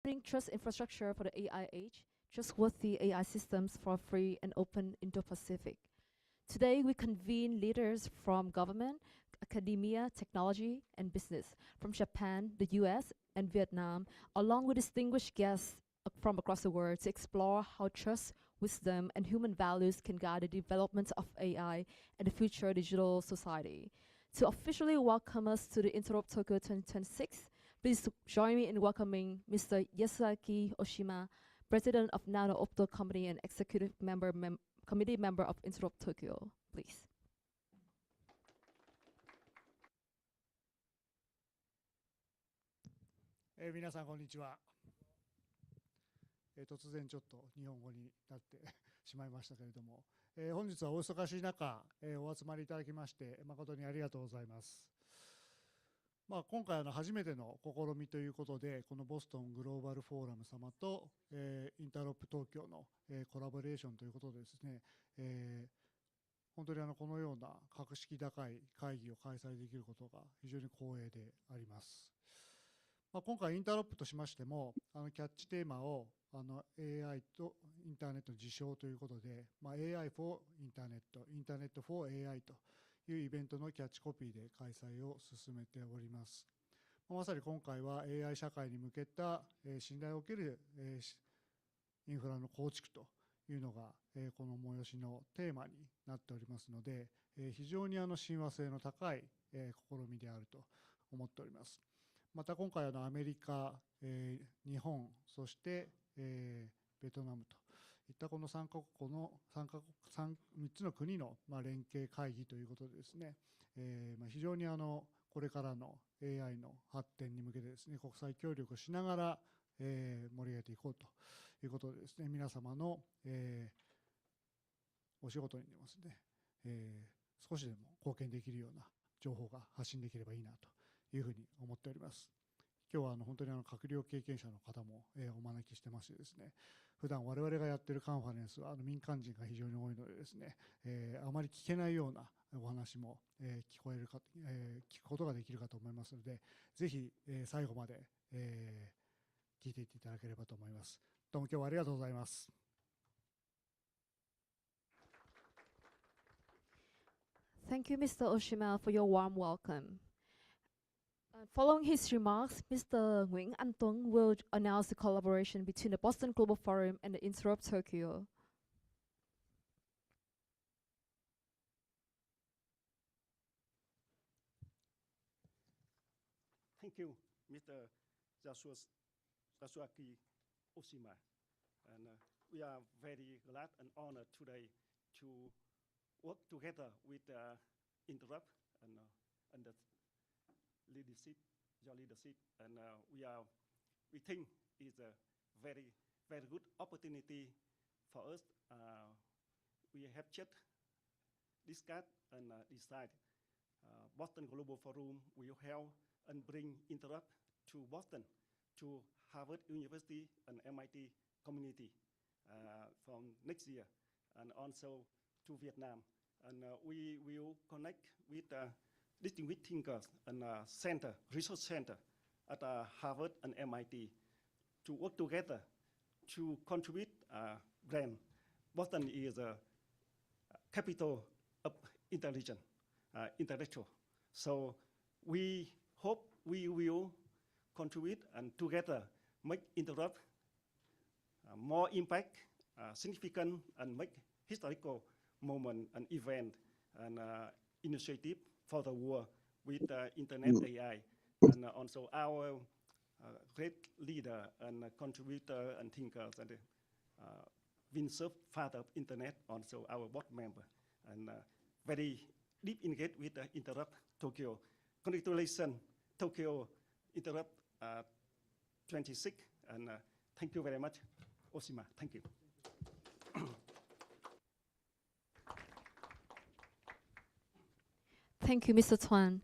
building trust infrastructure for the AI age, trustworthy AI systems for free and open Indo-Pacific. Today, we convene leaders from government, academia, technology, and business from Japan, the US, and Vietnam, along with distinguished guests from across the world to explore how trust, wisdom, and human values can guide the development of AI and the future digital society. To officially welcome us to the Interop Tokyo 2026, please join me in welcoming Mr. Yasuaki Oshima, President of Nano Opto Company and Executive Committee Member of Interop Tokyo, please. 皆さんこんにちは。突然ちょっと日本語になってしまいましたけれども、本日はお忙しい中、お集まりいただきまして誠にありがとうございます。今回初めての試みということで、このボストングローバルフォーラム様と、インターロップ東京の、コラボレーションということでですね、本当にこのような格式高い会議を開催できることが非常に光栄であります。今回インターロップとしましても、キャッチテーマをAI とインターネットの事象ということで、AI for インターネット、インターネット for AI というイベントのキャッチコピーで開催を進めております。まさに今回は AI 社会に向けた信頼を受けるインフラの構築というのがこの催しのテーマになっておりますので、非常に親和性の高い試みであると思っております。また今回アメリカ、日本、そしてベトナムといったこの3つの国の連携会議ということでですね、非常にこれからの AI の発展に向けてですね、国際協力をしながら盛り上げていこうということでですね、皆様のお仕事にですね、少しでも貢献できるような情報が発信できればいいなというふうに思っております。今日は本当に閣僚経験者の方もお招きしてましてですね、普段我々がやっているカンファレンスは民間人が非常に多いのでですね、あまり聞けないようなお話も聞くことができるかと思いますので、ぜひ最後まで聞いていっていただければと思います。どうも今日はありがとうございます。Thank you, Mr. Oshima, for your warm welcome. Following his remarks, Mr. Nguyen Anh Tuan will announce the collaboration between the Boston Global Forum and the Interop Tokyo. Thank you, Mr. Yasuaki Oshima. And we are very glad and honored today to work together with Interop and the leadership, your leadership, and we think it's a very good opportunity for us. We have just discussed and decided Boston Global Forum will help and bring Interop to Boston, to Harvard University and MIT community from next year, and also to Vietnam. And we will connect with distinguished thinkers and research center at Harvard and MIT to work together to contribute grant. Boston is a capital of intelligence, intellectual. So we hope we will contribute and together make Interop more impact, significant, and make historical moment and event and initiative for the world with Internet AI. And also our great leader and contributor and thinkers and Vincent, father of Internet, also our board member, and very deep engaged with Interop Tokyo. Congratulations, Tokyo Interop 26, and thank you very much, Oshima. Thank you. Thank you, Mr. Tuan.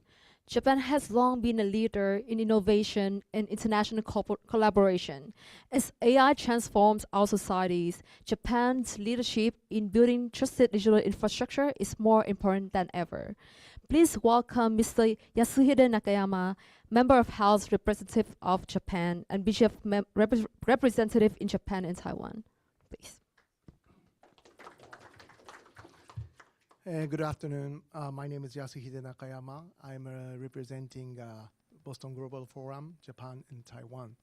Japan has long been a leader in innovation and international collaboration. As AI transforms our societies, Japan's leadership in building trusted digital infrastructure is more important than ever. Please welcome Mr. Yasuhide Nakayama, Member of House Representative of Japan and Bishop Representative in Japan and Taiwan. Please. Good afternoon. My name is Yasuhide Nakayama. I'm representing Boston Global Forum, Japan and Taiwan.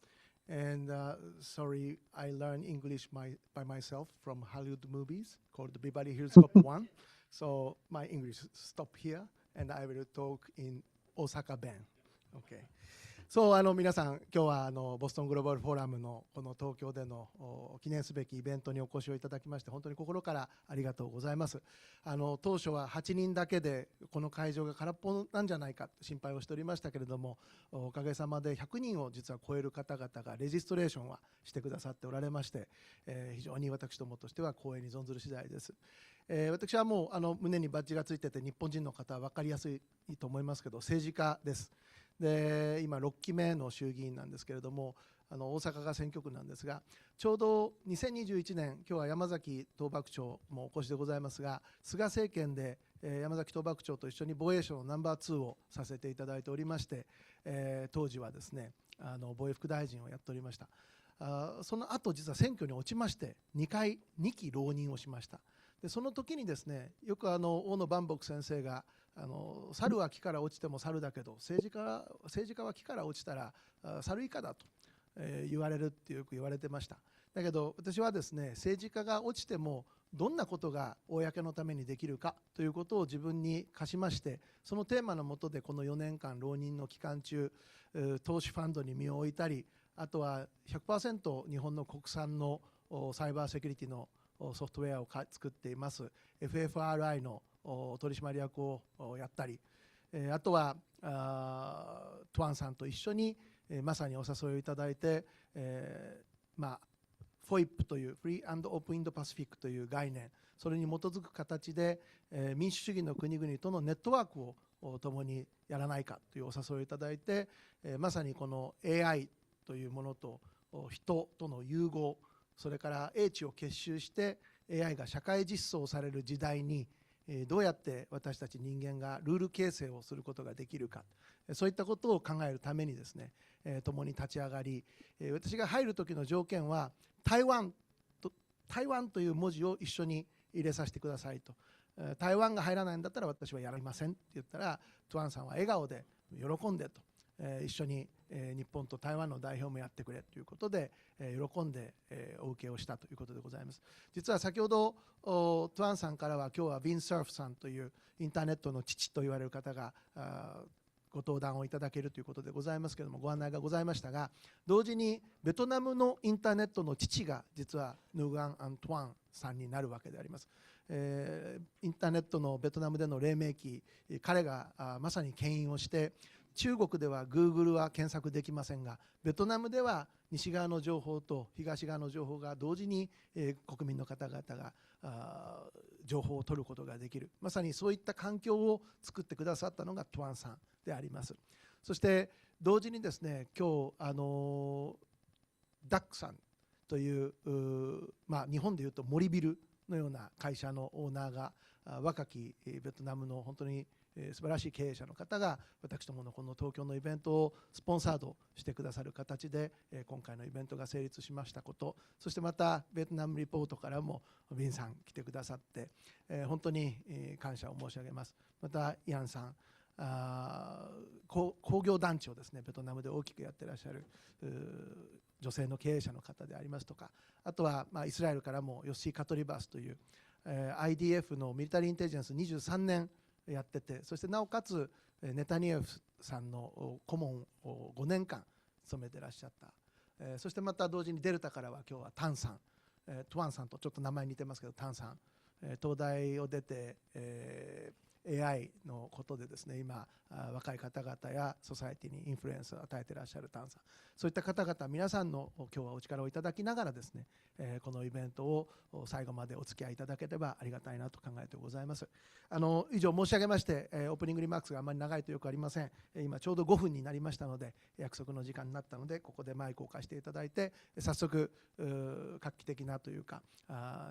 And sorry, I learned English by myself from Hollywood movies called Beverly Hills Cop 1. So my English stop here, and I will talk in Osaka Ben. Okay. そう、皆さん、今日はボストングローバルフォーラムのこの東京での記念すべきイベントにお越しをいただきまして、本当に心からありがとうございます。当初は8人だけでこの会場が空っぽなんじゃないかと心配をしておりましたけれども、おかげさまで100人を実は超える方々がレジストレーションはしてくださっておられまして、非常に私どもとしては光栄に存ずる次第です。私はもう胸にバッジがついてて、日本人の方は分かりやすいと思いますけど、政治家です。で今6期目の衆議院なんですけれども、大阪が選挙区なんですが、ちょうど2021年、今日は山崎東幕長もお越しでございますが、菅政権で山崎東幕長と一緒に防衛省のナンバー2をさせていただいておりまして、当時はですね、防衛副大臣をやっておりました。その後実は選挙に落ちまして、2期浪人をしました。でその時にですね、よく大野万博先生が猿は木から落ちても猿だけど、政治家は木から落ちたら猿以下だと言われるってよく言われてました。だけど私はですね、政治家が落ちてもどんなことが公のためにできるかということを自分に課しまして、そのテーマの下でこの4年間浪人の期間中、投資ファンドに身を置いたり、あとは 100% 日本の国産のサイバーセキュリティのソフトウェアを作っています FFRI の取締役をやったり、あとはトゥアンさんと一緒にまさにお誘いをいただいて、FOIP というフリー&オープンインドパシフィックという概念、それに基づく形で民主主義の国々とのネットワークを共にやらないかというお誘いをいただいて、まさにこの AI というものと人との融合、それから英知を結集して AI が社会実装される時代にどうやって私たち人間がルール形成をすることができるか、そういったことを考えるためにですね、共に立ち上がり、私が入る時の条件は台湾という文字を一緒に入れさせてくださいと。台湾が入らないんだったら私はやりませんって言ったら、トゥアンさんは笑顔で喜んでと、一緒に日本と台湾の代表もやってくれということで喜んでお受けをしたということでございます。実は先ほどトゥアンさんからは、今日はビン・サーフさんというインターネットの父と言われる方がご登壇をいただけるということでございますけれども、ご案内がございましたが、同時にベトナムのインターネットの父が実はヌグアン・アントワンさんになるわけであります。インターネットのベトナムでの黎明期、彼がまさに牽引をして、中国では Google は検索できませんが、ベトナムでは西側の情報と東側の情報が同時に国民の方々が情報を取ることができる、まさにそういった環境を作ってくださったのがトゥアンさんであります。そして同時にですね、今日ダックさんという日本でいうと森ビルのような会社のオーナーが、若きベトナムの本当に素晴らしい経営者の方が私どものこの東京のイベントをスポンサードしてくださる形で今回のイベントが成立しましたこと、そしてまたベトナムリポートからもビンさん来てくださって本当に感謝を申し上げます。またイアンさん、工業団地をですねベトナムで大きくやってらっしゃる女性の経営者の方でありますとか、あとはイスラエルからもヨッシー・カトリバースというIDF のミリタリーインテリジェンス23年やってて、そしてなおかつネタニヤフさんの顧問を5年間務めてらっしゃった、そしてまた同時にデルタからは今日はタンさん、トゥアンさんとちょっと名前似てますけどタンさん、東大を出て、AI のことでですね、今若い方々やソサエティにインフルエンスを与えていらっしゃるタンさん、そういった方々皆さんの今日はお力をいただきながらですね、このイベントを最後までお付き合いいただければありがたいなと考えてございます。以上申し上げまして、オープニングリマークスがあまり長いとよくありません。今ちょうど5分になりましたので、約束の時間になったのでここでマイクを貸していただいて、早速画期的なというか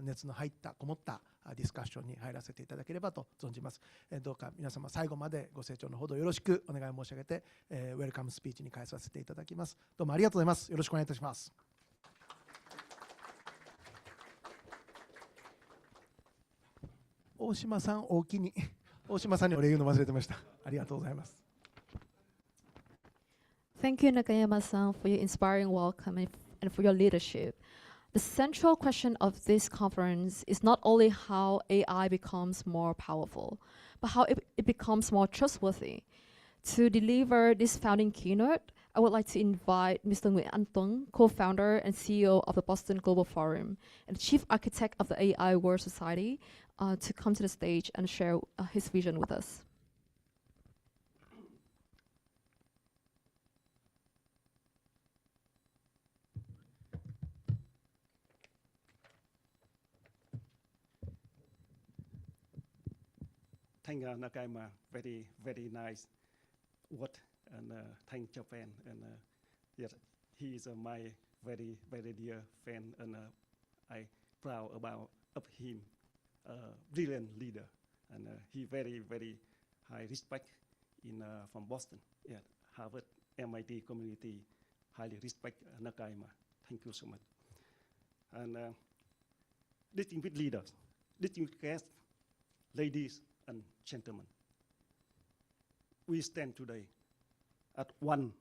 熱の入ったこもったディスカッションに入らせていただければと存じます。どうか皆様最後までご清聴のほどよろしくお願い申し上げて、ウェルカムスピーチに返させていただきます。どうもありがとうございます。よろしくお願いいたします。大島さん、おおきに。大島さんにお礼言うの忘れてました。ありがとうございます。Thank you, Nakayama-san, for your inspiring welcome and for your leadership. The central question of this conference is not only how AI becomes more powerful, but how it becomes more trustworthy. To deliver this founding keynote, I would like to invite Mr. Nguyen Anh Tuan, co-founder and CEO of the Boston Global Forum and chief architect of the AIWS Society, to come to the stage and share his vision with us. Thank Nakayama, very, very nice word, and thank Japan, and yes, he is my very, very dear friend, and I proud of him, brilliant leader, and he very, very high respect in from Boston, yeah, Harvard, MIT community, highly respect Nakayama. Thank you so much. And distinguished leaders, distinguished guests, ladies and gentlemen, we stand today at one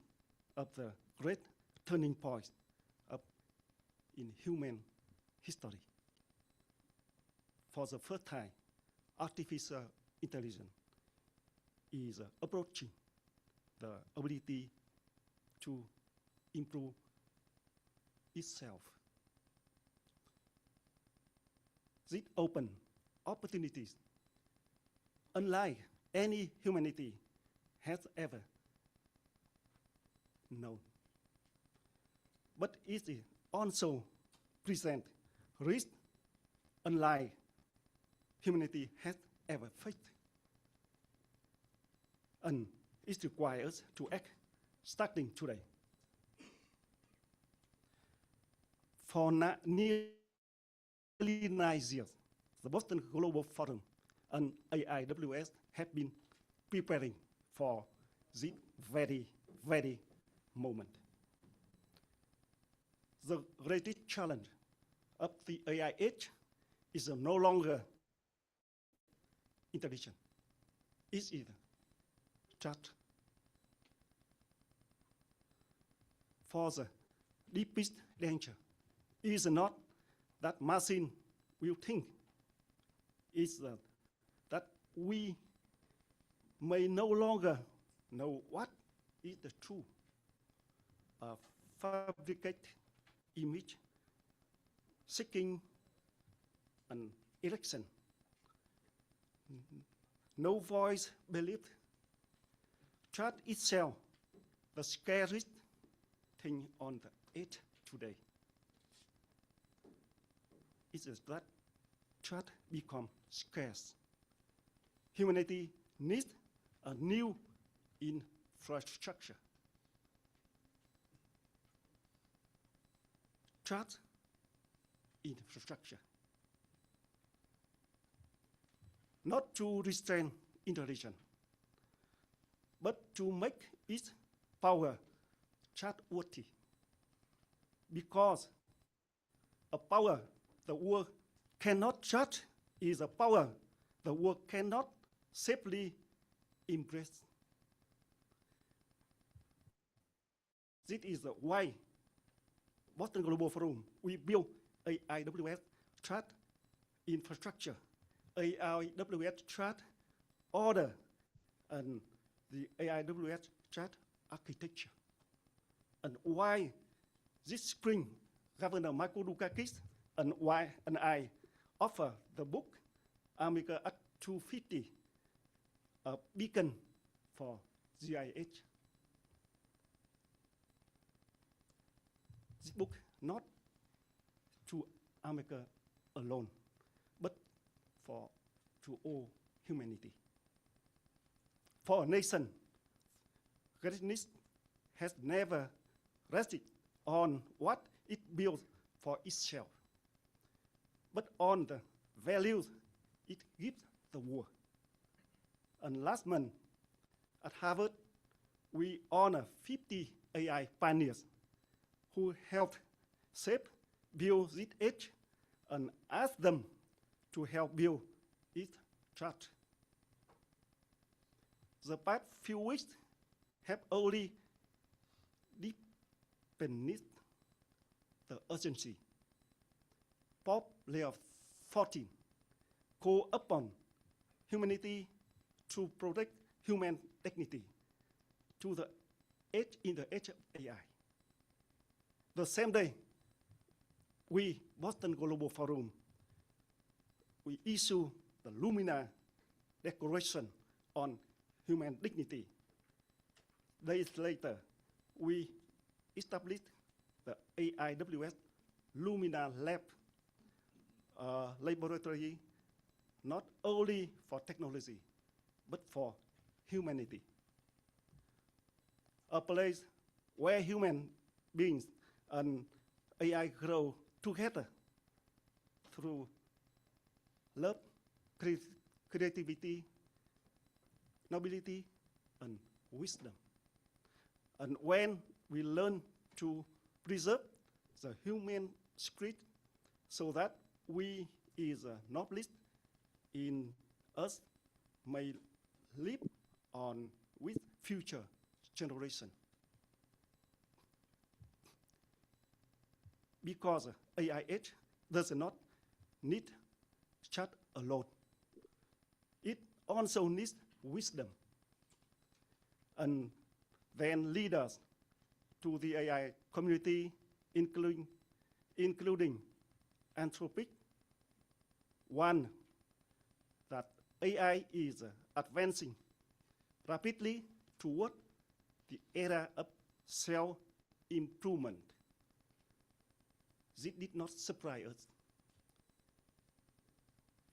of the great turning points in human history. For the first time, artificial intelligence is approaching the ability to improve itself. This opens opportunities unlike any humanity has ever known. But it also presents risk unlike humanity has ever faced. And it requires us to act starting today. For nearly 9 years, the Boston Global Forum and AIWS have been preparing for this very, very moment. The greatest challenge of the AI age is no longer intelligence. It is trust. For the deepest danger is not that machine will think. It's that we may no longer know what is the truth. A fabricated image seeking an election. No voice believed. Trust itself, the scariest thing on the earth today. It is that trust becomes scarce. Humanity needs a new infrastructure. Trust infrastructure. Not to restrain intelligence, but to make its power trustworthy. Because a power the world cannot judge is a power the world cannot safely embrace. This is why Boston Global Forum, we built AIWS Trust Infrastructure, AIWS Trust Order, and the AIWS Trust Architecture. And why this spring, Governor Michael Dukakis and I offer the book, America Act 250, a beacon for GIH. This book not to America alone, but to all humanity. For a nation, greatness has never rested on what it builds for itself, but on the values give the war. And last month at Harvard, we honor 50 AI pioneers who helped shape, build this age, and ask them to help build its trust. The past few weeks have only deepened the urgency. Pope Leo XIV called upon humanity to protect human dignity to the age in the age of AI. The same day, we, Boston Global Forum, we issue the Lumina Declaration on Human Dignity. Days later, we established the AIWS Lumina Lab laboratory, not only for technology, but for humanity. A place where human beings and AI grow together through love, creativity, nobility, and wisdom. And when we learn to preserve the human spirit so that we is a noblest in us may live on with future generation. Because AI age does not need chat alone. It also needs wisdom. And then leaders to the AI community, including Anthropic, one, that AI is advancing rapidly toward the era of self-improvement. This did not surprise us.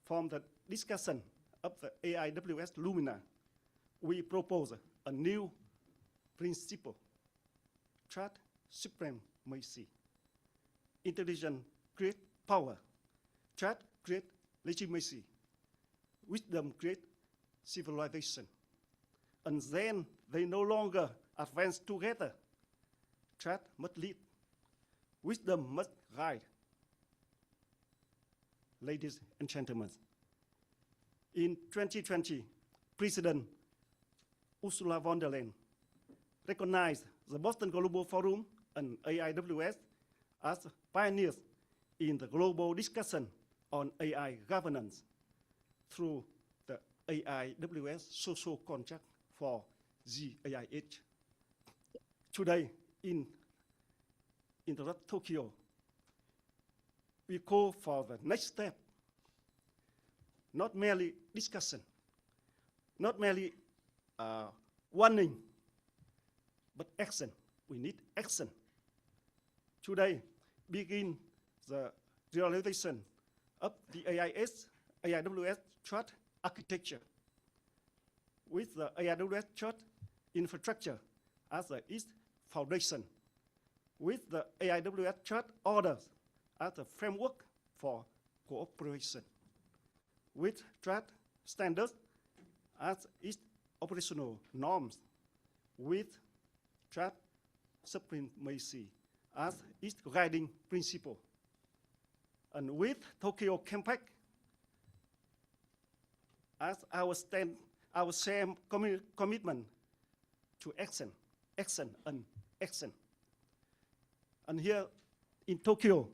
From the discussion of the AIWS Lumina, we propose a new principle: trust supremacy. Intelligence creates power. Trust creates legitimacy. Wisdom creates civilization. And then they no longer advance together. Trust must lead. Wisdom must guide. Ladies and gentlemen, in 2020, President Ursula von der Leyen recognized the Boston Global Forum and AIWS as pioneers in the global discussion on AI governance through the AIWS social contract for the AI age. Today, in Interop Tokyo, we call for the next step, not merely discussion, not merely warning, but action. We need action. Today, begin the realization of the AIWS trust architecture with the AIWS trust infrastructure as its foundation, with the AIWS trust orders as a framework for cooperation, with trust standards as its operational norms, with trust supremacy as its guiding principle, and with Tokyo Campaign as our same commitment to action, action, and action. And here in Tokyo,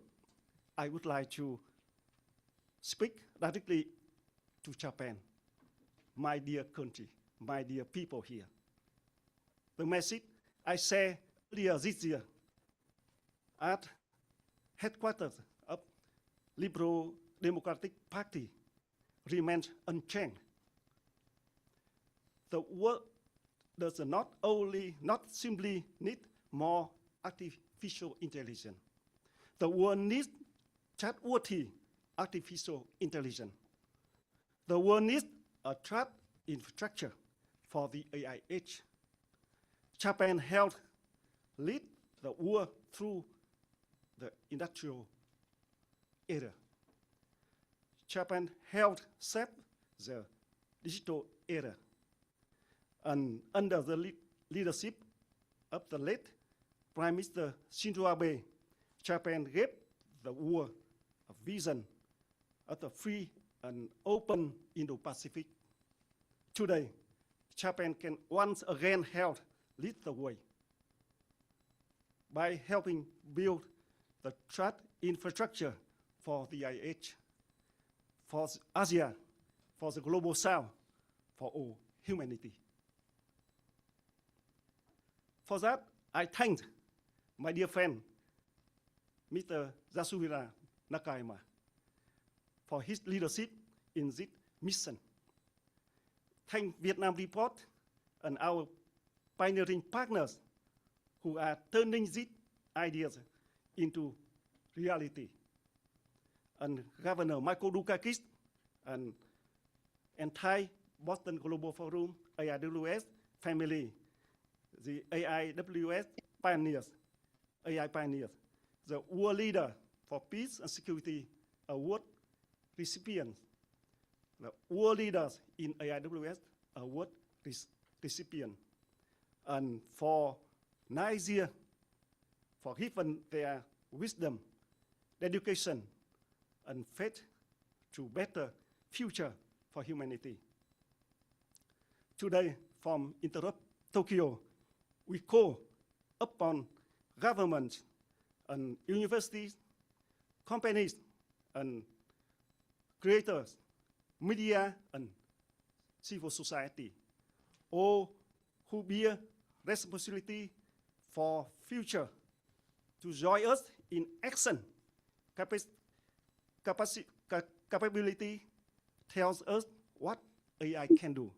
I would like to speak directly to Japan, my dear country, my dear people here. The message I said earlier this year at headquarters of Liberal Democratic Party remains unchanged. The world does not simply need more artificial intelligence. The world needs trustworthy artificial intelligence. The world needs a trust infrastructure for the AI age. Japan helped lead the world through the industrial era. Japan helped shape the digital era. And under the leadership of the late Prime Minister Shinzo Abe, Japan gave the world a vision of the free and open Indo-Pacific. Today, Japan can once again help lead the way by helping build the trust infrastructure for the IH, for Asia, for the global south, for all humanity. For that, I thank my dear friend, Mr. Yasuhira Nakayama, for his leadership in this mission. Thank Vietnam Report and our pioneering partners who are turning these ideas into reality. And Governor Michael Dukakis and entire Boston Global Forum, AIWS family, the AIWS pioneers, AI pioneers, the World Leader for Peace and Security Award recipients, the World Leaders in AIWS Award recipient, and for Nigeria, for giving their wisdom, education, and faith to better future for humanity. Today, from Interop Tokyo, we call upon governments and universities, companies, and creators, media, and civil society, all who bear responsibility for future, to join us in action. Capability tells us what AI can do.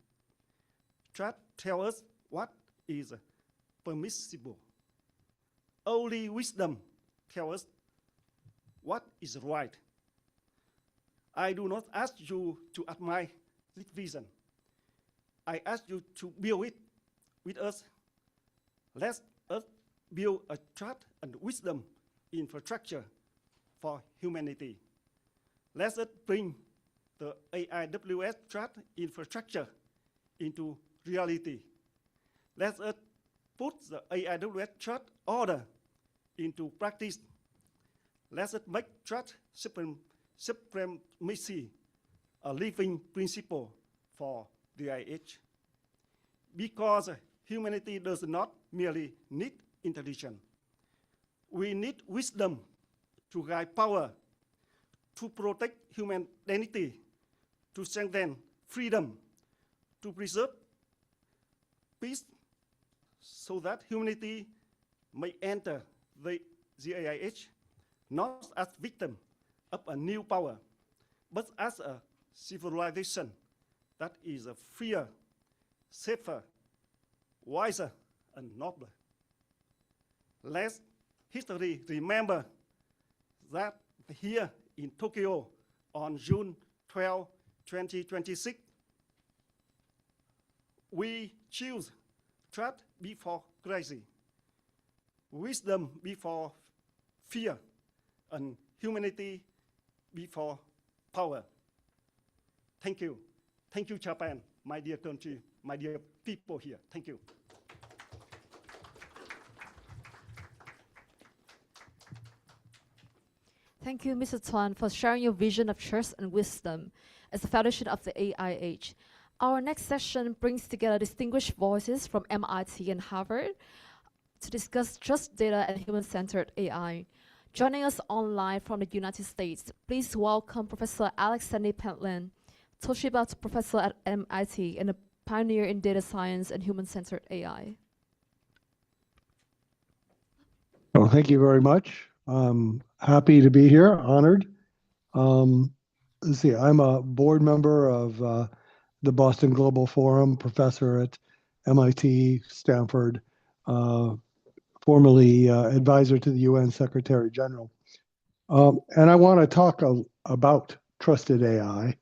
Trust tells us what is permissible. Only wisdom tells us what is right. I do not ask you to admire this vision. I ask you to build it with us. Let us build a trust and wisdom infrastructure for humanity. Let us bring the AIWS trust infrastructure into reality. Let us put the AIWS trust order into practice. Let us make trust supremacy a living principle for the IH. Because humanity does not merely need intelligence. We need wisdom to guide power, to protect human dignity, to strengthen freedom, to preserve peace, so that humanity may enter the AIH not as victim of a new power, but as a civilization that is a freer, safer, wiser, and nobler. Let history remember that here in Tokyo on June 12, 2026, we choose trust before crazy, wisdom before fear, and humanity before power. Thank you. Thank you, Japan, my dear country, my dear people here. Thank you. Thank you, Mr. Tuan, for sharing your vision of trust and wisdom as the foundation of the AIH. Our next session brings together distinguished voices from MIT and Harvard to discuss trust data and human-centered AI. Joining us online from the United States, please welcome Professor Alex Sandy Pentland, Toshiba professor at MIT and a pioneer in data science and human-centered AI. Well, thank you very much. I'm happy to be here, honored. Let's see, I'm a board member of the Boston Global Forum, professor at MIT, Stanford, formerly advisor to the UN Secretary General. And I want to talk about trusted AI.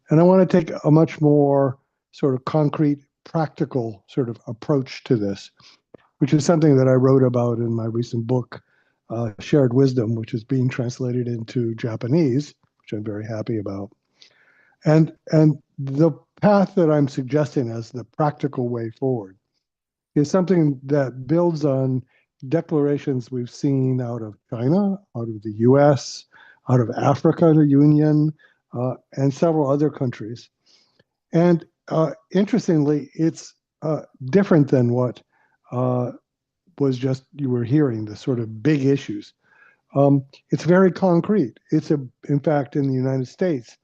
And I want to take a much more sort of concrete, practical sort of approach to this, which is something that I wrote about in my recent book, Shared Wisdom, which is being translated into Japanese, which I'm very happy about. And the path that I'm suggesting as the practical way forward is something that builds on declarations we've seen out of China, out of the US, out of Africa, the Union, and several other countries. And interestingly, it's different than what was just you were hearing, the sort of big issues. It's very concrete. In fact, in the United States,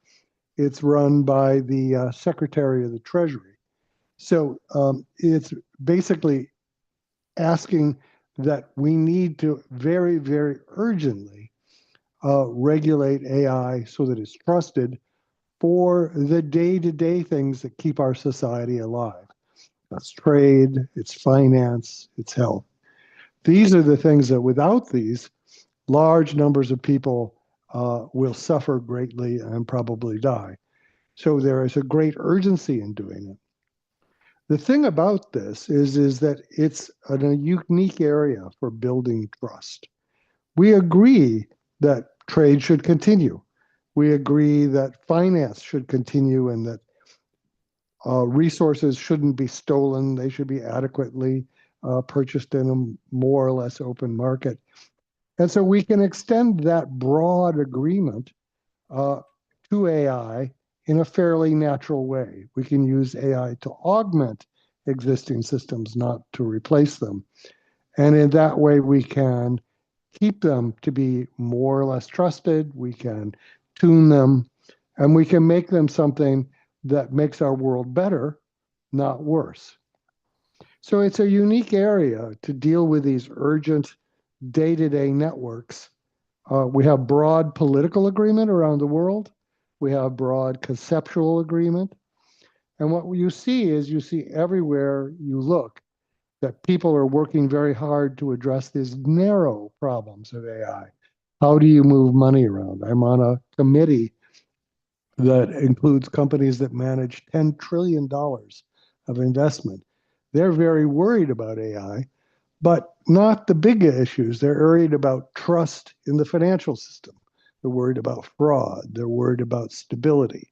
it's run by the Secretary of the Treasury. So it's basically asking that we need to very, very urgently regulate AI so that it's trusted for the day-to-day things that keep our society alive. That's trade, it's finance, it's health. These are the things that without these, large numbers of people will suffer greatly and probably die. So there is a great urgency in doing it. The thing about this is that it's a unique area for building trust. We agree that trade should continue. We agree that finance should continue and that resources shouldn't be stolen. They should be adequately purchased in a more or less open market. And so we can extend that broad agreement to AI in a fairly natural way. We can use AI to augment existing systems, not to replace them. And in that way, we can keep them to be more or less trusted. We can tune them, and we can make them something that makes our world better, not worse. So it's a unique area to deal with these urgent day-to-day networks. We have broad political agreement around the world. We have broad conceptual agreement. And what you see is you see everywhere you look that people are working very hard to address these narrow problems of AI. How do you move money around? I'm on a committee that includes companies that manage $10 trillion of investment. They're very worried about AI, but not the big issues. They're worried about trust in the financial system. They're worried about fraud. They're worried about stability.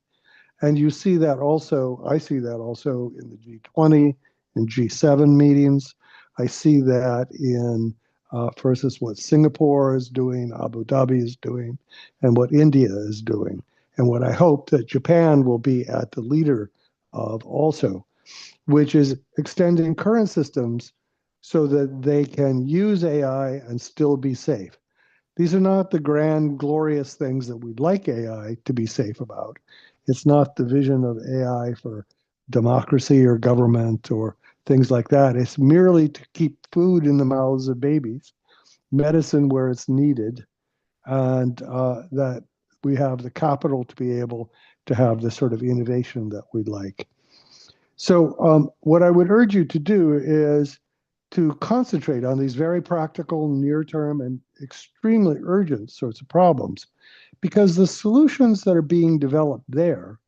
And you see that also, I see that also in the G20 and G7 meetings. I see that in, for instance, what Singapore is doing, Abu Dhabi is doing, and what India is doing, and what I hope that Japan will be at the leader of also, which is extending current systems so that they can use AI and still be safe. These are not the grand, glorious things that we'd like AI to be safe about. It's not the vision of AI for democracy or government or things like that. It's merely to keep food in the mouths of babies, medicine where it's needed, and that we have the capital to be able to have the sort of innovation that we'd like. So what I would urge you to do is to concentrate on these very practical, near-term, and extremely urgent sorts of problems, because the solutions that are being developed there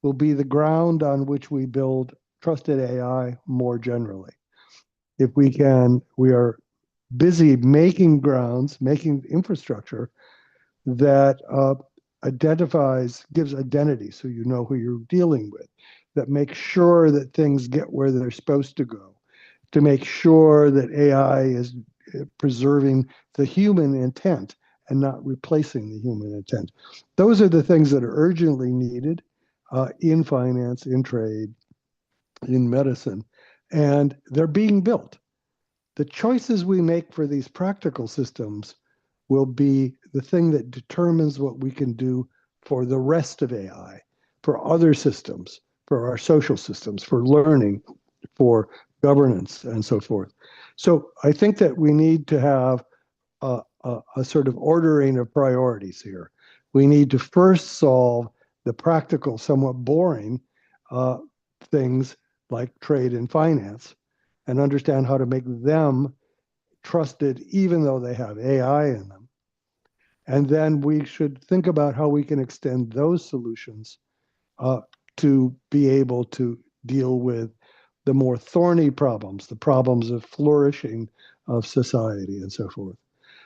will be the ground on which we build trusted AI more generally. If we are busy making grounds, making infrastructure that gives identity so you know who you're dealing with, that makes sure that things get where they're supposed to go, to make sure that AI is preserving the human intent and not replacing the human intent. Those are the things that are urgently needed in finance, in trade, in medicine, and they're being built. The choices we make for these practical systems will be the thing that determines what we can do for the rest of AI, for other systems, for our social systems, for learning, for governance, and so forth. So I think that we need to have a sort of ordering of priorities here. We need to first solve the practical, somewhat boring things like trade and finance, and understand how to make them trusted even though they have AI in them. And then we should think about how we can extend those solutions to be able to deal with the more thorny problems, the problems of flourishing of society and so forth.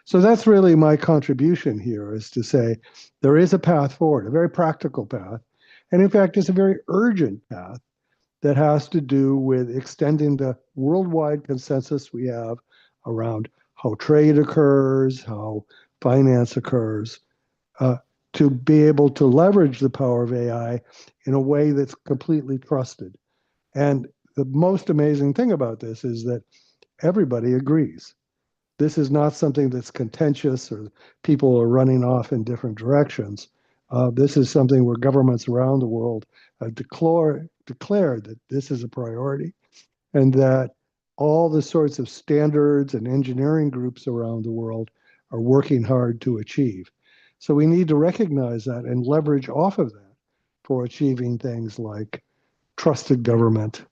So that's really my contribution here, is to say there is a path forward, a very practical path. And in fact, it's a very urgent path that has to do with extending the worldwide consensus we have around how trade occurs, how finance occurs, to be able to leverage the power of AI in a way that's completely trusted. And the most amazing thing about this is that everybody agrees. This is not something that's contentious or people are running off in different directions. This is something where governments around the world have declared that this is a priority, and that all the sorts of standards and engineering groups around the world are working hard to achieve. So we need to recognize that and leverage off of that for achieving things like trusted government,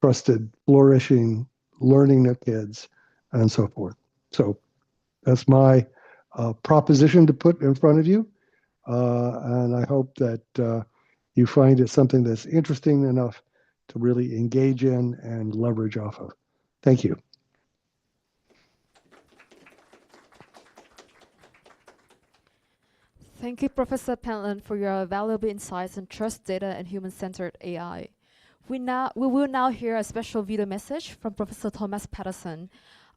trusted flourishing learning of kids, and so forth. So that's my proposition to put in front of you. And I hope that you find it something that's interesting enough to really engage in and leverage off of. Thank you. Thank you, Professor Penland, for your valuable insights on trust data and human-centered AI. We will now hear a special video message from Professor Thomas Patterson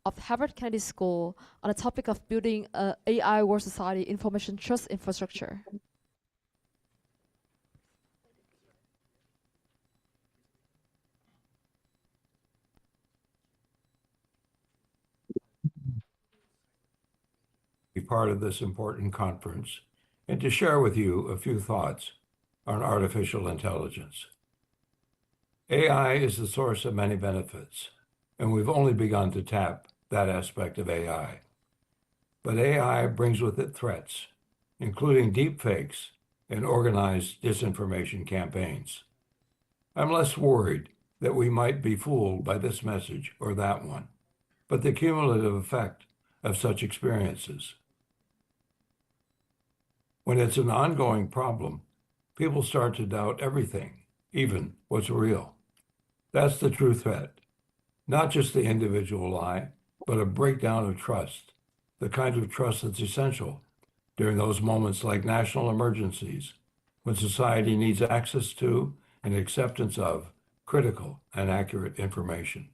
of Harvard Kennedy School on the topic of building an AI World Society information trust infrastructure. Be part of this important conference and to share with you a few thoughts on artificial intelligence. AI is the source of many benefits, and we've only begun to tap that aspect of AI. But AI brings with it threats, including deepfakes and organized disinformation campaigns. I'm less worried that we might be fooled by this message or that one, but the cumulative effect of such experiences. When it's an ongoing problem, people start to doubt everything, even what's real. That's the true threat, not just the individual lie, but a breakdown of trust, the kind of trust that's essential during those moments like national emergencies, when society needs access to and acceptance of critical and accurate information.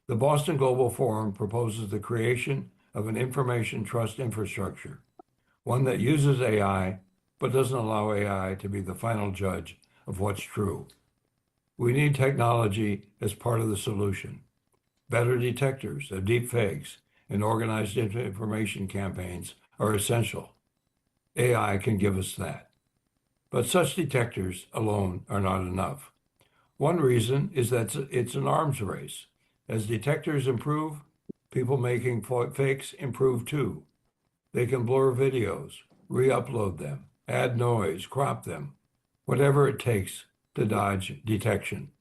The Boston Global Forum proposes the creation of an information trust infrastructure, one that uses AI, but doesn't allow AI to be the final judge of what's true. We need technology as part of the solution. Better detectors of deepfakes and organized information campaigns are essential. AI can give us that. But such detectors alone are not enough. One reason is that it's an arms race. As detectors improve, people making fakes improve too. They can blur videos, re-upload them, add noise, crop them, whatever it takes to dodge detection.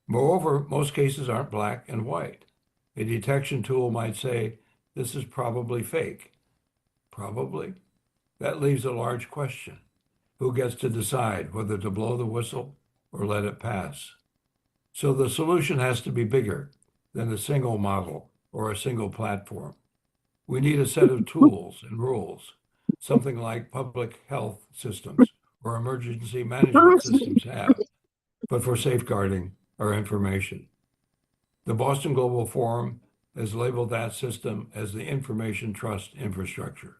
Moreover, most cases aren't black and white. A detection tool might say, this is probably fake. Probably? That leaves a large question. Who gets to decide whether to blow the whistle or let it pass? So the solution has to be bigger than a single model or a single platform. We need a set of tools and rules, something like public health systems or emergency management systems have, but for safeguarding our information. The Boston Global Forum has labeled that system as the information trust infrastructure.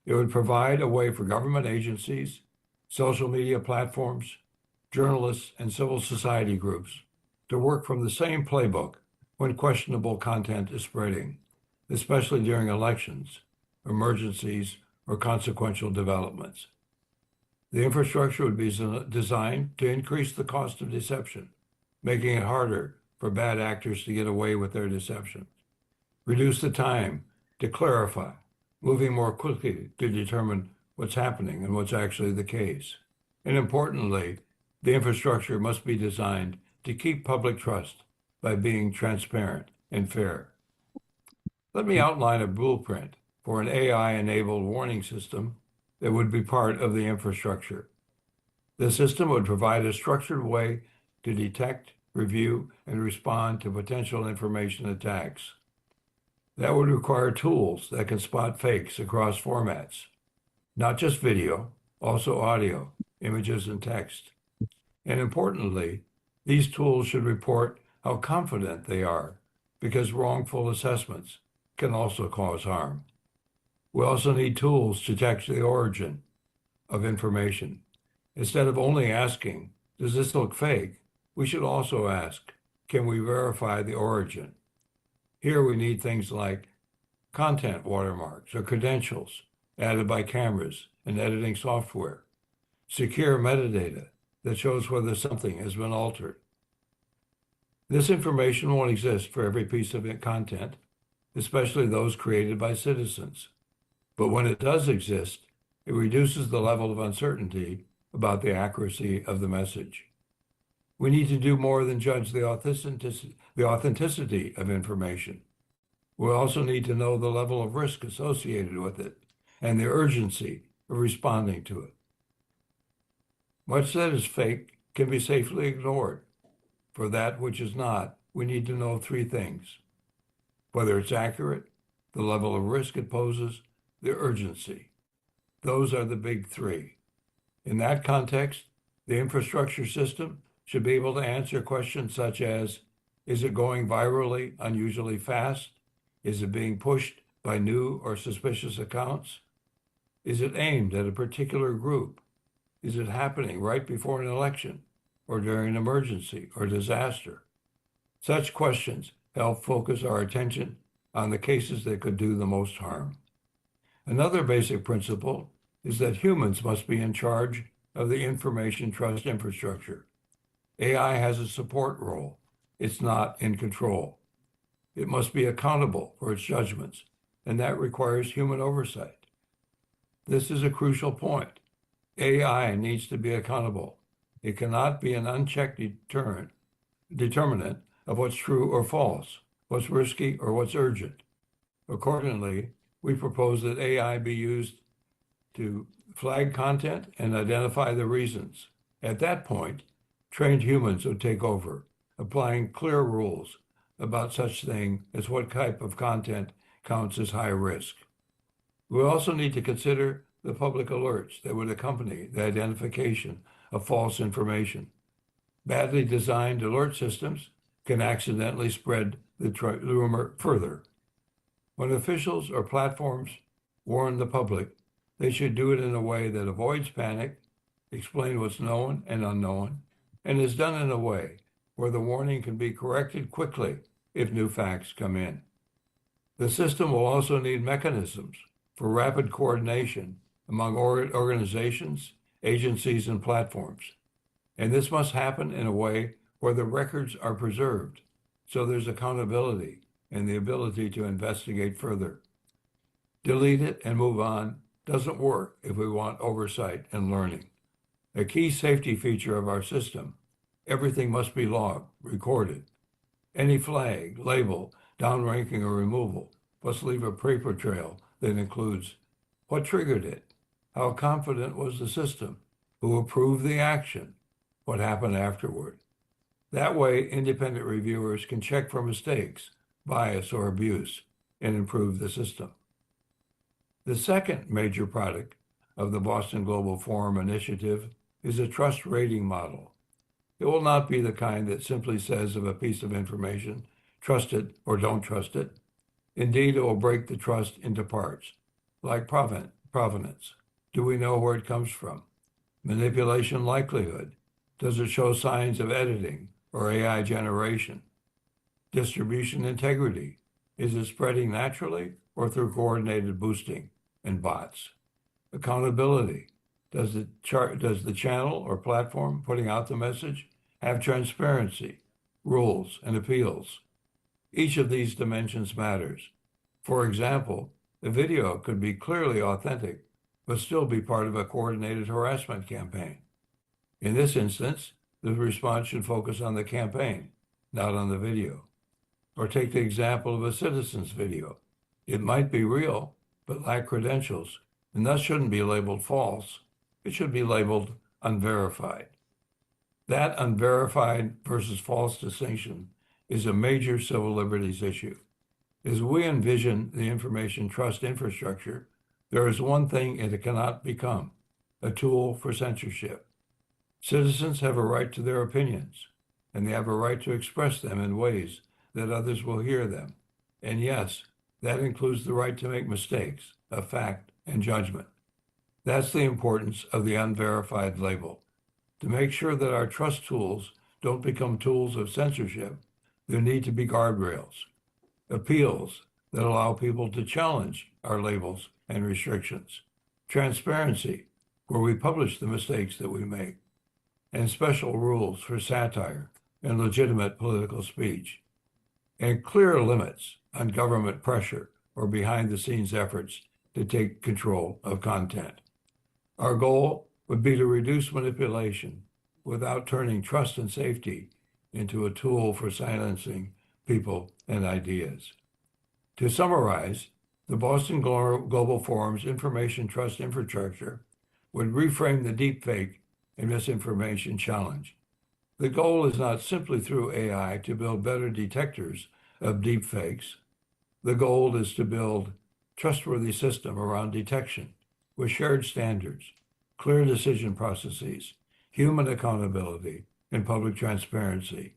It would provide a way for government agencies, social media platforms, journalists, and civil society groups to work from the same playbook when questionable content is spreading, especially during elections, emergencies, or consequential developments. The infrastructure would be designed to increase the cost of deception, making it harder for bad actors to get away with their deception, reduce the time to clarify, moving more quickly to determine what's happening and what's actually the case. And importantly, the infrastructure must be designed to keep public trust by being transparent and fair. Let me outline a blueprint for an AI-enabled warning system that would be part of the infrastructure. The system would provide a structured way to detect, review, and respond to potential information attacks. That would require tools that can spot fakes across formats, not just video, also audio, images, and text. And importantly, these tools should report how confident they are, because wrongful assessments can also cause harm. We also need tools to check the origin of information. Instead of only asking, does this look fake? We should also ask, can we verify the origin? Here we need things like content watermarks or credentials added by cameras and editing software, secure metadata that shows whether something has been altered. This information won't exist for every piece of content, especially those created by citizens. But when it does exist, it reduces the level of uncertainty about the accuracy of the message. We need to do more than judge the authenticity of information. We also need to know the level of risk associated with it and the urgency of responding to it. Much that is fake can be safely ignored. For that which is not, we need to know three things: whether it's accurate, the level of risk it poses, the urgency. Those are the big three. In that context, the infrastructure system should be able to answer questions such as, is it going virally unusually fast? Is it being pushed by new or suspicious accounts? Is it aimed at a particular group? Is it happening right before an election or during an emergency or disaster? Such questions help focus our attention on the cases that could do the most harm. Another basic principle is that humans must be in charge of the information trust infrastructure. AI has a support role. It's not in control. It must be accountable for its judgments, and that requires human oversight. This is a crucial point. AI needs to be accountable. It cannot be an unchecked determinant of what's true or false, what's risky or what's urgent. Accordingly, we propose that AI be used to flag content and identify the reasons. At that point, trained humans would take over, applying clear rules about such thing as what type of content counts as high risk. We also need to consider the public alerts that would accompany the identification of false information. Badly designed alert systems can accidentally spread the rumor further. When officials or platforms warn the public, they should do it in a way that avoids panic, explain what's known and unknown, and is done in a way where the warning can be corrected quickly if new facts come in. The system will also need mechanisms for rapid coordination among organizations, agencies, and platforms. And this must happen in a way where the records are preserved, so there's accountability and the ability to investigate further. Delete it and move on doesn't work if we want oversight and learning. A key safety feature of our system: everything must be logged, recorded. Any flag, label, downranking, or removal must leave a paper trail that includes what triggered it, how confident was the system, who approved the action, what happened afterward. That way, independent reviewers can check for mistakes, bias, or abuse and improve the system. The second major product of the Boston Global Forum initiative is a trust rating model. It will not be the kind that simply says of a piece of information, trust it or don't trust it. Indeed, it will break the trust into parts, like provenance. Do we know where it comes from? Manipulation likelihood. Does it show signs of editing or AI generation? Distribution integrity. Is it spreading naturally or through coordinated boosting and bots? Accountability. Does the channel or platform putting out the message have transparency, rules, and appeals? Each of these dimensions matters. For example, the video could be clearly authentic, but still be part of a coordinated harassment campaign. In this instance, the response should focus on the campaign, not on the video. Or take the example of a citizen's video. It might be real, but lack credentials, and thus shouldn't be labeled false. It should be labeled unverified. That unverified versus false distinction is a major civil liberties issue. As we envision the information trust infrastructure, there is one thing it cannot become: a tool for censorship. Citizens have a right to their opinions, and they have a right to express them in ways that others will hear them. And yes, that includes the right to make mistakes of fact and judgment. That's the importance of the unverified label. To make sure that our trust tools don't become tools of censorship, there need to be guardrails, appeals that allow people to challenge our labels and restrictions, transparency, where we publish the mistakes that we make, and special rules for satire and legitimate political speech, and clear limits on government pressure or behind-the-scenes efforts to take control of content. Our goal would be to reduce manipulation without turning trust and safety into a tool for silencing people and ideas. To summarize, the Boston Global Forum's information trust infrastructure would reframe the deepfake and misinformation challenge. The goal is not simply through AI to build better detectors of deepfakes. The goal is to build a trustworthy system around detection with shared standards, clear decision processes, human accountability, and public transparency.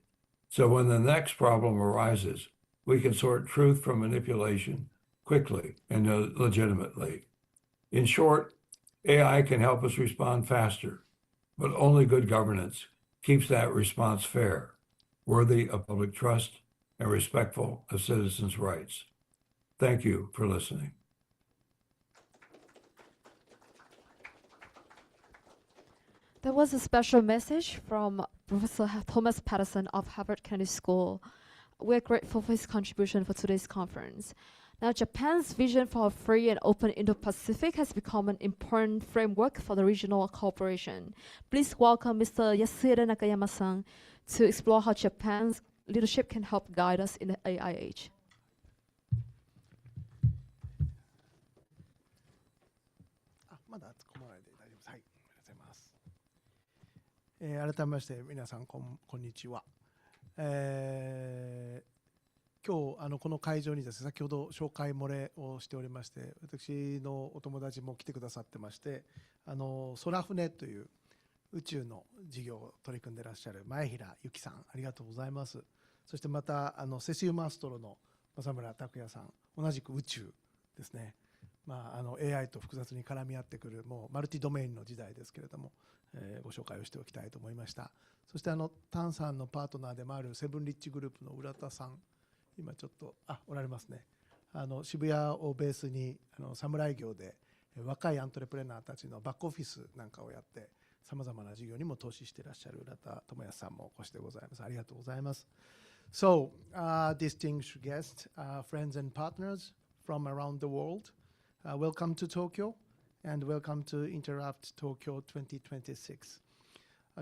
So when the next problem arises, we can sort truth from manipulation quickly and legitimately. In short, AI can help us respond faster, but only good governance keeps that response fair, worthy of public trust, and respectful of citizens' rights. Thank you for listening. That was a special message from Professor Thomas Patterson of Harvard Kennedy School. We're grateful for his contribution for today's conference. Now, Japan's vision for a free and open Indo-Pacific has become an important framework for the regional cooperation. Please welcome Mr. Yasuhide Nakayama-san to explore how Japan's leadership can help guide us in the AI age. まだ突っ込まないで大丈夫です。はい、ありがとうございます。改めまして皆さんこんにちは。今日この会場にですね、先ほど紹介漏れをしておりまして、私のお友達も来てくださってまして、空船という宇宙の事業を取り組んでいらっしゃる前平由紀さん、ありがとうございます。そしてまたセシウムアストロの正村拓也さん、同じく宇宙ですね。AI と複雑に絡み合ってくるもうマルティドメインの時代ですけれども、ご紹介をしておきたいと思いました。そしてタンさんのパートナーでもあるセブンリッチグループの浦田さん、今ちょっとおられますね。渋谷をベースに侍業で若いアントレプレナーたちのバックオフィスなんかをやってさまざまな事業にも投資していらっしゃる浦田智也さんもお越しでございます。ありがとうございます。So, distinguished guests, friends and partners from around the world, welcome to Tokyo and welcome to Interop Tokyo 2026.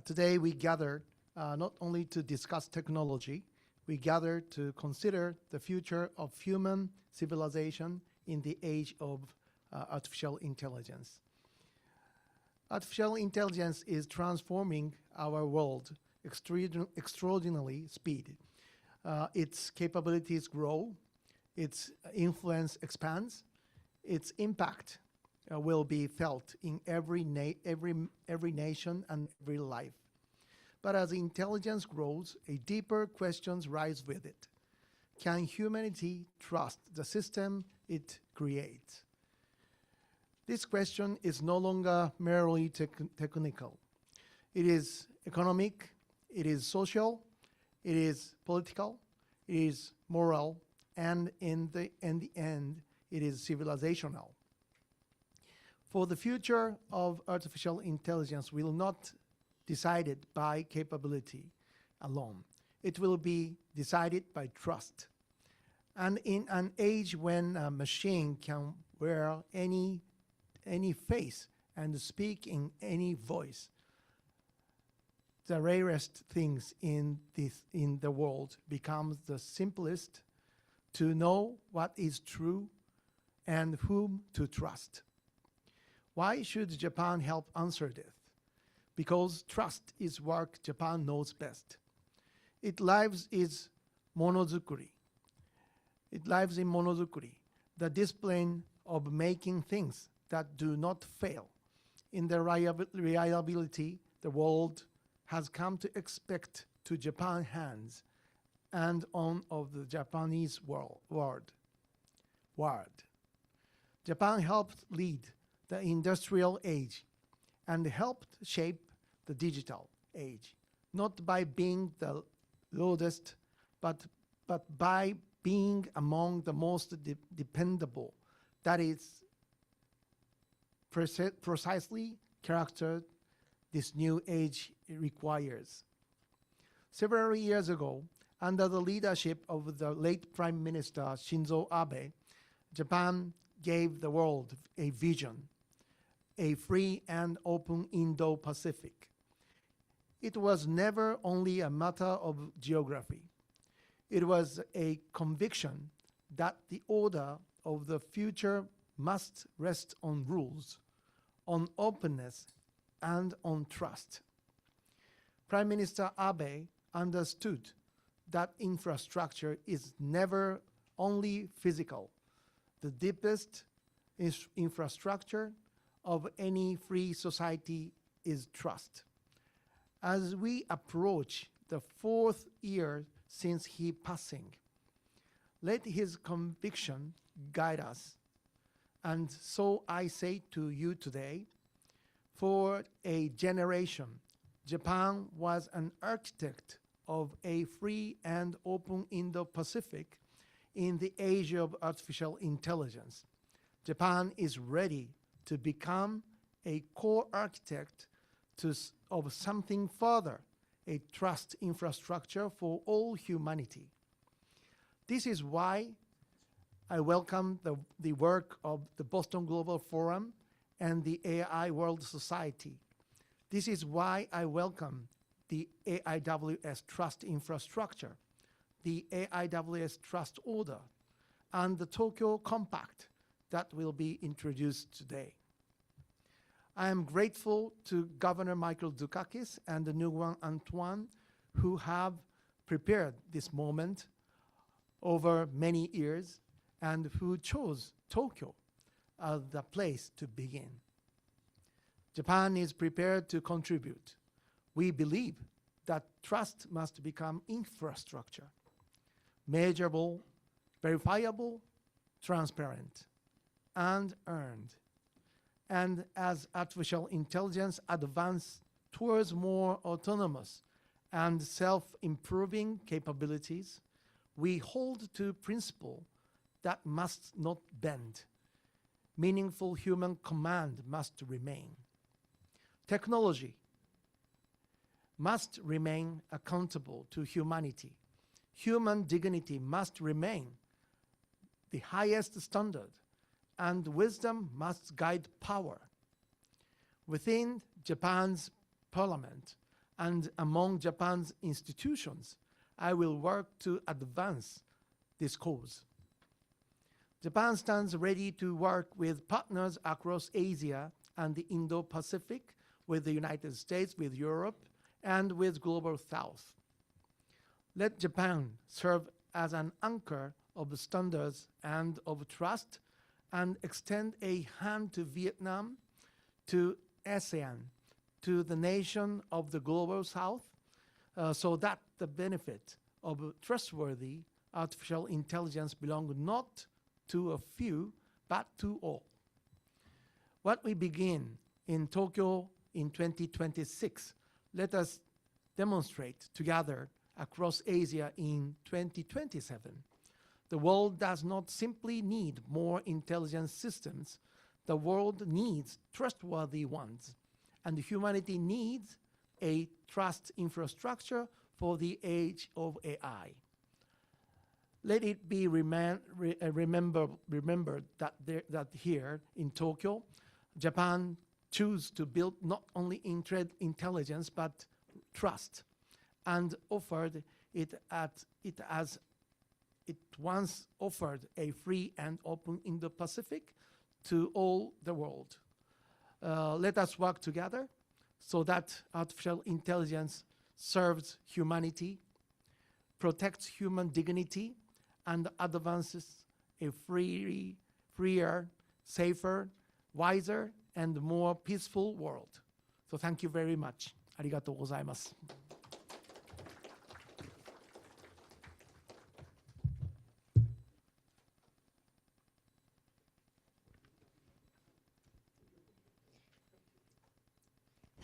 Today we gathered not only to discuss technology, we gathered to consider the future of human civilization in the age of artificial intelligence. Artificial intelligence is transforming our world extraordinarily speed. Its capabilities grow, its influence expands, its impact will be felt in every nation and every life. But as intelligence grows, a deeper questions rise with it. Can humanity trust the system it creates? This question is no longer merely technical. It is economic, it is social, it is political, it is moral, and in the end, it is civilizational. For the future of artificial intelligence will not decided by capability alone. It will be decided by trust. And in an age when a machine can wear any face and speak in any voice, the rarest things in the world becomes the simplest to know what is true and whom to trust. Why should Japan help answer this? Because trust is work Japan knows best. It lives in monozukuri. It lives in monozukuri, the discipline of making things that do not fail in the reliability the world has come to expect to Japan's hands and on of the Japanese world. Japan helped lead the industrial age and helped shape the digital age, not by being the loudest, but by being among the most dependable. That is precisely character this new age requires. Several years ago, under the leadership of the late Prime Minister Shinzo Abe, Japan gave the world a vision, a free and open Indo-Pacific. It was never only a matter of geography. It was a conviction that the order of the future must rest on rules, on openness, and on trust. Prime Minister Abe understood that infrastructure is never only physical. The deepest infrastructure of any free society is trust. As we approach the 4th year since his passing, let his conviction guide us. And so I say to you today, for a generation, Japan was an architect of a free and open Indo-Pacific in the age of artificial intelligence. Japan is ready to become a core architect of something further, a trust infrastructure for all humanity. This is why I welcome the work of the Boston Global Forum and the AI World Society. This is why I welcome the AIWS Trust Infrastructure, the AIWS Trust Order, and the Tokyo Compact that will be introduced today. I am grateful to Governor Michael Dukakis and the Nguyen Anh Tuan who have prepared this moment over many years and who chose Tokyo as the place to begin. Japan is prepared to contribute. We believe that trust must become infrastructure, measurable, verifiable, transparent, and earned. And as artificial intelligence advances towards more autonomous and self-improving capabilities, we hold to principles that must not bend. Meaningful human command must remain. Technology must remain accountable to humanity. Human dignity must remain the highest standard, and wisdom must guide power. Within Japan's parliament and among Japan's institutions, I will work to advance this cause. Japan stands ready to work with partners across Asia and the Indo-Pacific, with the United States, with Europe, and with Global South. Let Japan serve as an anchor of standards and of trust, and extend a hand to Vietnam, to ASEAN, to the nation of the Global South, so that the benefit of trustworthy artificial intelligence belongs not to a few, but to all. What we begin in Tokyo in 2026, let us demonstrate together across Asia in 2027. The world does not simply need more intelligence systems. The world needs trustworthy ones, and humanity needs a trust infrastructure for the age of AI. Let it be remembered that here in Tokyo, Japan chose to build not only intelligence but trust, and offered it as it once offered a free and open Indo-Pacific to all the world. Let us work together so that artificial intelligence serves humanity, protects human dignity, and advances a freer, safer, wiser, and more peaceful world. So thank you very much. ありがとうございます。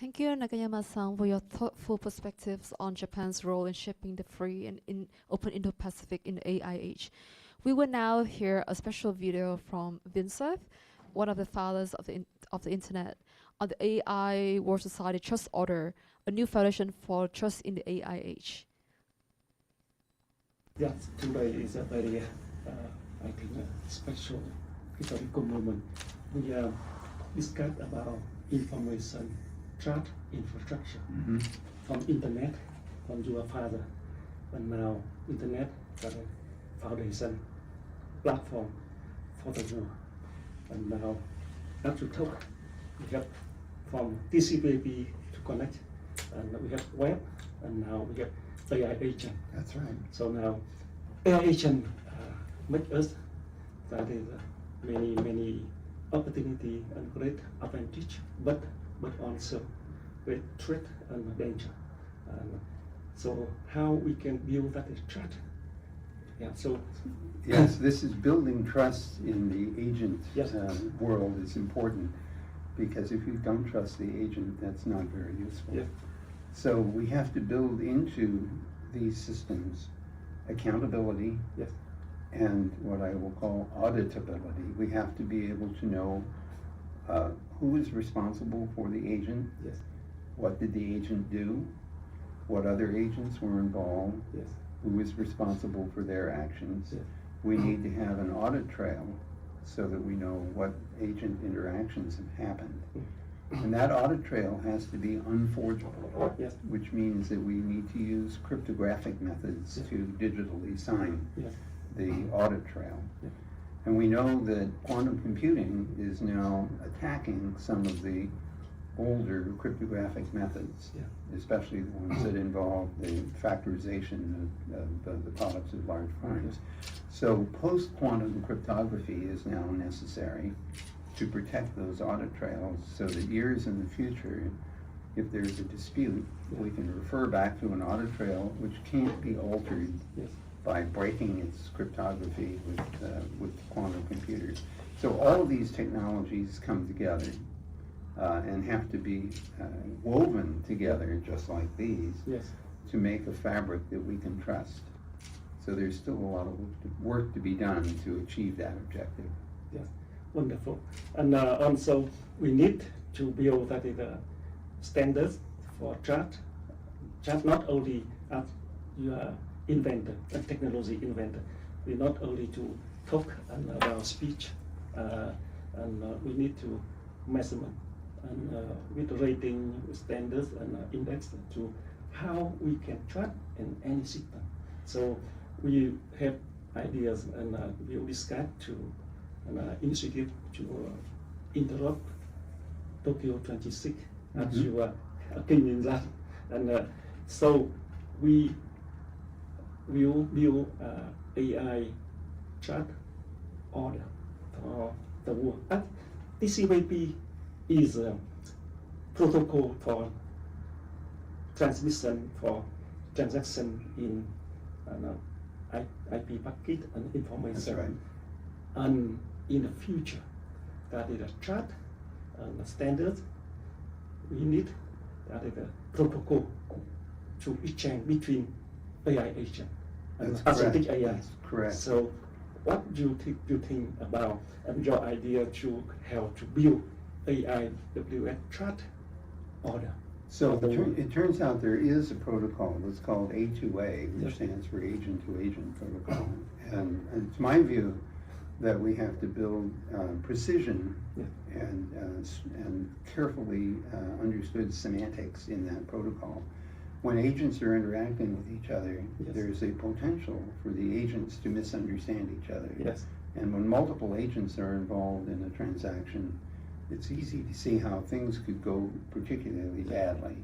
Thank you, Nakayama-san, for your thoughtful perspectives on Japan's role in shaping the free and open Indo-Pacific in the AI age. We will now hear a special video from Vincent, one of the fathers of the internet, on the AI World Society Trust Order, a new foundation for trust in the AI age. Yes, today is a very, I think, a special historical moment. We discussed about information trust infrastructure from internet, from your father, and now internet as a foundation platform for the world. And now, as you talk, we have from TCP/IP to connect, and we have web, and now we have AI agent. That's right. So now, AI agent make us that is many opportunity and great advantage, but also great threat and danger. So how we can build that trust? Yeah. So yes, this is building trust in the agent Yes. World is important, because if you don't trust the agent, that's not very useful. Yes. So we have to build into these systems accountability Yes. and what I will call auditability. We have to be able to know who is responsible for the agent, Yes. what did the agent do, what other agents were involved, Yes. who is responsible for their actions. Yes. We need to have an audit trail so that we know what agent interactions have happened. And that audit trail has to be unforgeable, Yes. which means that we need to use cryptographic methods Yes. to digitally sign Yes. the audit trail. Yes. And we know that quantum computing is now attacking some of the older cryptographic methods, Yeah. especially the ones that involve the factorization of the products of large primes. So post-quantum cryptography is now necessary to protect those audit trails so that years in the future, if there's a dispute, we can refer back to an audit trail which can't be altered Yes. by breaking its cryptography with quantum computers. So all of these technologies come together and have to be woven together, just like these, Yes. to make a fabric that we can trust. So there's still a lot of work to be done to achieve that objective. Yes. Wonderful. And also we need to build that is standards for trust. Just not only as you are inventor, a technology inventor. We not only to talk about speech, and we need to measurement and with rating standards and index to how we can trust in any system. So we have ideas and we will discuss to an initiative to Interop Tokyo 26 as you are keen in that, and so we will build AI trust order for the world. TCP/IP is a protocol for transmission for transaction in IP packet and information. That's right. And in the future, that is a trust and standards. We need that is a protocol to exchange between AI agent and That's authentic correct. AI. That's correct. So, what do you think about your idea to help to build AIWS trust order? So it turns out there is a protocol that's called A2A, which Yes. stands for Agent to Agent Protocol. And it's my view that we have to build precision Yeah. and carefully understood semantics in that protocol. When agents are interacting with each other, Yes. there's a potential for the agents to misunderstand each other. Yes. And when multiple agents are involved in a transaction, it's easy to see how things could go particularly badly.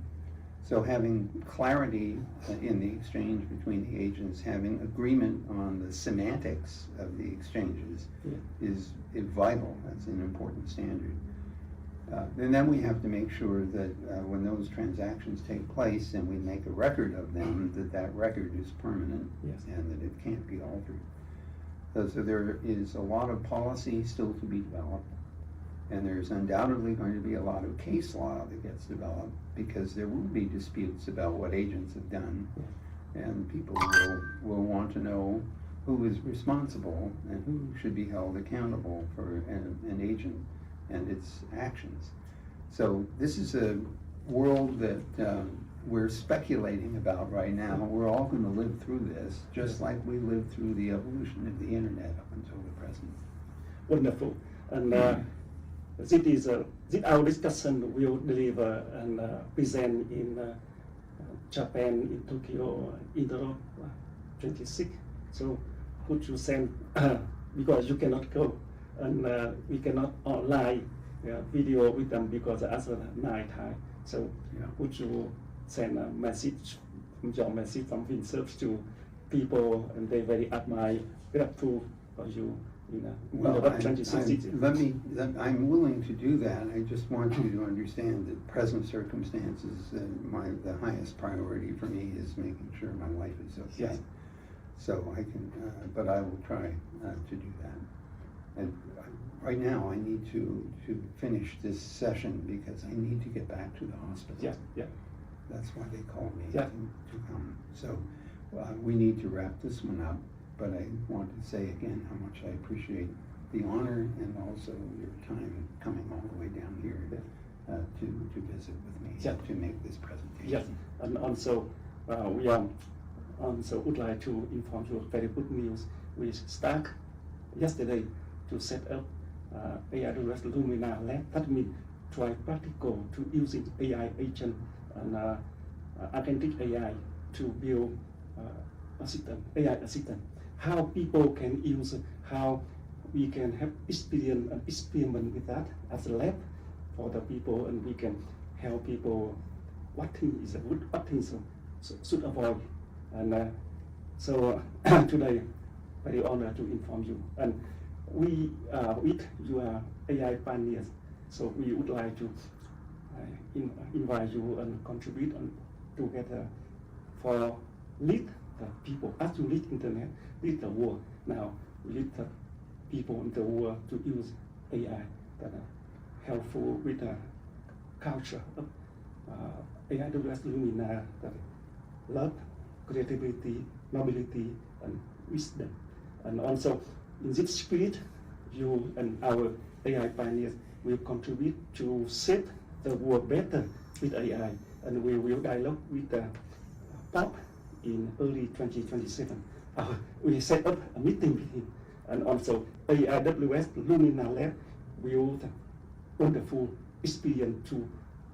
So having clarity in the exchange between the agents, having agreement on the semantics of the exchanges Yeah. is vital. That's an important standard. And then we have to make sure that when those transactions take place and we make a record of them, that that record is permanent and that it can't be altered. So there is a lot of policy still to be developed, and there's undoubtedly going to be a lot of case law that gets developed, because there will be disputes about what agents have done, and people will want to know who is responsible and who should be held accountable for an agent and its actions. So this is a world that we're speculating about right now. We're all going to live through this, just like we lived through the evolution of the internet up until the present. Wonderful. And this our discussion will deliver and present in Japan, in Tokyo, Interop 26. So could you send, because you cannot go, and we cannot online video with them because it's night time. So would you send a message, your message from Vinsurf to people, and they very admire, grateful for you in Well, Interop 26. I'm willing to do that. I just want you to understand that present circumstances, the highest priority for me is making sure my wife is okay. Yes. So I can, but I will try to do that. And right now I need to finish this session because I need to get back to the hospital. Yeah. That's why they called me Yeah. to come. So we need to wrap this one up, but I want to say again how much I appreciate the honor and also your time coming all the way down here to visit with me to make this presentation. Yes, and also we also would like to inform you of very good news. We start yesterday to set up AIWS Lumina Lab. That means try practical to using AI agent and agentic AI to build AI assistant. How people can use, how we can have experience and experiment with that as a lab for the people, and we can help people what thing is good, what things should avoid. And so today, very honored to inform you. And we with your AI pioneers, so we would like to invite you and contribute together for lead the people, as you lead internet, lead the world. Now lead the people in the world to use AI that are helpful with the culture of AIWS Lumina, that love, creativity, nobility, and wisdom. And also in this spirit, you and our AI pioneers will contribute to shape the world better with AI, and we will dialogue with the Pope in early 2027. We set up a meeting with him, and also AIWS Lumina Lab will the wonderful experience to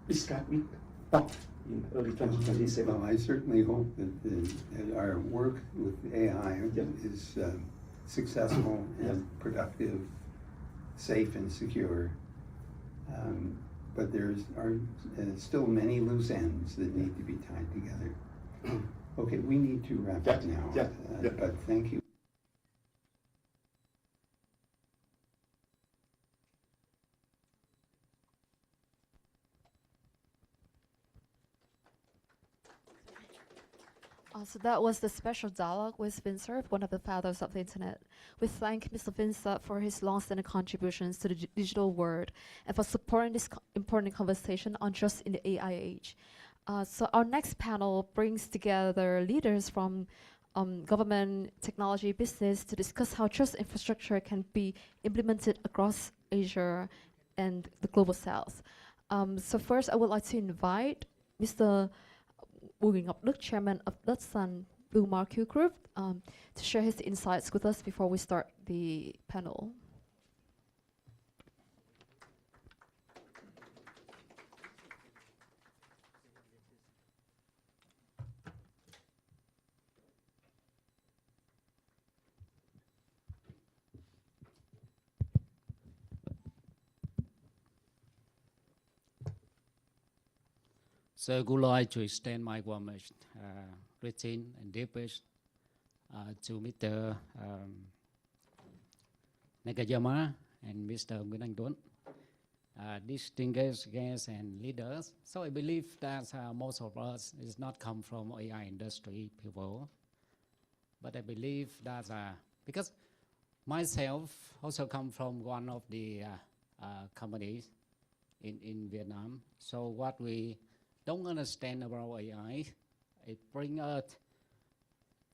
discuss with Pope in early 2027. Well, I certainly hope that our work with AI is successful and productive, safe and secure. But there are still many loose ends that need to be tied together. Okay, we need to wrap up now. But thank you. So that was the special dialogue with Vinsurf, one of the fathers of the internet. We thank Mr. Vinsurf for his long-standing contributions to the digital world and for supporting this important conversation on trust in the AI age. So our next panel brings together leaders from government, technology, business to discuss how trust infrastructure can be implemented across Asia and the global south. So first, I would like to invite Mr. Nguyen Anh Tuan, chairman of Dutson Blue Market Group, to share his insights with us before we start the panel. So I would like to extend my warm greeting and deepest to Mr. Nakayama and Mr. Nguyen Anh Tuan. distinguished guests and leaders. So I believe that most of us is not come from AI industry people, but I believe that because myself also come from one of the companies in Vietnam. So what we don't understand about AI, it brings us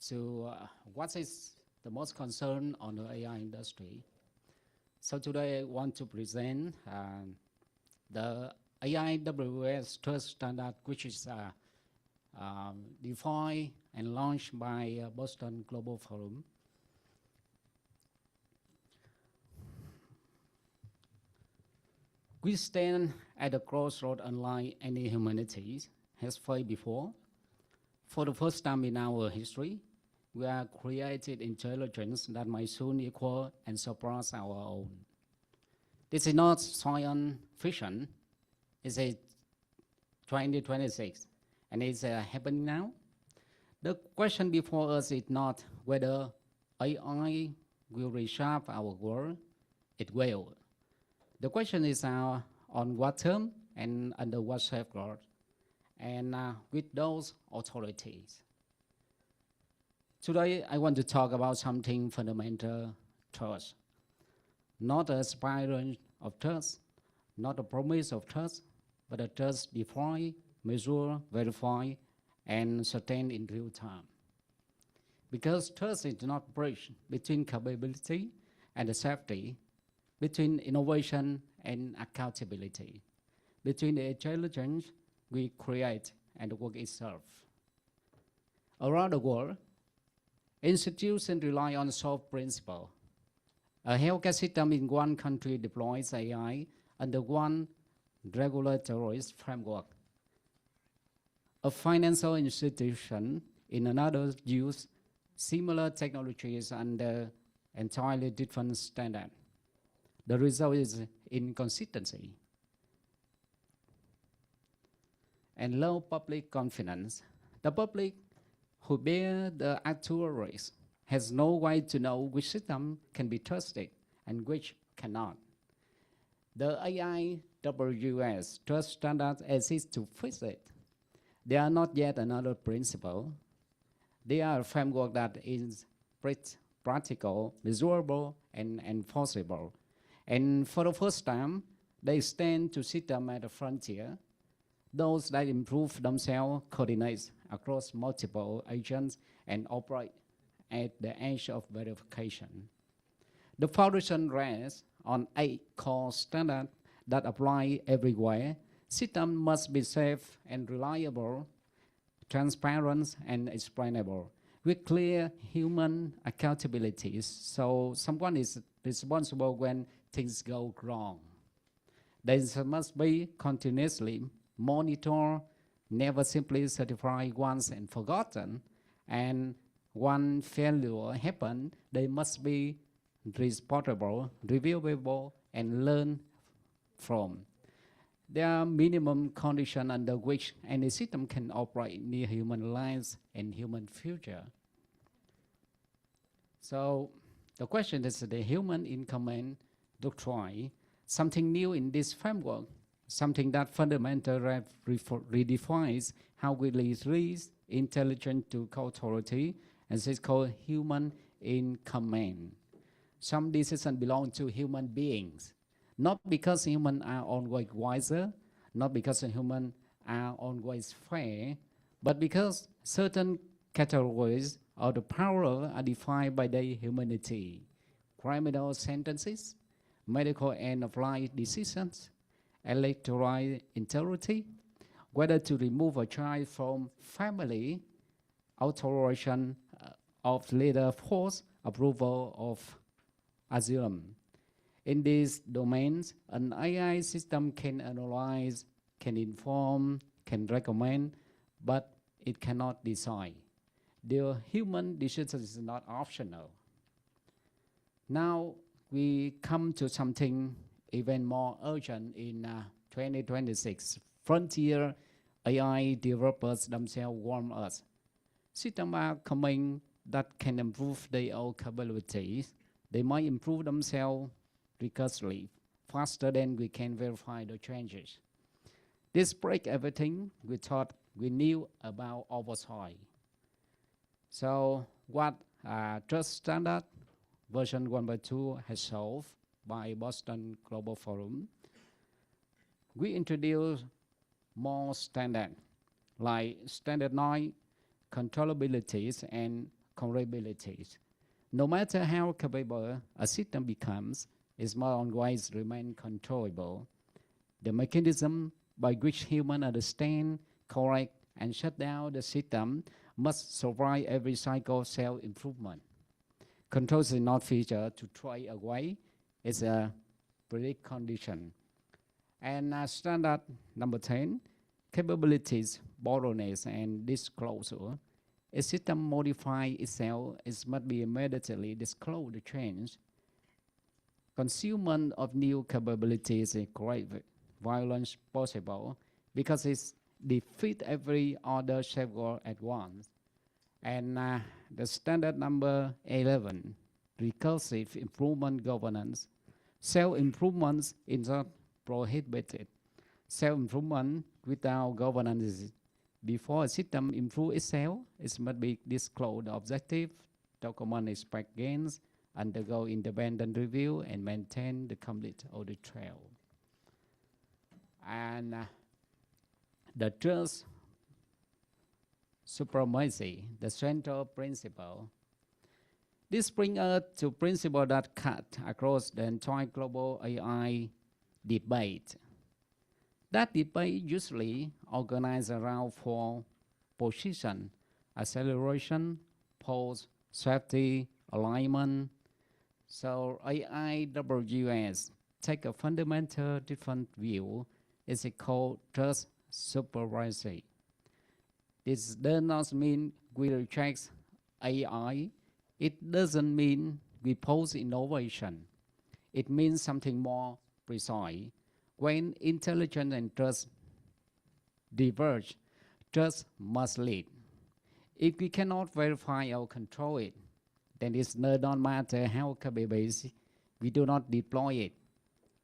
to what is the most concern on the AI industry. So today I want to present the AIWS trust standard, which is defined and launched by Boston Global Forum. We stand at a crossroad unlike any humanity has faced before. For the first time in our history, we have created intelligence that might soon equal and surpass our own. This is not science fiction. It's a 2026, and it's happening now. The question before us is not whether AI will reshape our world. It will. The question is on what term and under what safeguard, and with those authorities. Today, I want to talk about something fundamental: trust. Not a spiral of trust, not a promise of trust, but a trust defined, measured, verified, and sustained in real time. Because trust is not bridge between capability and the safety, between innovation and accountability, between the intelligence we create and the work itself. Around the world, institutions rely on soft principle. A healthcare system in one country deploys AI under one regulatory framework. A financial institution in another use similar technologies under entirely different standard. The result is inconsistency and low public confidence. The public who bear the actual risk has no way to know which system can be trusted and which cannot. The AIWS trust standards exist to fix it. They are not yet another principle. They are a framework that is practical, measurable, and enforceable. And for the first time, they stand to system at the frontier. Those that improve themselves coordinate across multiple agents and operate at the edge of verification. The foundation rests on 8 core standards that apply everywhere. System must be safe and reliable, transparent and explainable, with clear human accountabilities, so someone is responsible when things go wrong. They must be continuously monitored, never simply certified once and forgotten, and one failure happen, they must be reportable, reviewable, and learn from. There are minimum conditions under which any system can operate near human lives and human future. So the question is the human in command doctrine, something new in this framework, something that fundamentally redefines how we release intelligence to authority, and it's called human in command. Some decisions belong to human beings, not because humans are always wiser, not because humans are always fair, but because certain categories of the power are defined by their humanity. Criminal sentences, medical end-of-life decisions, electoral integrity, whether to remove a child from family, authorization of leader force, approval of asylum. In these domains, an AI system can analyze, can inform, can recommend, but it cannot decide. The human decision is not optional. Now we come to something even more urgent in 2026. Frontier AI developers themselves warn us. Systems are coming that can improve their own capabilities. They might improve themselves recursively, faster than we can verify the changes. This breaks everything we thought we knew about oversight. So what Trust Standard version 1.2 has solved by Boston Global Forum, we introduced more standards like standard 9, controllabilities and comparabilities. No matter how capable a system becomes, it must always remain controllable. The mechanism by which humans understand, correct, and shut down the system must survive every cycle of self-improvement. Control is not feature to try away, it's a precondition. And standard number 10, capabilities, bottlenecks, and disclosure. A system modify itself, it must be immediately disclose the change. Concealment of new capabilities is great violence possible because it defeats every other safeguard at once. And the standard number 11, recursive improvement governance. Self-improvement is not prohibited. Self-improvement without governance is before a system improves itself, it must be disclosed the objective, document expect gains, undergo independent review, and maintain the complete audit trail. And the trust supremacy, the central principle. This brings us to principle that cut across the entire global AI debate. That debate usually organized around 4 positions: acceleration, pause, safety, alignment. So AIWS take a fundamental different view. It's called trust supremacy. This does not mean we reject AI. It doesn't mean we oppose innovation. It means something more precise. When intelligence and trust diverge, trust must lead. If we cannot verify or control it, then it does not matter how capable we do not deploy it.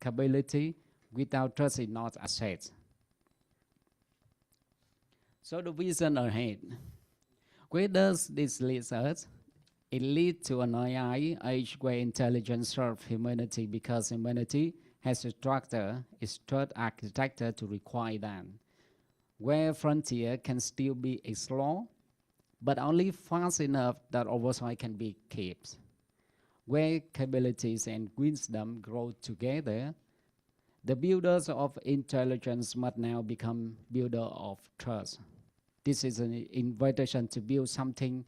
Capability without trust is not asset. So the vision ahead. Where does this lead us? It leads to an AI age where intelligence serves humanity because humanity has a structure, its third architecture to require that. Where frontier can still be explored, but only fast enough that oversight can be kept. Where capabilities and wisdom grow together, the builders of intelligence must now become builders of trust. This is an invitation to build something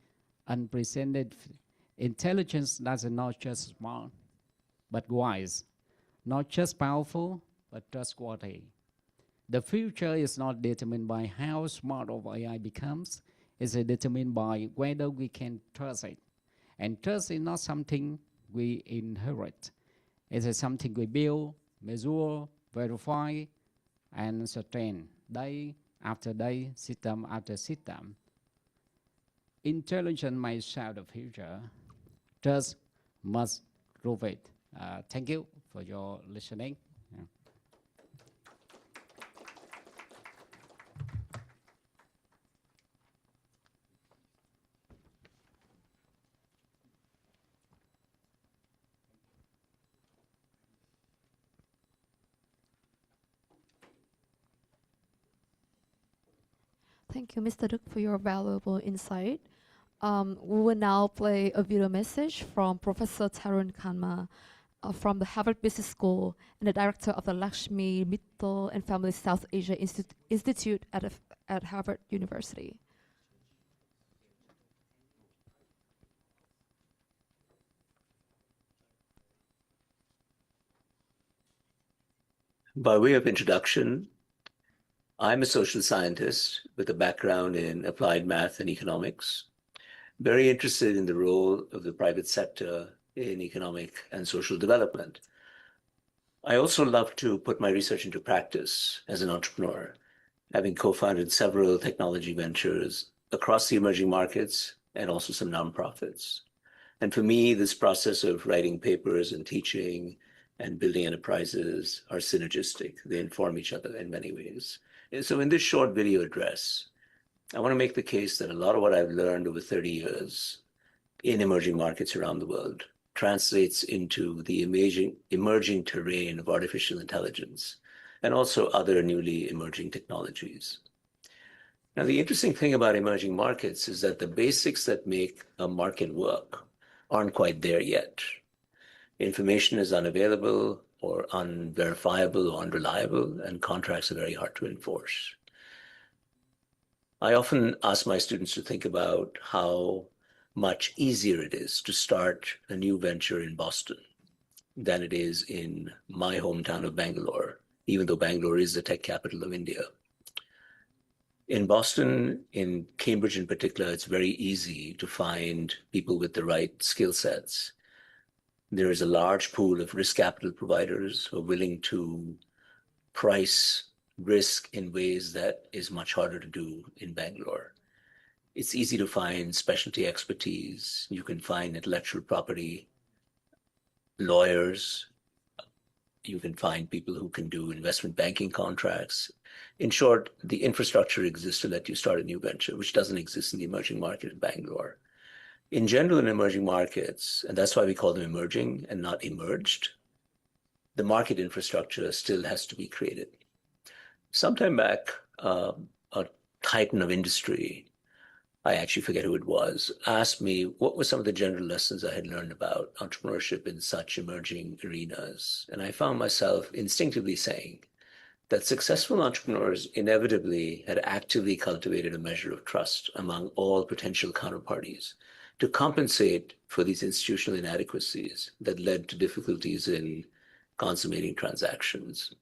unprecedented. Intelligence that's not just smart, but wise. Not just powerful, but trustworthy. The future is not determined by how smart our AI becomes. It's determined by whether we can trust it. And trust is not something we inherit. It's something we build, measure, verify, and sustain day after day, system after system. Intelligence might shout the future. Trust must prove it. Thank you for your listening. Yeah. Thank you, Mr. Duk, for your valuable insight. We will now play a video message from Professor Tarun Kanma from the Harvard Business School and the director of the Lakshmi Mittal and Family South Asia Institute at Harvard University. By way of introduction, I'm a social scientist with a background in applied math and economics, very interested in the role of the private sector in economic and social development. I also love to put my research into practice as an entrepreneur, having co-founded several technology ventures across the emerging markets and also some nonprofits. And for me, this process of writing papers and teaching and building enterprises are synergistic. They inform each other in many ways. And so in this short video address, I want to make the case that a lot of what I've learned over 30 years in emerging markets around the world translates into the emerging terrain of artificial intelligence and also other newly emerging technologies. Now, the interesting thing about emerging markets is that the basics that make a market work aren't quite there yet. Information is unavailable or unverifiable or unreliable, and contracts are very hard to enforce. I often ask my students to think about how much easier it is to start a new venture in Boston than it is in my hometown of Bangalore, even though Bangalore is the tech capital of India. In Boston, in Cambridge in particular, it's very easy to find people with the right skill sets. There is a large pool of risk capital providers who are willing to price risk in ways that is much harder to do in Bangalore. It's easy to find specialty expertise. You can find intellectual property lawyers. You can find people who can do investment banking contracts. In short, the infrastructure exists to let you start a new venture, which doesn't exist in the emerging market in Bangalore. In general, in emerging markets, and that's why we call them emerging and not emerged, the market infrastructure still has to be created. Sometime back, a titan of industry, I actually forget who it was, asked me what were some of the general lessons I had learned about entrepreneurship in such emerging arenas. And I found myself instinctively saying that successful entrepreneurs inevitably had actively cultivated a measure of trust among all potential counterparties to compensate for these institutional inadequacies that led to difficulties in consummating transactions.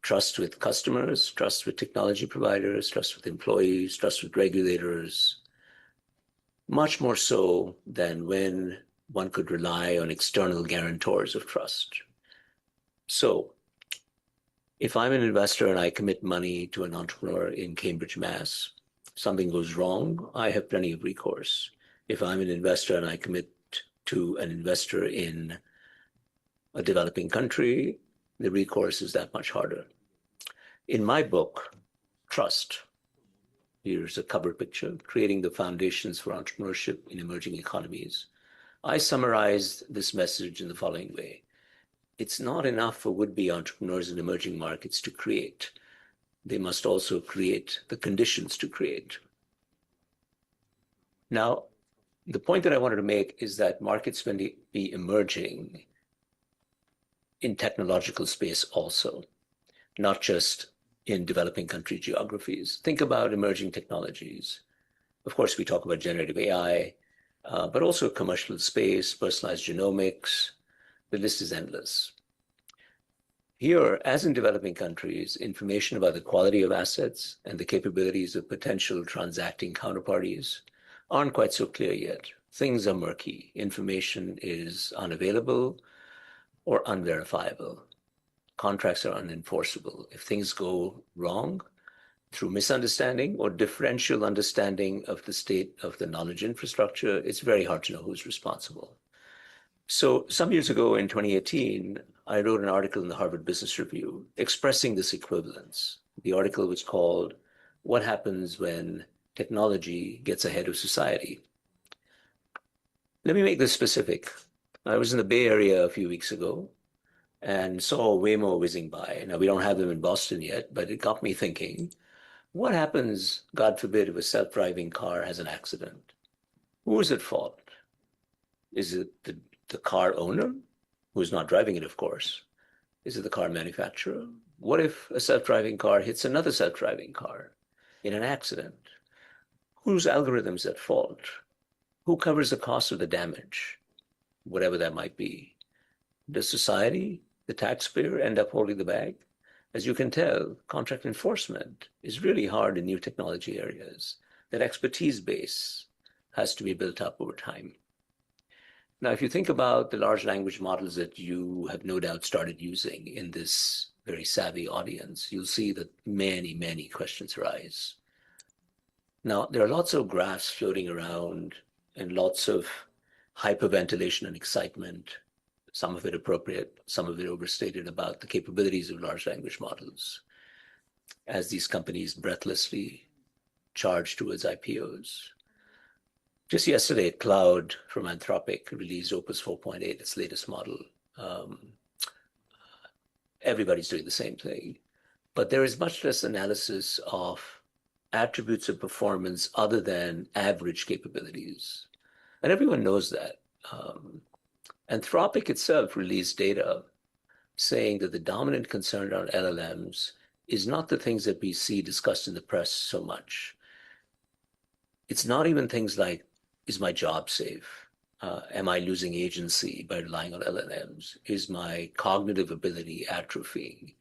Trust with customers, trust with technology providers, trust with employees, trust with regulators, much more so than when one could rely on external guarantors of trust. So, if I'm an investor and I commit money to an entrepreneur in Cambridge, Mass, something goes wrong, I have plenty of recourse. If I'm an investor and I commit to an investor in a developing country, the recourse is that much harder. In my book, Trust, here's a cover picture, Creating the Foundations for Entrepreneurship in Emerging Economies. I summarized this message in the following way. It's not enough for would-be entrepreneurs in emerging markets to create. They must also create the conditions to create. Now, the point that I wanted to make is that markets may be emerging in technological space also, not just in developing country geographies. Think about emerging technologies. Of course, we talk about generative AI, but also commercial space, personalized genomics. The list is endless. Here, as in developing countries, information about the quality of assets and the capabilities of potential transacting counterparties aren't quite so clear yet. Things are murky. Information is unavailable or unverifiable. Contracts are unenforceable. If things go wrong through misunderstanding or differential understanding of the state of the knowledge infrastructure, it's very hard to know who's responsible. So some years ago in 2018, I wrote an article in the Harvard Business Review expressing this equivalence. The article was called, What Happens When Technology Gets Ahead of Society? Let me make this specific. I was in the Bay Area a few weeks ago and saw a Waymo whizzing by. Now, we don't have them in Boston yet, but it got me thinking, what happens, God forbid, if a self-driving car has an accident? Who is at fault? Is it the car owner, who's not driving it, of course? Is it the car manufacturer? What if a self-driving car hits another self-driving car in an accident? Whose algorithm's at fault? Who covers the cost of the damage, whatever that might be? Does society, the taxpayer, end up holding the bag? As you can tell, contract enforcement is really hard in new technology areas. That expertise base has to be built up over time. Now, if you think about the large language models that you have no doubt started using in this very savvy audience, you'll see that many, many questions arise. Now, there are lots of graphs floating around and lots of hyperventilation and excitement some of it appropriate, some of it overstated, about the capabilities of large language models as these companies breathlessly charge towards IPOs. Just yesterday, Cloud from Anthropic released Opus 4.8, its latest model. Everybody's doing the same thing, but there is much less analysis of attributes of performance other than average capabilities. And everyone knows that. Anthropic itself released data saying that the dominant concern around LLMs is not the things that we see discussed in the press so much. It's not even things like, is my job safe? Am I losing agency by relying on LLMs? Is my cognitive ability atrophying?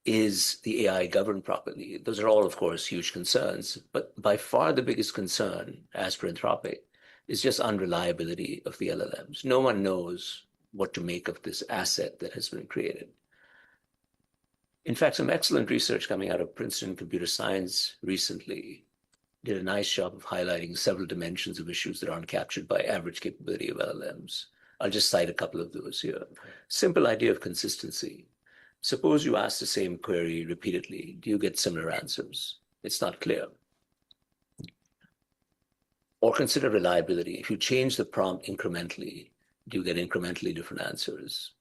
Is the AI governed properly? Those are all, of course, huge concerns. But by far the biggest concern, as per Anthropic, is just unreliability of the LLMs. No one knows what to make of this asset that has been created. In fact, some excellent research coming out of Princeton Computer Science recently did a nice job of highlighting several dimensions of issues that aren't captured by average capability of LLMs. I'll just cite a couple of those here. Simple idea of consistency. Suppose you ask the same query repeatedly. Do you get similar answers? It's not clear. Or consider reliability. If you change the prompt incrementally, do you get incrementally different answers?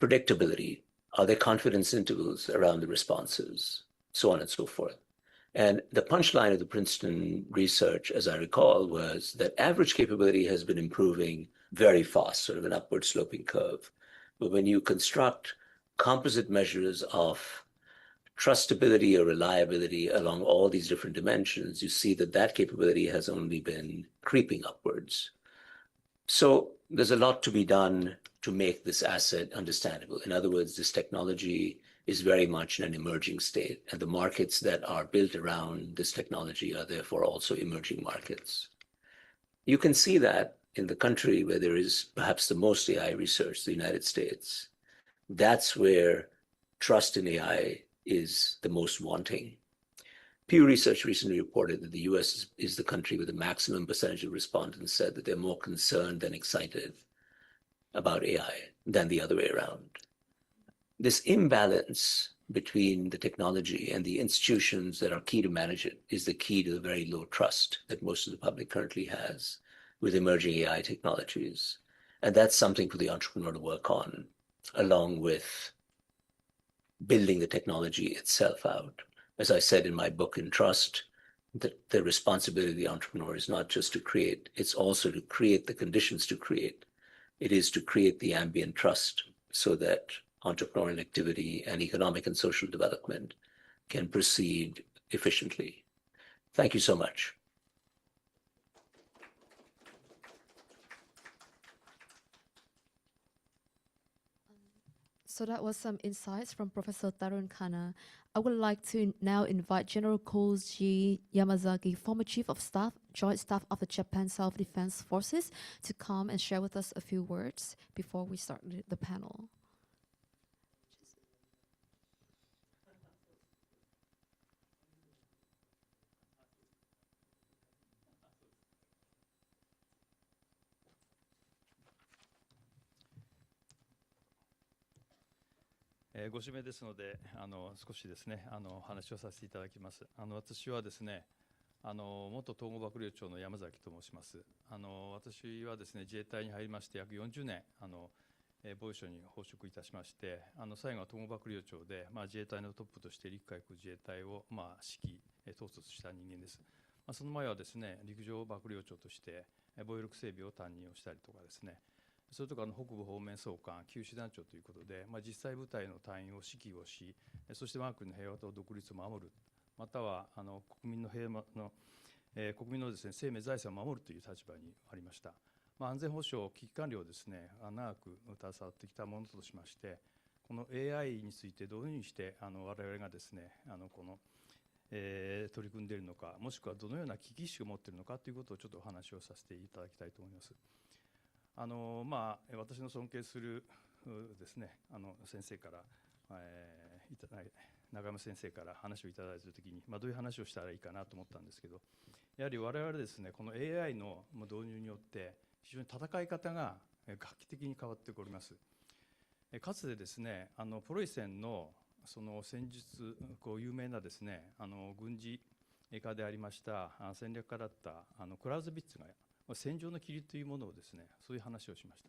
Predictability. Are there confidence intervals around the responses? So on and so forth. And the punchline of the Princeton research, as I recall, was that average capability has been improving very fast, sort of an upward sloping curve. But when you construct composite measures of trustability or reliability along all these different dimensions, you see that that capability has only been creeping upwards. So there's a lot to be done to make this asset understandable. In other words, this technology is very much in an emerging state, and the markets that are built around this technology are therefore also emerging markets. You can see that in the country where there is perhaps the most AI research, the United States. That's where trust in AI is the most wanting. Pew Research recently reported that the US is the country with the maximum percentage of respondents said that they're more concerned than excited about AI than the other way around. This imbalance between the technology and the institutions that are key to manage it is the key to the very low trust that most of the public currently has with emerging AI technologies. And that's something for the entrepreneur to work on, along with building the technology itself out. As I said in my book, In Trust, the responsibility of the entrepreneur is not just to create, it's also to create the conditions to create. It is to create the ambient trust so that entrepreneurial activity and economic and social development can proceed efficiently. Thank you so much. So that was some insights from Professor Tarun Khanna. I would like to now invite General Koji Yamazaki, former Chief of Staff, Joint Staff of the Japan Self-Defense Forces, to come and share with us a few words before we start the panel.ご指名ですので、少しですね、話をさせていただきます。私はですね、元統合幕僚長の山崎と申します。私はですね、自衛隊に入りまして約40年、防衛省に奉職いたしまして、最後は統合幕僚長で、自衛隊のトップとして陸海空自衛隊を、指揮、統率した人間です。その前はですね、陸上幕僚長として防衛力整備を担任をしたりとかですね、それとか北部方面総監、旧師団長ということで、実際部隊の隊員を指揮をし、そして我が国の平和と独立を守る、または国民の平和の、国民のですね、生命財産を守るという立場にありました。安全保障危機管理をですね、長く携わってきたものとしまして、この AI についてどういうふうにして我々がですね、この取り組んでいるのか、もしくはどのような危機意識を持っているのかということをちょっとお話をさせていただきたいと思います。私の尊敬するですね、先生から、永山先生から話をいただいたときに、どういう話をしたらいいかなと思ったんですけど、やはり我々ですね、この AI の導入によって非常に戦い方が画期的に変わっております。かつてですね、プロイセンのその戦術、有名なですね、軍事家でありました戦略家だったクラウズビッツが戦場の霧というものをですね、そういう話をしまし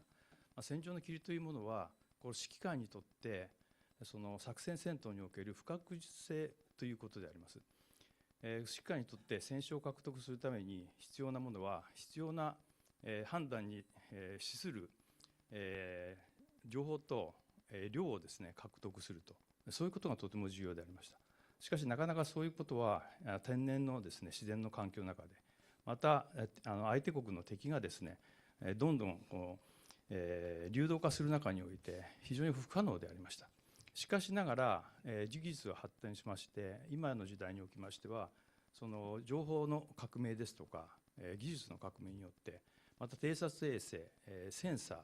た。戦場の霧というものは、これ指揮官にとってその作戦戦闘における不確実性ということであります。指揮官にとって戦勝を獲得するために必要なものは、必要な判断に資する情報と量をですね、獲得すると、そういうことがとても重要でありました。しかしなかなかそういうことは天然のですね、自然の環境の中で、また相手国の敵がですね、どんどん流動化する中において非常に不可能でありました。しかしながら技術は発展しまして、今の時代におきましては、その情報の革命ですとか技術の革命によって、また偵察衛星、センサー、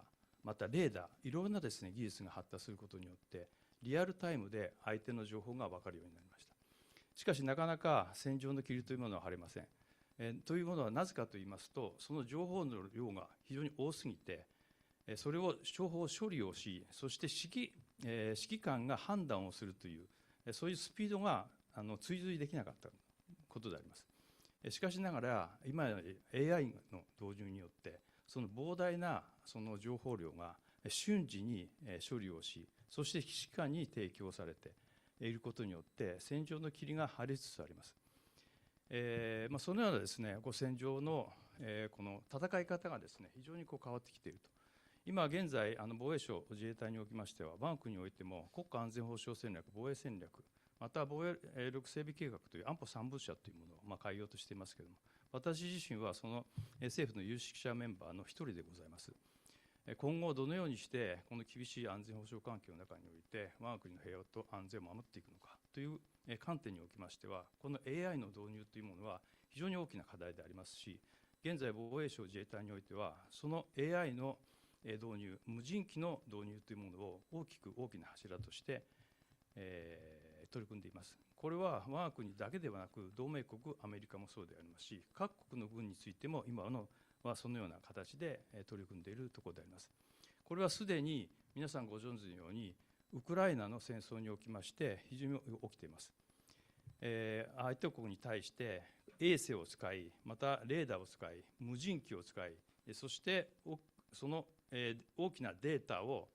またレーダー、いろんなですね、技術が発達することによってリアルタイムで相手の情報が分かるようになりました。しかしなかなか戦場の霧というものは晴れません。というものはなぜかといいますと、その情報の量が非常に多すぎて、それを情報処理をし、そして指揮官が判断をするという、そういうスピードが追随できなかったことであります。しかしながら今 AI の導入によって、その膨大なその情報量が瞬時に処理をし、そして指揮官に提供されていることによって戦場の霧が晴れつつあります。そのようなですね、戦場のこの戦い方がですね、非常に変わってきていると。今現在防衛省自衛隊におきましては、我が国においても国家安全保障戦略、防衛戦略、また防衛力整備計画という安保三文書というものを開業としていますけれども、私自身はその政府の有識者メンバーの一人でございます。今後どのようにしてこの厳しい安全保障環境の中において我が国の平和と安全を守っていくのかという観点におきましては、この AI の導入というものは非常に大きな課題でありますし、現在防衛省自衛隊においてはその AI の導入、無人機の導入というものを大きな柱として取り組んでいます。これは我が国だけではなく、同盟国アメリカもそうでありますし、各国の軍についても今のはそのような形で取り組んでいるところであります。これはすでに皆さんご存知のように、ウクライナの戦争におきまして非常に起きています。相手国に対して衛星を使い、またレーダーを使い、無人機を使い、そしてその大きなデータを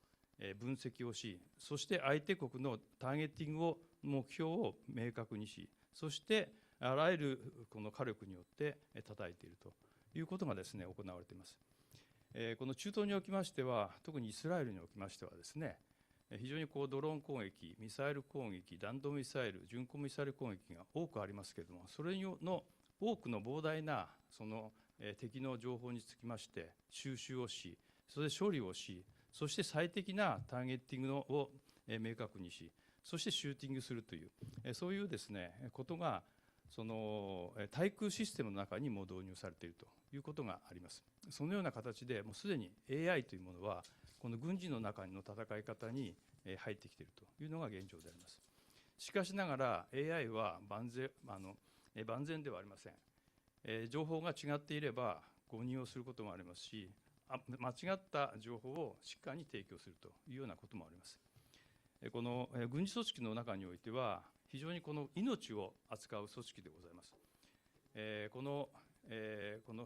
分析をし、そして相手国のターゲティングを、目標を明確にし、そしてあらゆるこの火力によって叩いているということがですね、行われています。この中東におきましては、特にイスラエルにおきましてはですね、非常にドローン攻撃、ミサイル攻撃、弾道ミサイル、巡航ミサイル攻撃が多くありますけれども、それの多くの膨大なその敵の情報につきまして収集をし、それで処理をし、そして最適なターゲッティングを明確にし、そしてシューティングするという、そういうですね、ことがその対空システムの中にも導入されているということがあります。そのような形でもうすでに AI というものはこの軍事の中の戦い方に入ってきているというのが現状であります。しかしながら AI は万全ではありません。情報が違っていれば誤認をすることもありますし、間違った情報をしっかり提供するというようなこともあります。この軍事組織の中においては非常にこの命を扱う組織でございます。この指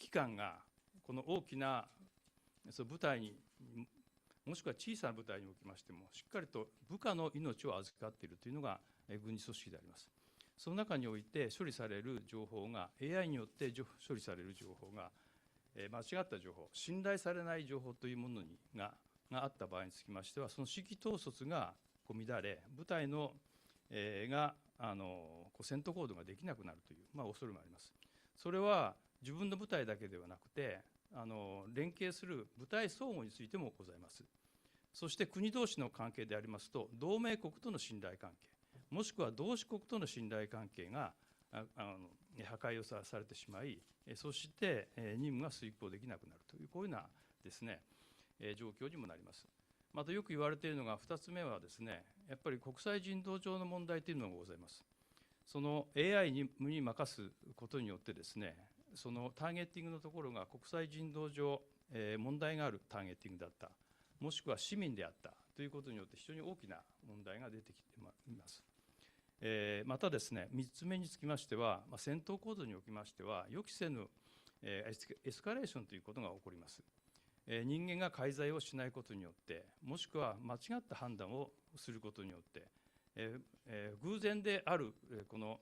揮官がこの大きな部隊に、もしくは小さな部隊におきましてもしっかりと部下の命を預かっているというのが軍事組織であります。その中において処理される情報が AI によって処理される情報が間違った情報、信頼されない情報というものがあった場合につきましては、その指揮統率が乱れ、部隊のが戦闘行動ができなくなるという、恐れもあります。それは自分の部隊だけではなくて、連携する部隊相互についてもございます。そして国同士の関係でありますと、同盟国との信頼関係、もしくは同志国との信頼関係が破壊をされてしまい、そして任務が遂行できなくなるという、こういうようなですね、状況にもなります。またよく言われているのが2つ目はですね、やっぱり国際人道上の問題というのがございます。その AI に任すことによってですね、そのターゲッティングのところが国際人道上問題があるターゲティングだった、もしくは市民であったということによって非常に大きな問題が出てきています。またですね、3つ目につきましては、戦闘構造におきましては、予期せぬエスカレーションということが起こります。人間が介在をしないことによって、もしくは間違った判断をすることによって、偶然であるこの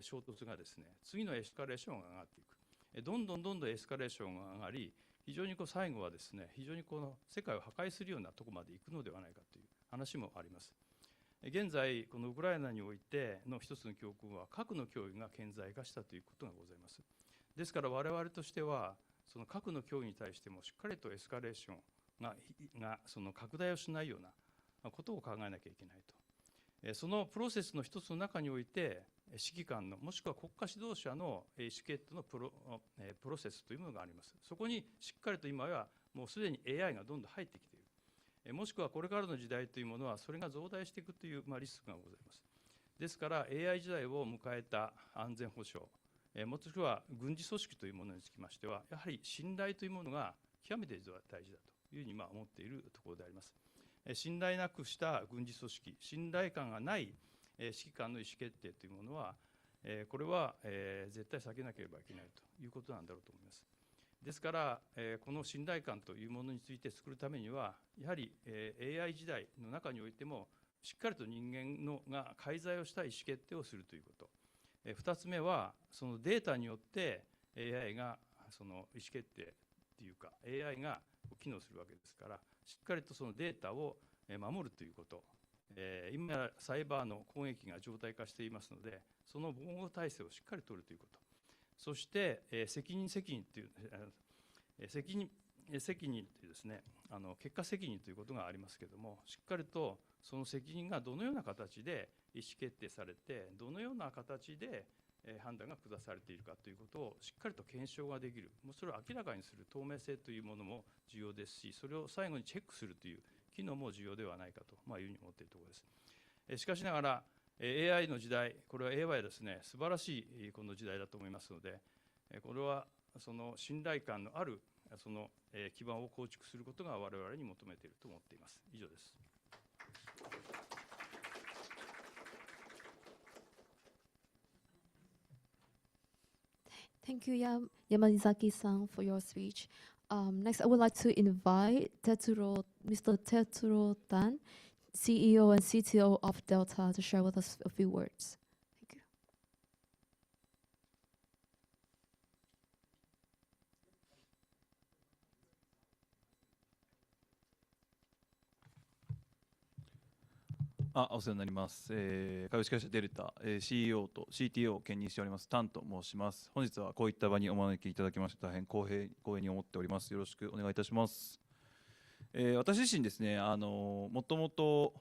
衝突がですね、次のエスカレーションが上がっていく、どんどんエスカレーションが上がり、非常に最後はですね、非常にこの世界を破壊するようなところまで行くのではないかという話もあります。現在、このウクライナにおいての一つの教訓は、核の脅威が顕在化したということがございます。ですから、我々としては、その核の脅威に対してもしっかりとエスカレーションがその拡大をしないようなことを考えなきゃいけないと。そのプロセスの一つの中において、指揮官のもしくは国家指導者の意思決定のプロセスというものがあります。そこにしっかりと今はもうすでに AI がどんどん入ってきている。もしくはこれからの時代というものはそれが増大していくというリスクがございます。ですから AI 時代を迎えた安全保障、もしくは軍事組織というものにつきましては、やはり信頼というものが極めて大事だというふうに思っているところであります。信頼なくした軍事組織、信頼感がない指揮官の意思決定というものは、これは絶対避けなければいけないということなんだろうと思います。ですから、この信頼感というものについて作るためには、やはり AI 時代の中においても、しっかりと人間が介在をした意思決定をするということ。2つ目は、そのデータによって AI がその意思決定というか、AI が機能するわけですから、しっかりとそのデータを守るということ。今やサイバーの攻撃が常態化していますので、その防護体制をしっかり取るということ。そして、責任という責任というですね、結果責任ということがありますけれども、しっかりとその責任がどのような形で意思決定されて、どのような形で判断が下されているかということをしっかりと検証ができる、それを明らかにする透明性というものも重要ですし、それを最後にチェックするという機能も重要ではないかというふうに思っているところです。しかしながら、AI の時代、これは AI はですね、素晴らしいこの時代だと思いますので、これはその信頼感のあるその基盤を構築することが我々に求めていると思っています。以上です。Thank you, Yamazaki-san, for your speech. Next, I would like to invite Mr. Tetsuro Tan, CEO and CTO of Delta, to share with us a few words. Thank you. お世話になります。株式会社デルタ、CEO と CTO を兼任しておりますタンと申します。本日はこういった場にお招きいただきまして大変光栄に思っております。よろしくお願いいたします。私自身ですね、もともと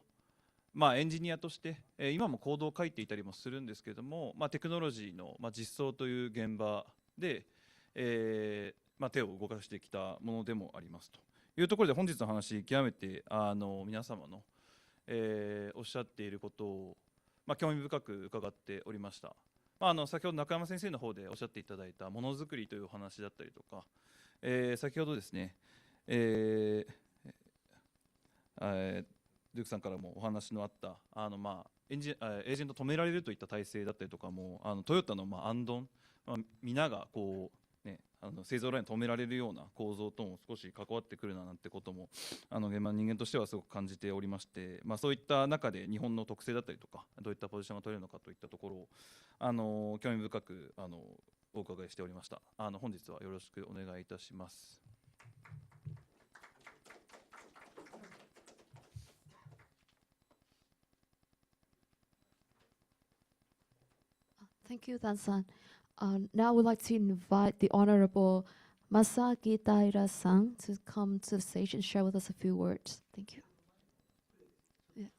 エンジニアとして、今もコードを書いていたりもするんですけれども、テクノロジーの、実装という現場で、手を動かしてきたものでもありますというところで、本日の話極めて皆様のおっしゃっていることを、興味深く伺っておりました。先ほど中山先生の方でおっしゃっていただいたものづくりというお話だったりとか、先ほどですね、デュークさんからもお話のあったエージェント止められるといった体制だったりとかも、トヨタのアンドン、皆がこう製造ライン止められるような構造とも少し関わってくるななんてことも現場の人間としてはすごく感じておりまして、そういった中で日本の特性だったりとかどういったポジションが取れるのかといったところを興味深くお伺いしておりました。本日はよろしくお願いいたします。Thank you, Dan-san. Now I would like to invite the Honorable Masaki Taira-san to come to the stage and share with us a few words. Thank you. Yeah.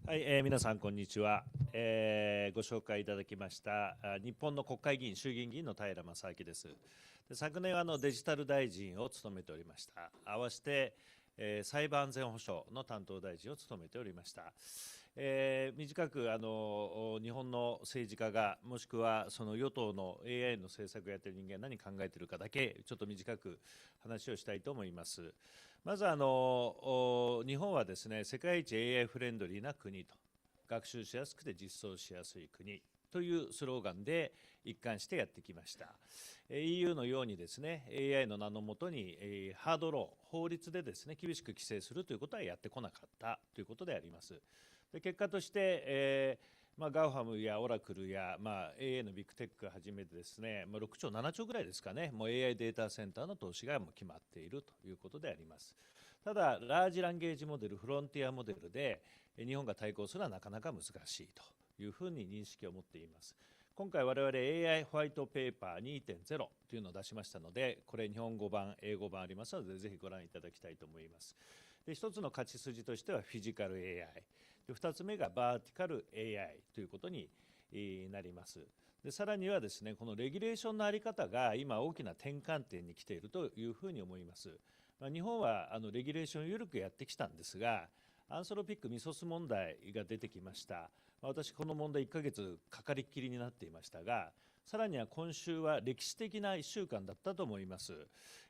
はい、皆さんこんにちは。ご紹介いただきました日本の国会議員、衆議院議員の平正明です。昨年はデジタル大臣を務めておりました。合わせてサイバー安全保障の担当大臣を務めておりました。短く日本の政治家がもしくはその与党の AI の政策をやっている人間が何考えているかだけちょっと短く話をしたいと思います。まず日本はですね、世界一 AI フレンドリーな国と、学習しやすくて実装しやすい国というスローガンで一貫してやってきました。EU のようにですね、AI の名のもとにハードロー、法律でですね、厳しく規制するということはやってこなかったということであります。で結果として、ガウハムやオラクルや、AI のビッグテックをはじめてですね、6兆7兆ぐらいですかね、もう AI データセンターの投資がもう決まっているということであります。ただラージランゲージモデル、フロンティアモデルで日本が対抗するのはなかなか難しいというふうに認識を持っています。今回我々 AI ホワイトペーパー 2.0 というのを出しましたので、これ日本語版、英語版ありますので、ぜひご覧いただきたいと思います。で一つの勝ち筋としてはフィジカル AI、で2つ目がバーティカル AI ということになります。でさらにはですね、このレギュレーションの在り方が今大きな転換点に来ているというふうに思います。日本はレギュレーションを緩くやってきたんですが、アンソロピックミソス問題が出てきました。私この問題1ヶ月かかりっきりになっていましたが、さらには今週は歴史的な1週間だったと思います。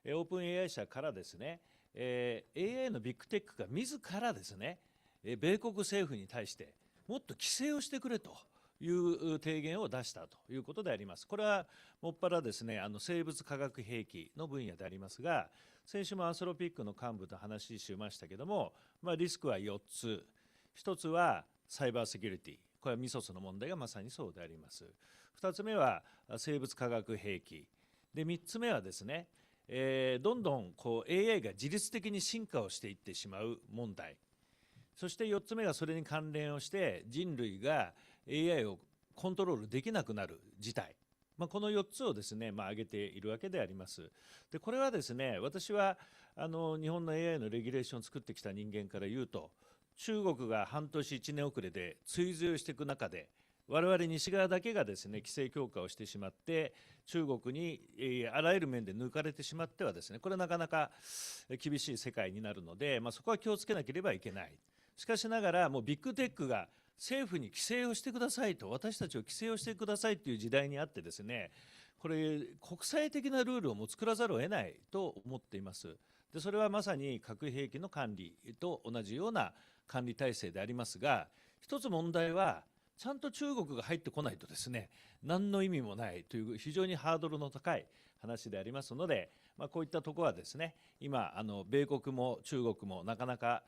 オープン AI 社からですね、AI のビッグテックが自らですね、米国政府に対してもっと規制をしてくれという提言を出したということであります。これはもっぱらですね、生物化学兵器の分野でありますが、先週もアンソロピックの幹部と話しましたけども、リスクは4つ。1つはサイバーセキュリティ、これはミソスの問題がまさにそうであります。2つ目は生物化学兵器で、3つ目はですね、どんどんAI が自律的に進化をしていってしまう問題、そして4つ目がそれに関連をして人類が AI をコントロールできなくなる事態、この4つをですね、挙げているわけであります。でこれはですね、私は日本の AI のレギュレーションを作ってきた人間から言うと、中国が半年1年遅れで追随をしていく中で、我々西側だけがですね規制強化をしてしまって、中国にあらゆる面で抜かれてしまってはですね、これはなかなか厳しい世界になるので、そこは気をつけなければいけない。しかしながら、もうビッグテックが政府に規制をしてくださいと、私たちを規制をしてくださいという時代にあってですね、これ国際的なルールをも作らざるを得ないと思っています。でそれはまさに核兵器の管理と同じような管理体制でありますが、一つ問題はちゃんと中国が入ってこないとですね、何の意味もないという非常にハードルの高い話でありますので、こういったところはですね、今米国も中国もなかなか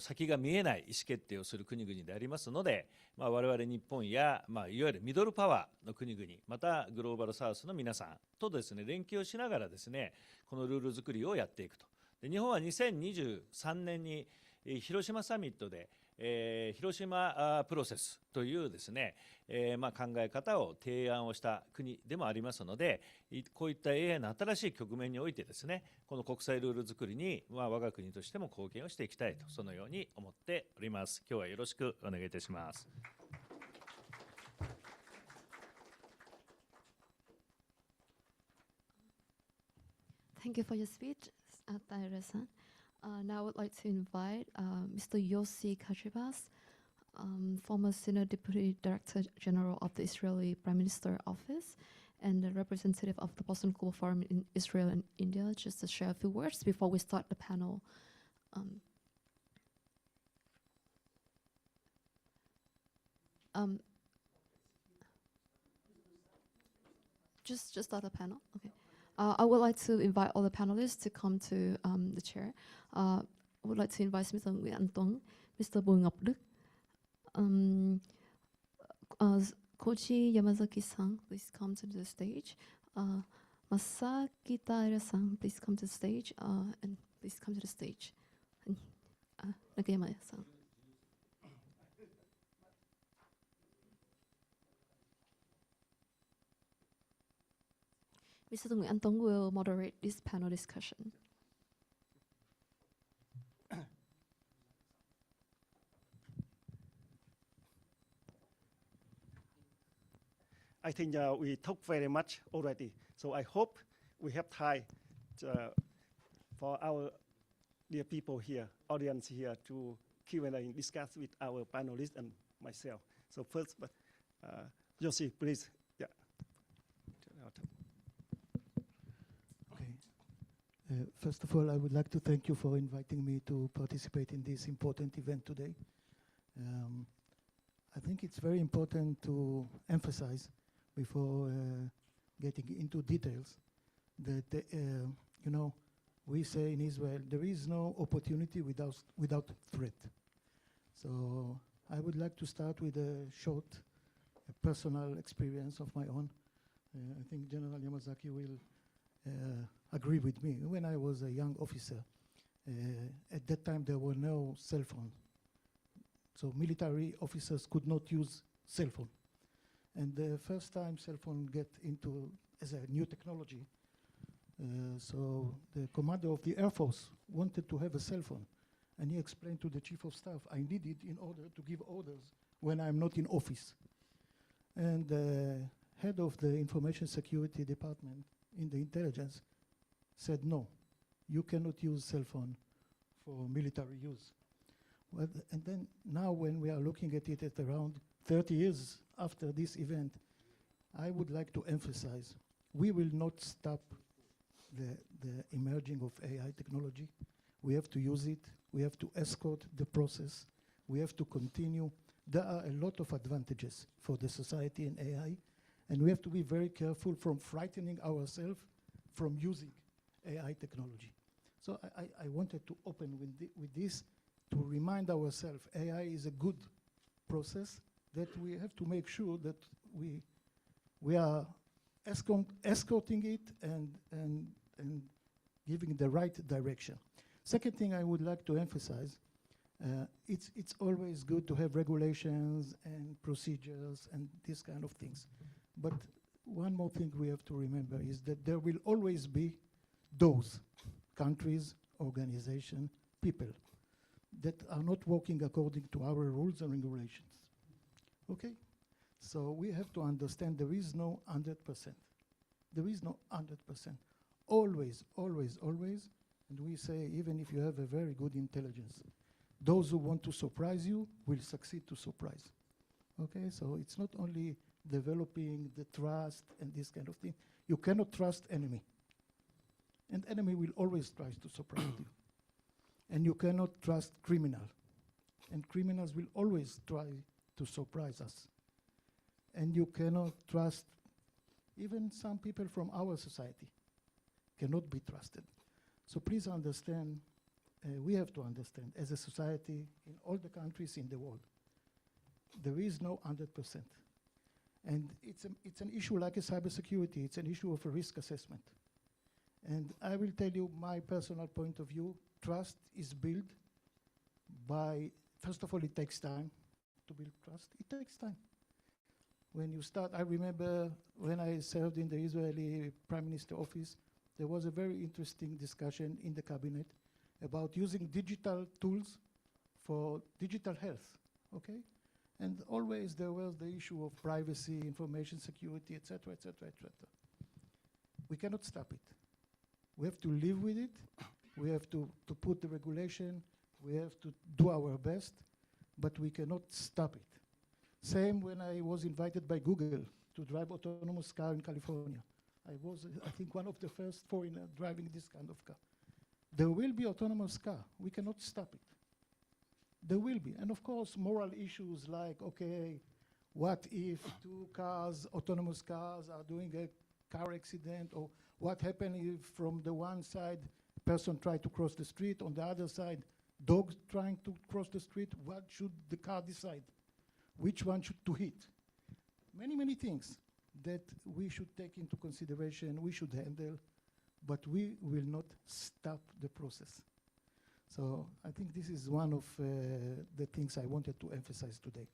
先が見えない意思決定をする国々でありますので、我々日本や、いわゆるミドルパワーの国々、またグローバルサウスの皆さんとですね連携をしながらですね、このルール作りをやっていくと。で日本は2023年に広島サミットで広島プロセスというですね、考え方を提案をした国でもありますので、こういった AI の新しい局面においてですね、この国際ルール作りに、我が国としても貢献をしていきたいと、そのように思っております。今日はよろしくお願いいたします。Thank you for your speech, Taira-san. Now I would like to invite Mr. Yossi Kachibas, former Senior Deputy Director General of the Israeli Prime Minister Office and the representative of the Boston Global Forum in Israel and India, just to share a few words before we start the panel. Just start the panel? Okay. I would like to invite all the panelists to come to the chair. I would like to invite Mr. Nguyen Anh Tuan, Mr. Bùi Ngọc Đức, Koichi Yamazaki-san, please come to the stage. Masaki Taira-san, please come to the stage. And please come to the stage. Nakayama-san. Mr. Nguyen Anh Tuan will moderate this panel discussion. I think we talked very much already, so I hope we have time for our dear people here, audience here, to Q&A discuss with our panelists and myself. So first, Josie, please. Yeah. Okay. First of all, I would like to thank you for inviting me to participate in this important event today. I think it's very important to emphasize before getting into details that, you know, we say in Israel, there is no opportunity without threat. So I would like to start with a short personal experience of my own. I think General Yamazaki will agree with me. When I was a young officer, at that time there were no cell phones. So military officers could not use cell phone. And the first time cell phone get into as a new technology, so the commander of the Air Force wanted to have a cell phone. And he explained to the chief of staff, I need it in order to give orders when I'm not in office. And the head of the information security department in the intelligence said, no, you cannot use cell phone for military use. Well, and then now when we are looking at it at around 30 years after this event, I would like to emphasize, we will not stop the emerging of AI technology. We have to use it. We have to escort the process. We have to continue. There are a lot of advantages for the society in AI, and we have to be very careful from frightening ourselves from using AI technology. So I wanted to open with this to remind ourselves AI is a good process that we have to make sure that we are escorting it and giving the right direction. Second thing I would like to emphasize, it's always good to have regulations and procedures and these kind of things. But one more thing we have to remember is that there will always be those countries, organizations, people that are not working according to our rules and regulations. Okay? So we have to understand there is no 100%. There is no 100%. Always, always, always, and we say even if you have a very good intelligence, those who want to surprise you will succeed to surprise. Okay? So it's not only developing the trust and this kind of thing. You cannot trust enemy. And enemy will always try to surprise you. And you cannot trust criminal. And criminals will always try to surprise us. And you cannot trust even some people from our society cannot be trusted. So please understand, we have to understand as a society in all the countries in the world, there is no 100%. And it's an issue like a cybersecurity, it's an issue of a risk assessment. And I will tell you my personal point of view. Trust is built by, first of all, it takes time to build trust. It takes time. When you start, I remember when I served in the Israeli Prime Minister office, there was a very interesting discussion in the cabinet about using digital tools for digital health, okay? And always there was the issue of privacy, information security, et cetera, et cetera, et cetera. We cannot stop it. We have to live with it. We have to put the regulation. We have to do our best, but we cannot stop it. Same when I was invited by Google to drive autonomous car in California. I was, I think, one of the first foreigners driving this kind of car. There will be autonomous car. We cannot stop it. There will be. And of course, moral issues like, okay, what if two cars, autonomous cars, are doing a car accident, or what happens if from the one side, person tried to cross the street, on the other side, dogs trying to cross the street, what should the car decide? Which one should to hit? Many, many things that we should take into consideration, we should handle, but we will not stop the process. So I think this is one of the things I wanted to emphasize today.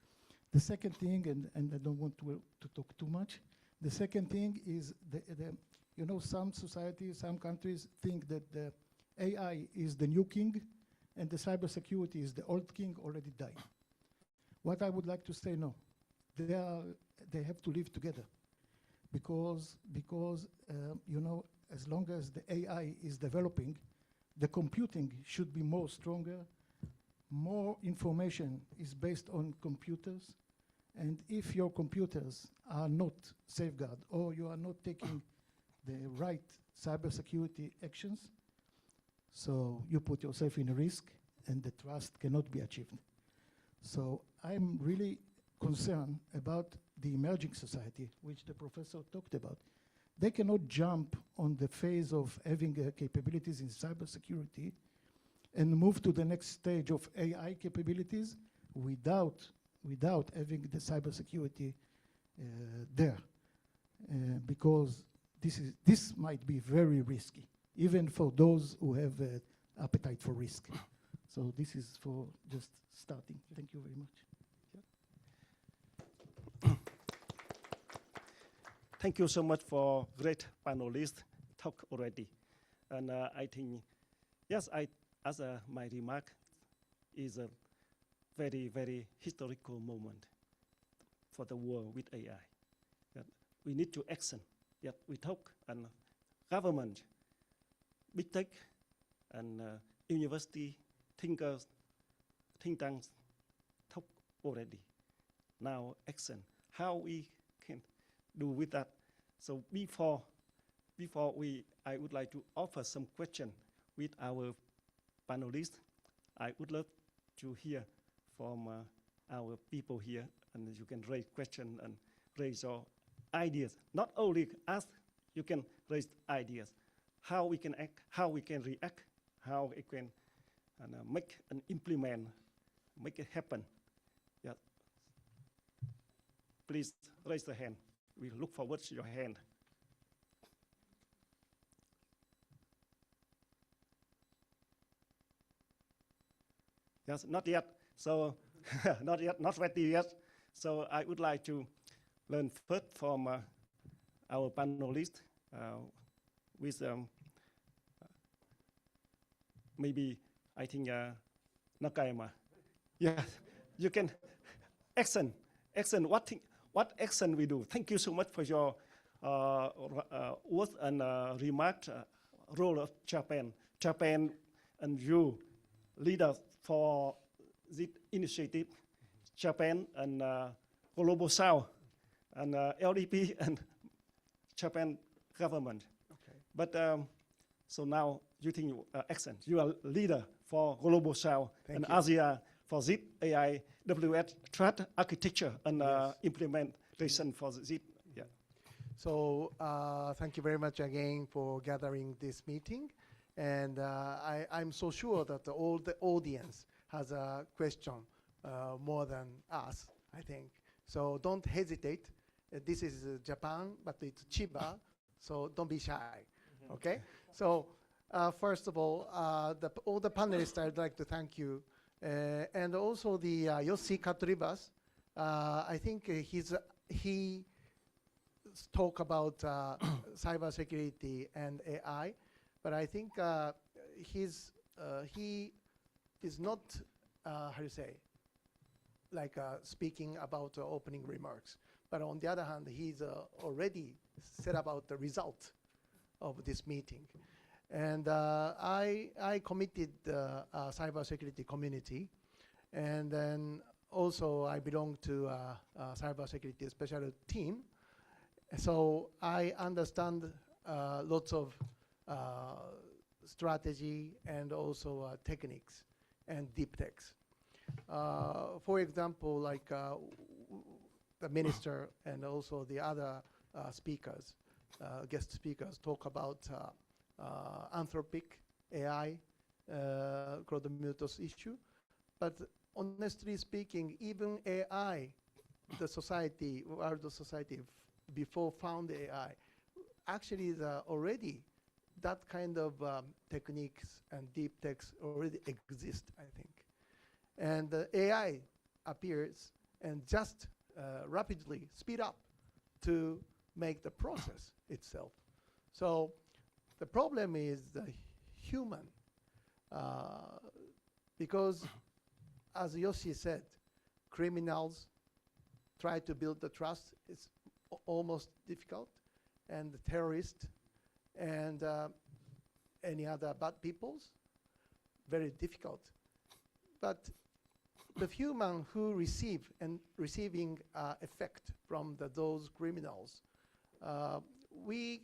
The second thing, and I don't want to talk too much, the second thing is you know, some societies, some countries think that the AI is the new king and the cybersecurity is the old king already died. What I would like to say, no, they have to live together because you know, as long as the AI is developing, the computing should be more stronger, more information is based on computers, and if your computers are not safeguarded or you are not taking the right cybersecurity actions, so you put yourself in a risk and the trust cannot be achieved. So I'm really concerned about the emerging society, which the professor talked about. They cannot jump on the phase of having capabilities in cybersecurity and move to the next stage of AI capabilities without having the cybersecurity there, because this might be very risky, even for those who have appetite for risk. So this is for just starting. Thank you very much. Thank you so much for great panelists talk already. And I think, yes, as my remark is a very, very historical moment for the world with AI. That we need to action. Yet we talk, and government, big tech, and university thinkers, think tanks talk already. Now action. How we can do with that? So before I would like to offer some question with our panelists. I would love to hear from our people here, and you can raise questions and raise your ideas. Not only ask, you can raise ideas. How we can act, how we can react, how we can make and implement, make it happen. Yeah. Please raise the hand. We look forward to your hand. Yes, not yet. So not yet, not ready yet. So I would like to learn first from our panelists with maybe I think Nakayama. Yeah, you can action. What action we do? Thank you so much for your words and remarks. Role of Japan and you leaders for this initiative. Japan and Global South and LDP and Japan government. Okay. But so now you think action. You are leader for Global South and Asia for ZIP AIWS trust architecture and implementation for ZIP. Yeah. So thank you very much again for gathering this meeting. And I'm so sure that all the audience has a question more than us, I think. So don't hesitate. This is Japan, but it's Chiba, so don't be shy, okay? So first of all the panelists, I'd like to thank you. And also the Yossi Katribas, I think he talk about cybersecurity and AI, but I think he is not, how do you say, like speaking about opening remarks. But on the other hand, he's already said about the result of this meeting. And I committed the cybersecurity community. And then also I belong to a cybersecurity special team. So I understand lots of strategy and also techniques and deep techs. For example, like the minister and also the other speakers, guest speakers talk about anthropic AI, Claude issue. But honestly speaking, even AI, the society, world society before found AI, actually already that kind of techniques and deep techs already exist, I think. And AI appears and just rapidly speed up to make the process itself. So the problem is the human, because as Yoshi said, criminals try to build the trust. It's almost difficult, and the terrorists and any other bad peoples, very difficult. but the human who receiving effect from those criminals, we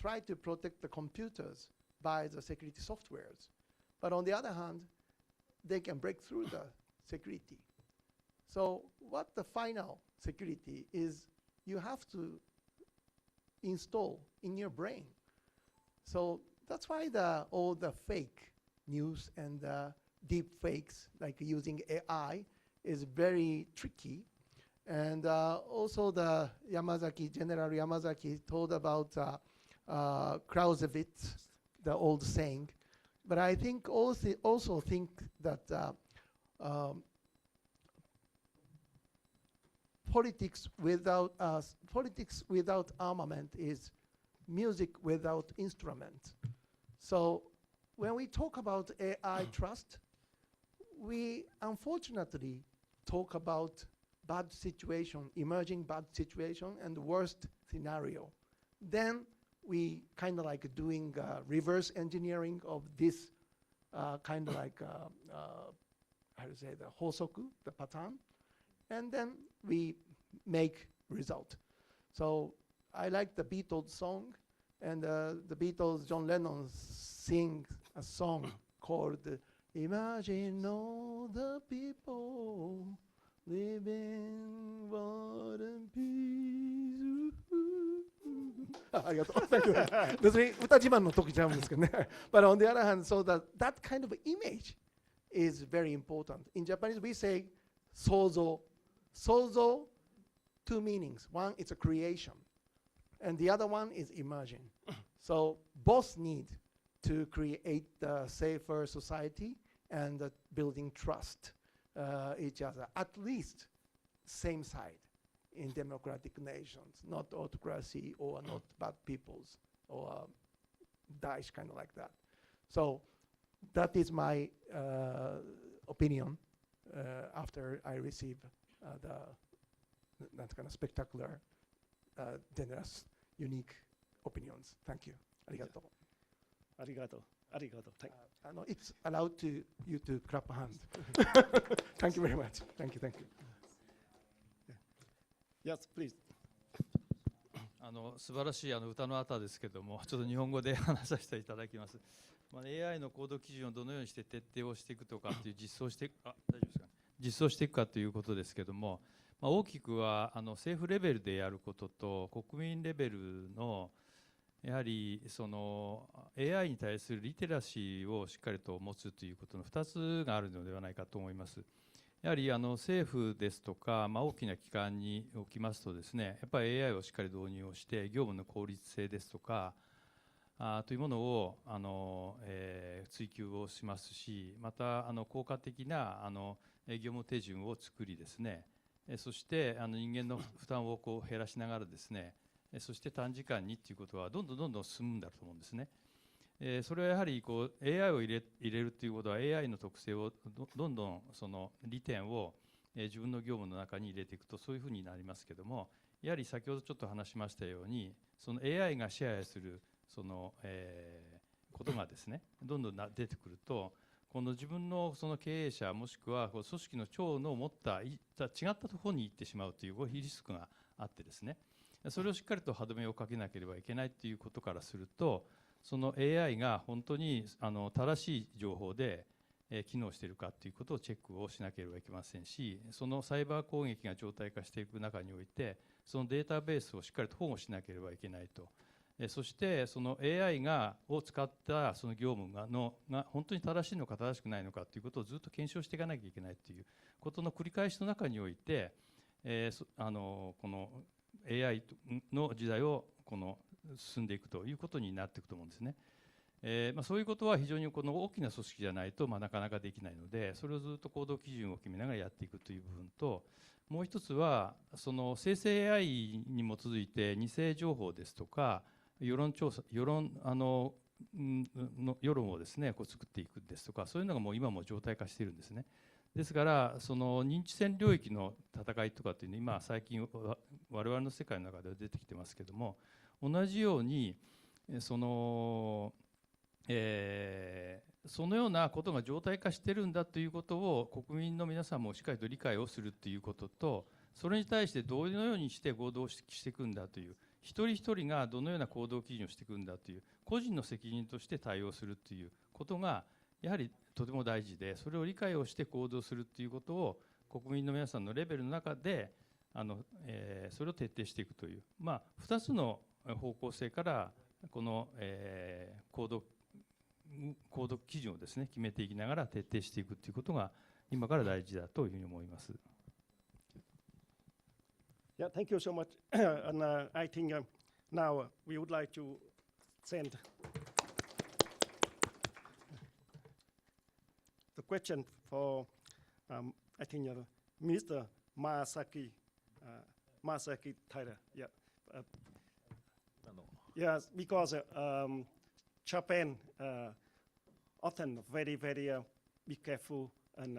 try to protect the computers by the security softwares. But on the other hand, they can break through the security. So what the final security is, you have to install in your brain. So that's why all the fake news and deep fakes, like using AI, is very tricky. And also the General Yamazaki told about Clausewitz, the old saying. But I think also think that politics without armament is music without instrument. So when we talk about AI trust, we unfortunately talk about bad situation, emerging bad situation, and worst scenario. Then we kind of like doing reverse engineering of this kind of like, how to say, the hosoku, the pattern, and then we make result. So I like the Beatles song, and the Beatles, John Lennon sing a song called Imagine All the People Live in War and Peace. ありがとう。Thank you. 別に歌自慢の時ちゃうんですけどね。But on the other hand, so that kind of image is very important. In Japanese, we say 想像. 想像, two meanings. One is a creation, and the other one is immersion. So both need to create a safer society and building trust each other, at least same side in democratic nations, not autocracy or not bad peoples or Daesh, kind of like that. So that is my opinion after I receive that kind of spectacular, generous, unique opinions. Thank you. ありがとう。ありがとう。ありがとう。It's allowed you to clap a hand. Thank you very much. Thank you, thank you. Yes, please. 素晴らしい歌の後ですけども、ちょっと日本語で話させていただきます。AI の行動基準をどのようにして徹底をしていくとかっていう実装していくかということですけども、大きくは政府レベルでやることと国民レベルのやはりその AI に対するリテラシーをしっかりと持つということの2つがあるのではないかと思います。やはり政府ですとか、大きな機関におきますとですね、やっぱり AI をしっかり導入をして業務の効率性ですとかというものを追求をしますし、また効果的な業務手順を作りですね、そして人間の負担を減らしながらですね、そして短時間にということはどんどん進むんだと思うんですね。それはやはりAI を入れるということは AI の特性をどんどんその利点を自分の業務の中に入れていくとそういうふうになりますけども、やはり先ほどちょっと話しましたようにその AI が支配するそのことがですねどんどん出てくると、この自分のその経営者もしくは組織の長の持った違ったところに行ってしまうというリスクがあってですね、それをしっかりと歯止めをかけなければいけないということからすると、その AI が本当に正しい情報で機能しているかということをチェックをしなければいけませんし、そのサイバー攻撃が常態化していく中においてそのデータベースをしっかりと保護しなければいけないと。そしてその AI を使ったその業務が本当に正しいのか正しくないのかということをずっと検証していかなきゃいけないということの繰り返しの中において、この AI の時代を進んでいくということになっていくと思うんですね。そういうことは非常に大きな組織じゃないとなかなかできないので、それをずっと行動基準を決めながらやっていくという部分と、もう一つはその生成 AI に基づいて偽情報ですとか世論をですね作っていくですとか、そういうのがもう今も常態化しているんですね。ですからその認知戦領域の戦いとかっていうのは今最近我々の世界の中では出てきてますけども、同じようにそのそのようなことが常態化しているんだということを国民の皆さんもしっかりと理解をするということと、それに対してどのようにして行動していくんだという、一人一人がどのような行動基準をしていくんだという、個人の責任として対応するということが、やはりとても大事で、それを理解をして行動するということを、国民の皆さんのレベルの中で、それを徹底していくという、2つの方向性から、この、行動基準をですね、決めていきながら徹底していくということが、今から大事だというふうに思います。Yeah, thank you so much. And I think now we would like to send the question for, I think, Mr. Masaki Taira. Yeah. Yes, because Japan often very, very be careful and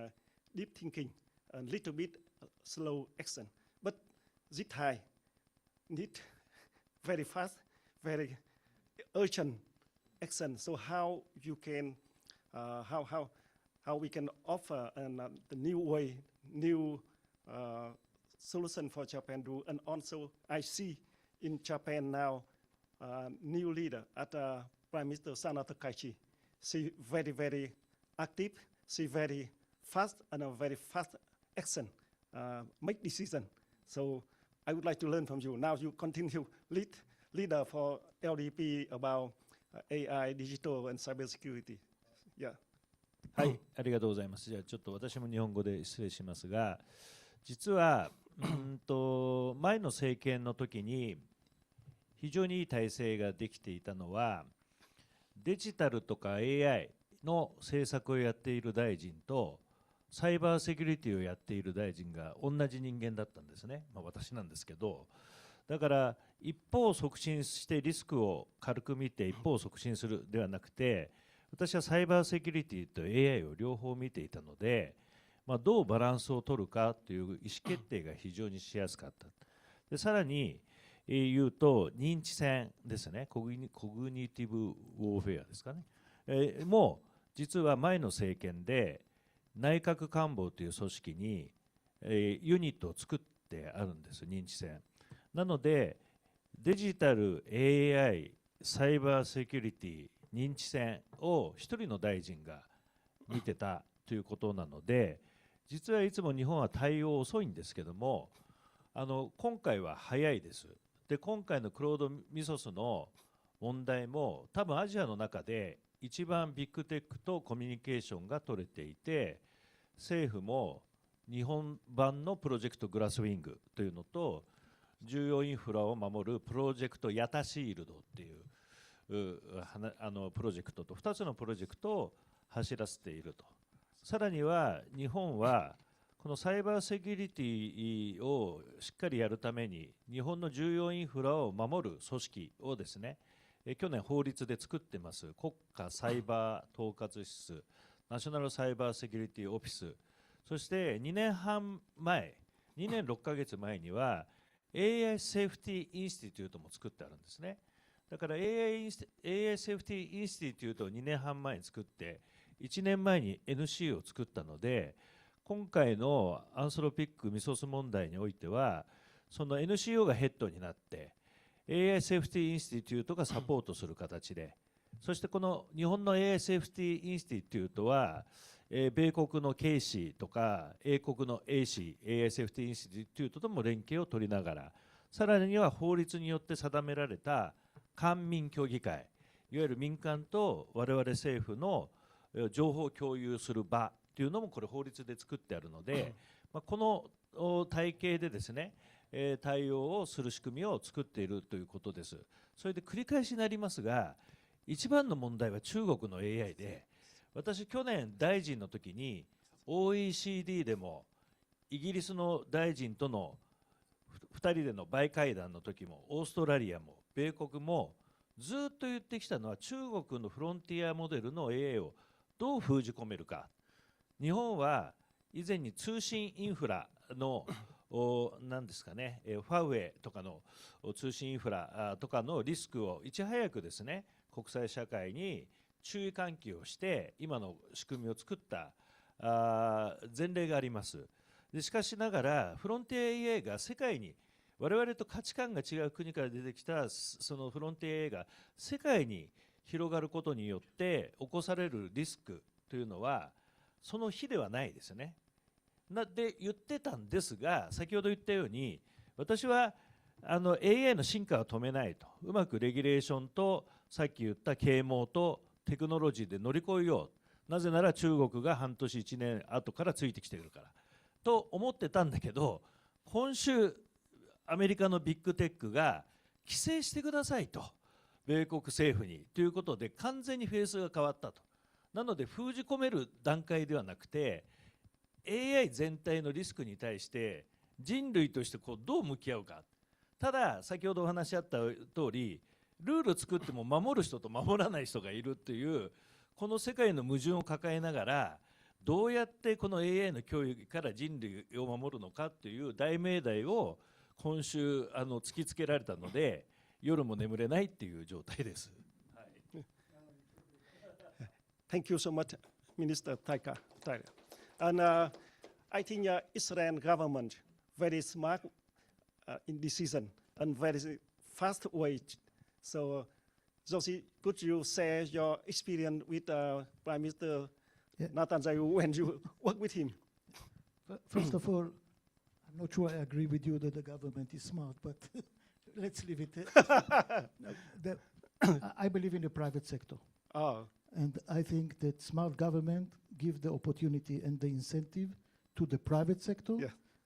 deep thinking, a little bit slow action. But this Thai need very fast, very urgent action. So how you can, how we can offer the new way, new solution for Japan do, and also I see in Japan now new leader at Prime Minister Sana Takaichi. She very, very active. She very fast and a very fast action, make decision. So I would like to learn from you. Now you continue leader for LDP about AI, digital and cybersecurity. Yeah. はい、ありがとうございます。じゃあちょっと私も日本語で失礼しますが、実は前の政権の時に非常にいい体制ができていたのは、デジタルとか AI の政策をやっている大臣とサイバーセキュリティをやっている大臣が同じ人間だったんですね。私なんですけど、だから一方を促進してリスクを軽く見て一方を促進するではなくて、私はサイバーセキュリティと AI を両方見ていたので、どうバランスを取るかという意思決定が非常にしやすかった。でさらに言うと認知戦ですね、コグニティブウォーフェアですかね、もう実は前の政権で内閣官房という組織に、ユニットを作ってあるんです、認知戦。なのでデジタル、AI、サイバーセキュリティ、認知戦を一人の大臣が見てたということなので、実はいつも日本は対応遅いんですけども、今回は早いです。で今回のクロードミソスの問題も多分アジアの中で一番ビッグテックとコミュニケーションが取れていて、政府も日本版のプロジェクトグラスウィングというのと重要インフラを守るプロジェクトヤタシールドっていうプロジェクトと2つのプロジェクトを走らせていると。さらには日本はこのサイバーセキュリティをしっかりやるために日本の重要インフラを守る組織をですね、去年法律で作ってます国家サイバー統括室、ナショナルサイバーセキュリティオフィス、そして2年半前、2年6ヶ月前には AI セーフティーインスティテュートも作ってあるんですね。だから AI セーフティーインスティテュートを2年半前に作って1年前に NC を作ったので、今回のアンソロピックミソス問題においてはその NCO がヘッドになって AI セーフティーインスティテュートがサポートする形で、そしてこの日本の AI セーフティーインスティテュートは米国の KC とか英国の AC AI セーフティーインスティテュートとも連携を取りながら、さらには法律によって定められた官民協議会、いわゆる民間と我々政府の情報共有する場というのもこれ法律で作ってあるので、この体系でですね、対応をする仕組みを作っているということです。それで繰り返しになりますが、一番の問題は中国の AI で、私去年大臣の時に OECD でもイギリスの大臣との2人でのバイ会談の時もオーストラリアも米国もずっと言ってきたのは、中国のフロンティアモデルの AI をどう封じ込めるか。日本は以前に通信インフラの何ですかね、ファーウェイとかの通信インフラとかのリスクをいち早くですね、国際社会に注意喚起をして今の仕組みを作った前例があります。でしかしながらフロンティア AI が世界に我々と価値観が違う国から出てきたそのフロンティア AI が世界に広がることによって起こされるリスクというのはその比ではないですよね。で言ってたんですが、先ほど言ったように私はAI の進化は止めないと、うまくレギュレーションとさっき言った啓蒙とテクノロジーで乗り越えよう、なぜなら中国が半年1年後からついてきてくるからと思ってたんだけど、今週アメリカのビッグテックが規制してくださいと、米国政府にということで完全にフェースが変わったと。なので封じ込める段階ではなくて AI 全体のリスクに対して人類としてどう向き合うか。ただ先ほどお話しあった通り、ルール作っても守る人と守らない人がいるというこの世界の矛盾を抱えながら、どうやってこの AI の脅威から人類を守るのかという大命題を今週突きつけられたので、夜も眠れないっていう状態です。Thank you so much, Minister Taika. And I think Israel government very smart in decision and very fast way. So, Josie, could you share your experience with Prime Minister Netanyahu when you work with him? First of all, I'm not sure I agree with you that the government is smart, but let's leave it there. I believe in the private sector. Oh. And I think that smart government give the opportunity and the incentive to the private sector,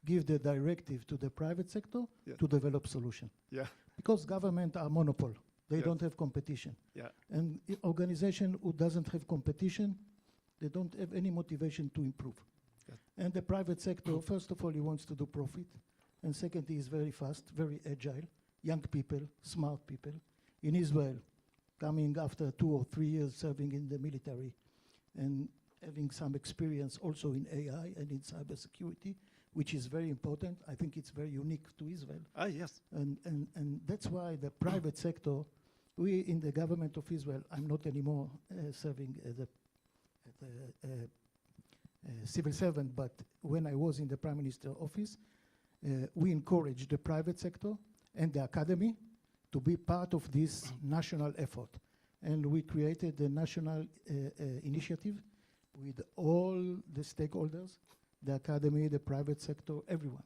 give the directive to the private sector to develop solution. Because government are monopoly. They don't have competition. And organization who doesn't have competition, they don't have any motivation to improve. And the private sector, first of all, he wants to do profit. And second, he is very fast, very agile, young people, smart people. In Israel, coming after 2 or 3 years serving in the military and having some experience also in AI and in cybersecurity, which is very important. I think it's very unique to Israel. Yes. And that's why the private sector, we in the government of Israel, I'm not anymore serving as a civil servant, but when I was in the Prime Minister office, we encouraged the private sector and the academy to be part of this national effort. And we created a national initiative with all the stakeholders, the academy, the private sector, everyone.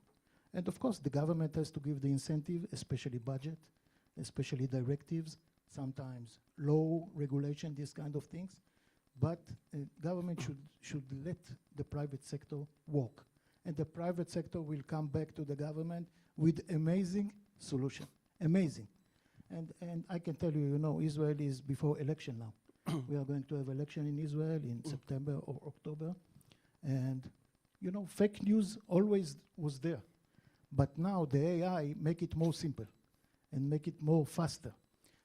And of course, the government has to give the incentive, especially budget, especially directives, sometimes law, regulation, these kind of things. But government should let the private sector work. And the private sector will come back to the government with amazing solution, amazing. And I can tell you, you know, Israel is before election now. We are going to have election in Israel in September or October. And, you know, fake news always was there. But now the AI make it more simple and make it more faster.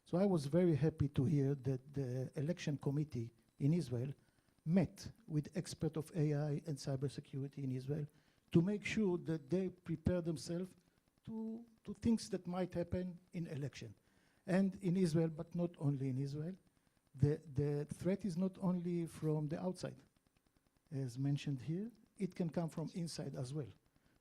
So I was very happy to hear that the election committee in Israel met with experts of AI and cybersecurity in Israel to make sure that they prepare themselves to things that might happen in election. And in Israel, but not only in Israel, the threat is not only from the outside. As mentioned here, it can come from inside as well.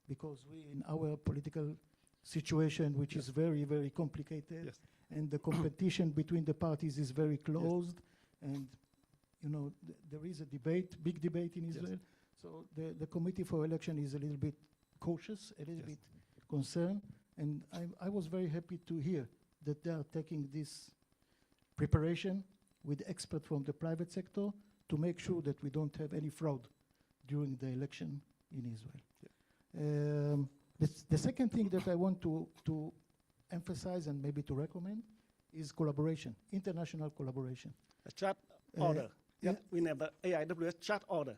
Because we, in our political situation, which is very, very complicated, and the competition between the parties is very closed, and you know, there is a debate, big debate in Israel. So the committee for election is a little bit cautious, a little bit concerned, and I was very happy to hear that they are taking this preparation with experts from the private sector to make sure that we don't have any fraud during the election in Israel. The second thing that I want to emphasize and maybe to recommend is collaboration, international collaboration. A chat order. We have the AIWS chat order.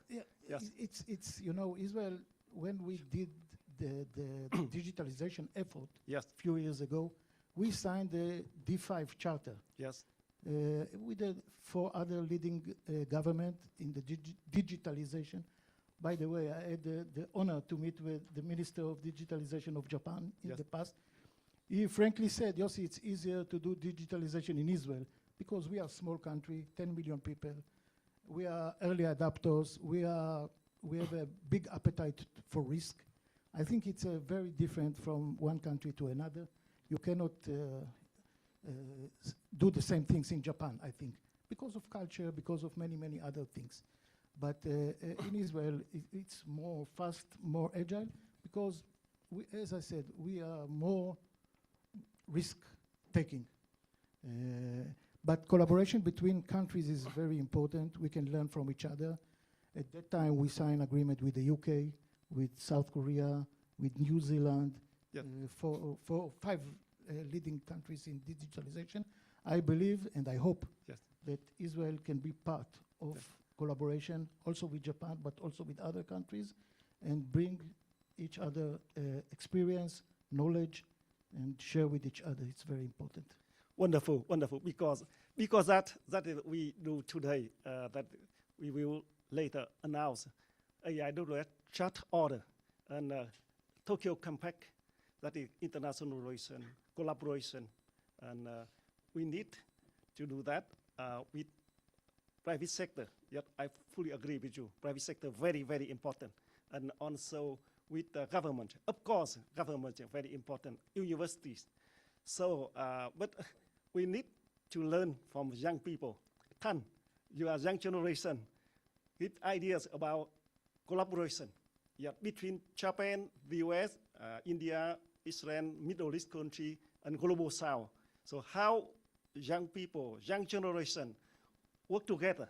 It's you know, Israel, when we did the digitalization effort a few years ago, we signed the D5 charter. With the 4 other leading government in the digitalization. By the way, I had the honor to meet with the Minister of Digitalization of Japan in the past. He frankly said, Yossi, it's easier to do digitalization in Israel because we are a small country, 10 million people. We are early adapters. We have a big appetite for risk. I think it's very different from one country to another. You cannot do the same things in Japan, I think, because of culture, because of many, many other things. But in Israel, it's more fast, more agile, because, as I said, we are more risk-taking. But collaboration between countries is very important. We can learn from each other. At that time, we signed agreement with the UK, with South Korea, with New Zealand, for 5 leading countries in digitalization. I believe and I hope that Israel can be part of collaboration, also with Japan, but also with other countries, and bring each other experience, knowledge, and share with each other. It's very important. Wonderful, wonderful. Because that is we do today. That we will later announce AIWS chart order and Tokyo Compact. That is international relation, collaboration, and we need to do that with private sector. Yet I fully agree with you. Private sector very, very important, and also with the government. Of course, government is very important. Universities. So, but we need to learn from young people. Tan, you are young generation with ideas about collaboration between Japan, the US, India, Israel, Middle East country, and global South. So how young people, young generation work together.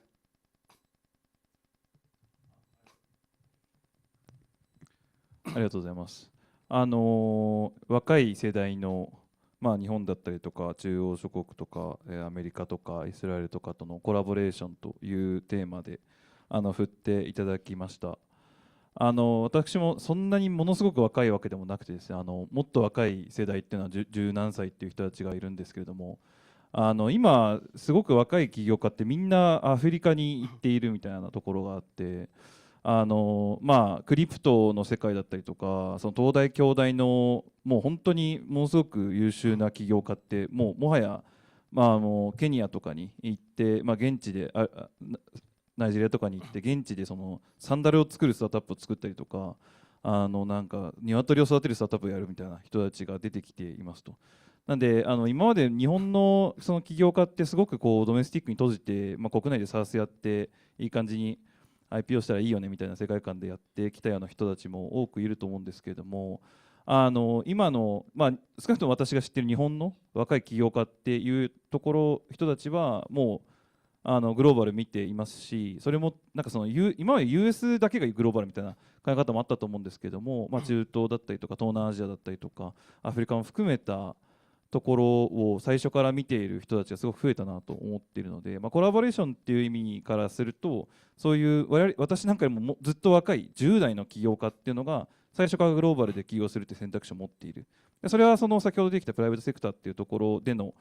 ありがとうございます。若い世代の、日本だったりとか中央諸国とか、アメリカとかイスラエルとかとのコラボレーションというテーマで振っていただきました。私もそんなにものすごく若いわけでもなくてですね、もっと若い世代っていうのは十何歳っていう人たちがいるんですけれども、今すごく若い起業家ってみんなアフリカに行っているみたいなところがあって、クリプトの世界だったりとか、その東大京大のもう本当にものすごく優秀な起業家ってもはや、もうケニアとかに行って、現地でナイジェリアとかに行って現地でそのサンダルを作るスタートアップを作ったりとか、なんか鶏を育てるスタートアップをやるみたいな人たちが出てきていますと。なんで今まで日本のその起業家ってすごくこうドメスティックに閉じて、国内でサースやっていい感じに IPO したらいいよねみたいな世界観でやってきたような人たちも多くいると思うんですけれども、今の、少なくとも私が知っている日本の若い起業家っていうところ人たちはもうグローバル見ていますし、それもなんかその今まで US だけがグローバルみたいな考え方もあったと思うんですけども、中東だったりとか東南アジアだったりとかアフリカも含めたところを最初から見ている人たちがすごく増えたなと思っているので、コラボレーションっていう意味からすると、そういう私なんかよりもずっと若い10代の起業家っていうのが最初からグローバルで起業するって選択肢を持っている。それはその先ほどできたプライベートセクターっていうところでの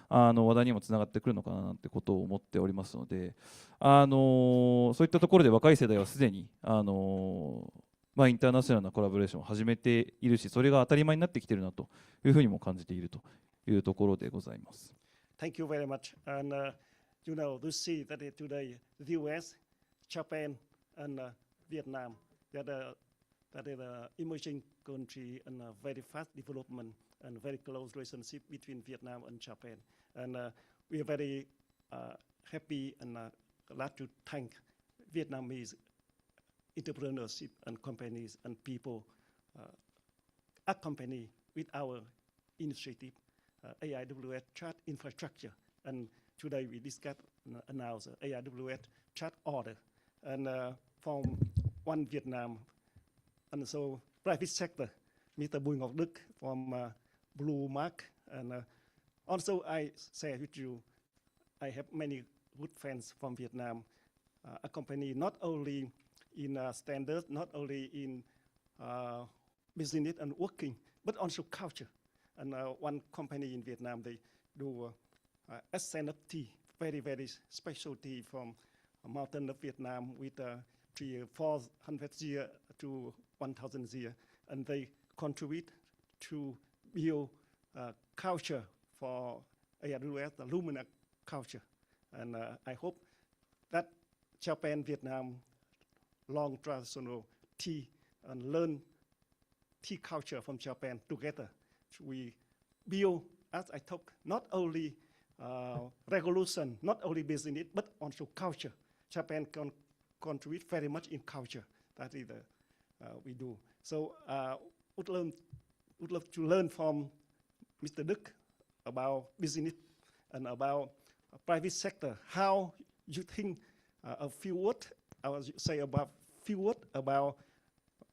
話題にもつながってくるのかななんてことを思っておりますので、そういったところで若い世代はすでにインターナショナルなコラボレーションを始めているし、それが当たり前になってきているなというふうにも感じているというところでございます。Thank you very much. And you know, to see that today the US, Japan, and Vietnam, that is an emerging country and very fast development and very close relationship between Vietnam and Japan. And we are very happy and glad to thank Vietnamese entrepreneurship and companies and people accompany with our initiative, AIWS Chat Infrastructure. And today we discuss and announce AIWS Chat Order and from One Vietnam. And so private sector, Mr. Bùi Ngọc Đức from Blue Mark. And also I share with you, I have many good friends from Vietnam, accompany not only in standards, not only in business and working, but also culture. And one company in Vietnam, they do SNFT, very, very specialty from mountain of Vietnam with 400 years to 1,000 years. And they contribute to build culture for AIWS, the Lumina culture. And I hope that Japan, Vietnam, long traditional tea and learn tea culture from Japan together. We build, as I talk, not only revolution, not only business, but also culture. Japan can contribute very much in culture. That is we do. So would love to learn from Mr. Duc about business and about private sector. How you think a few words, I would say about few words about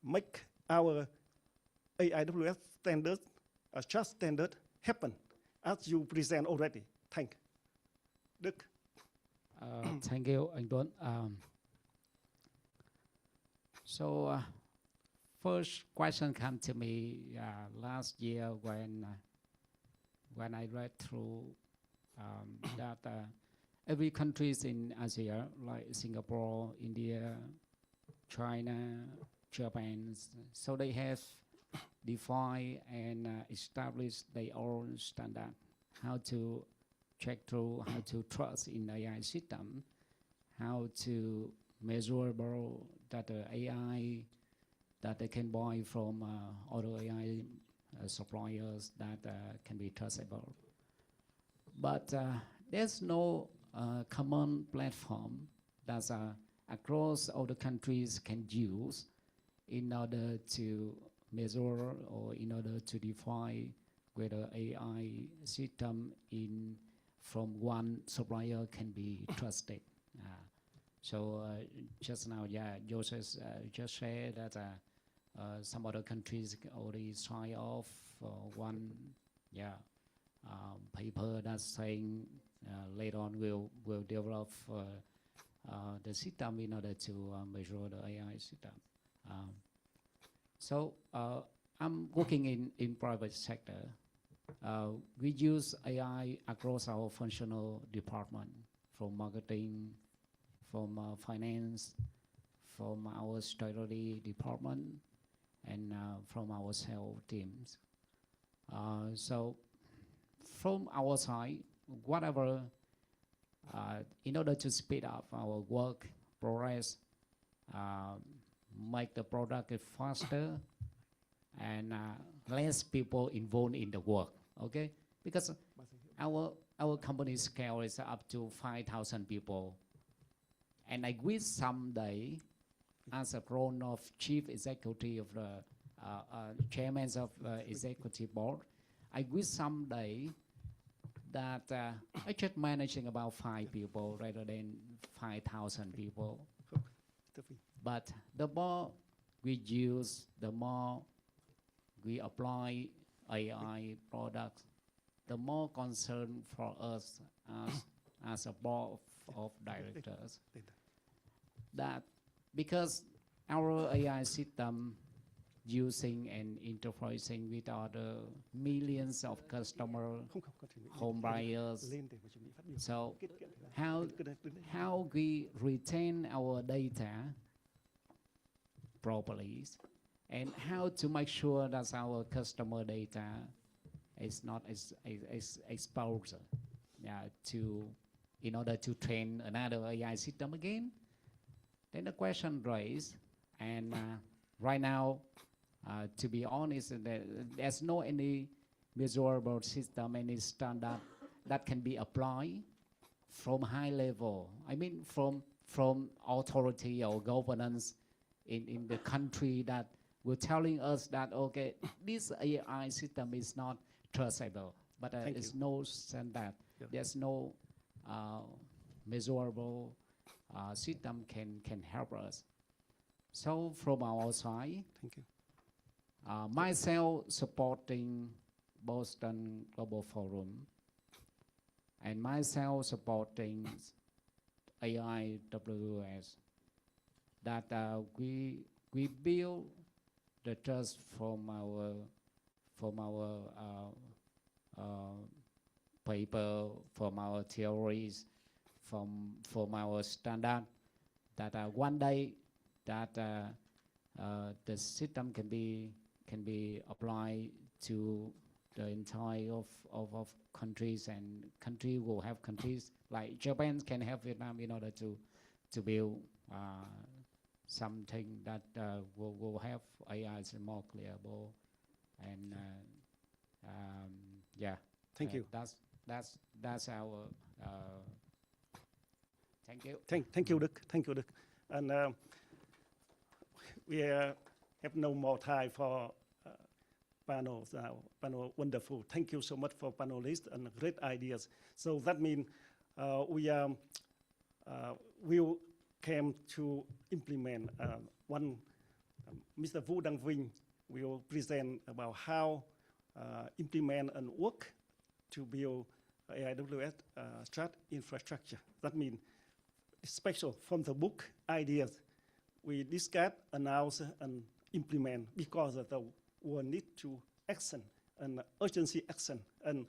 make our AIWS standard, a trust standard happen as you present already. Thank you. Duc. Thank you, Anh Tuan. So first question came to me last year when I read through that every countries in Asia, like Singapore, India, China, Japan, so they have defined and established their own standard, how to check through, how to trust in AI system, how to measurable that the AI that they can buy from other AI suppliers that can be trustable. But there's no common platform that across all the countries can use in order to measure or in order to define whether AI system from one supplier can be trusted. So just now, Joseph just shared that some other countries already sign off one paper that's saying later on we'll develop the system in order to measure the AI system. So I'm working in private sector. We use AI across our functional department, from marketing, from finance, from our strategy department, and from our sales teams. So from our side, whatever, in order to speed up our work progress, make the product faster, and less people involved in the work, okay? Because our company scale is up to 5,000 people. And I wish someday, as a role of chief executive of the chairman of executive board, I wish someday that I just managing about 5 people rather than 5,000 people. But the more we use, the more we apply AI products, the more concern for us as a board of directors. That because our AI system using and interfacing with other millions of customer, home buyers. So how we retain our data properly, and how to make sure that our customer data is not exposed in order to train another AI system again. Then the question raised, and right now, to be honest, there's no any measurable system, any standard that can be applied from high level. I mean, from authority or governance in the country that were telling us that, okay, this AI system is not trustable, but there's no standard. Yep. There's no measurable system can help us. So from our side, thank you. Myself supporting Boston Global Forum, and myself supporting AIWS, that we build the trust from our paper, from our theories, from our standard, that one day that the system can be applied to the entire of countries, and country will have countries like Japan can help Vietnam in order to build something that will have AI is more clearable, and yeah. Thank you. That's our. Thank you. Thank you, Đức. Thank you, Đức. And we have no more time for panels now. Panel wonderful. Thank you so much for panelists and great ideas. So that means we will came to implement one. Mr. Vũ Đăng Vinh will present about how implement and work to build AIWS strat infrastructure. That means special from the book ideas we discuss, announce, and implement because of the world need to action and urgency action. And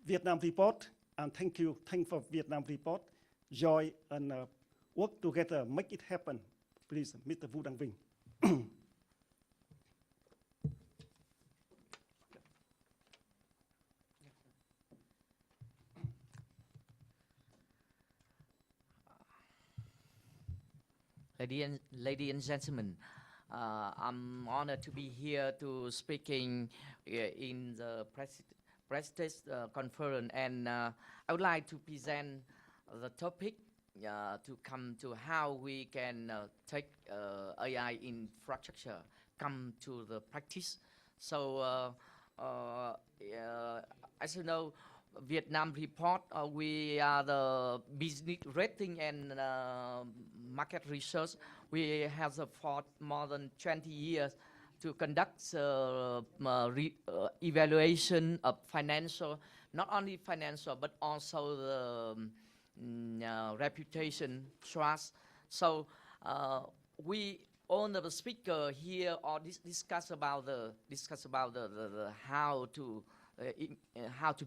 Vietnam report, and thank for Vietnam report, joy and work together, make it happen. Please, Mr. Vũ Đăng Vinh. Ladies and gentlemen, I'm honored to be here to speaking in the prestigious conference, and I would like to present the topic to come to how we can take AI infrastructure come to the practice. So as you know, Vietnam report, we are the business rating and market research. We have for more than 20 years to conduct evaluation of financial, not only financial, but also the reputation, trust. So we all the speaker here or discuss about the how to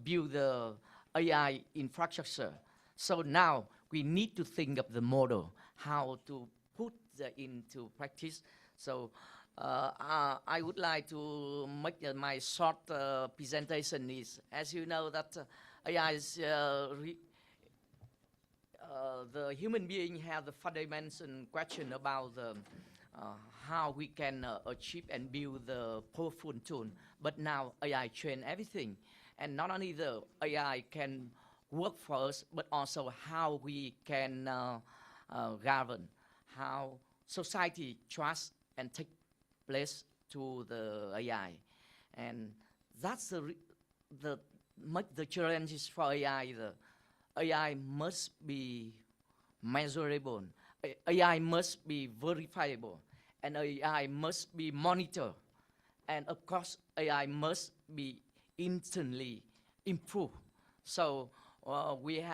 build the AI infrastructure. So now we need to think of the model, how to put into practice. So I would like to make my short presentation is, as you know, that AI is the human being have the fundamental question about the how we can achieve and build the powerful tool. But now AI train everything, and not only the AI can work for us, but also how we can govern, how society trust and take place to the AI, and that's the challenges for AI. The AI must be measurable, AI must be verifiable, and AI must be monitored, and of course AI must be instantly improved. So we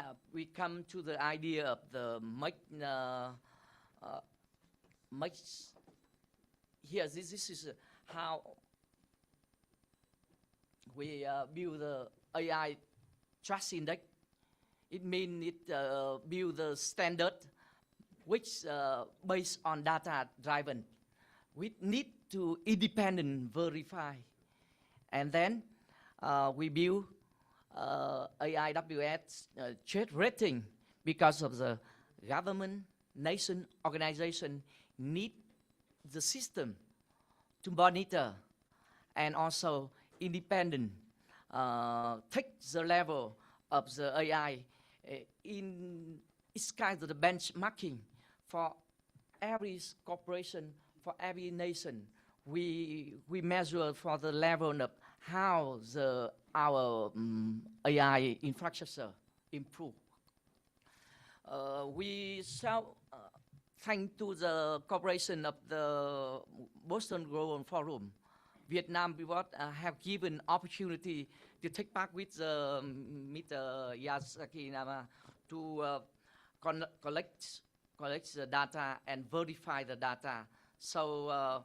come to the idea of the here. This is how we build the AI trust index. It means it build the standard which based on data driven. We need to independent verify, and then we build AIWS trade rating because of the government, nation, organization need the system to monitor and also independent take the level of the AI in it's kind of the benchmarking for every corporation, for every nation. We measure for the level of how our AI infrastructure improve. We shall thank to the cooperation of the Boston Global Forum. Vietnam Report have given opportunity to take part with Mr. Yasaki Nama to collect the data and verify the data. So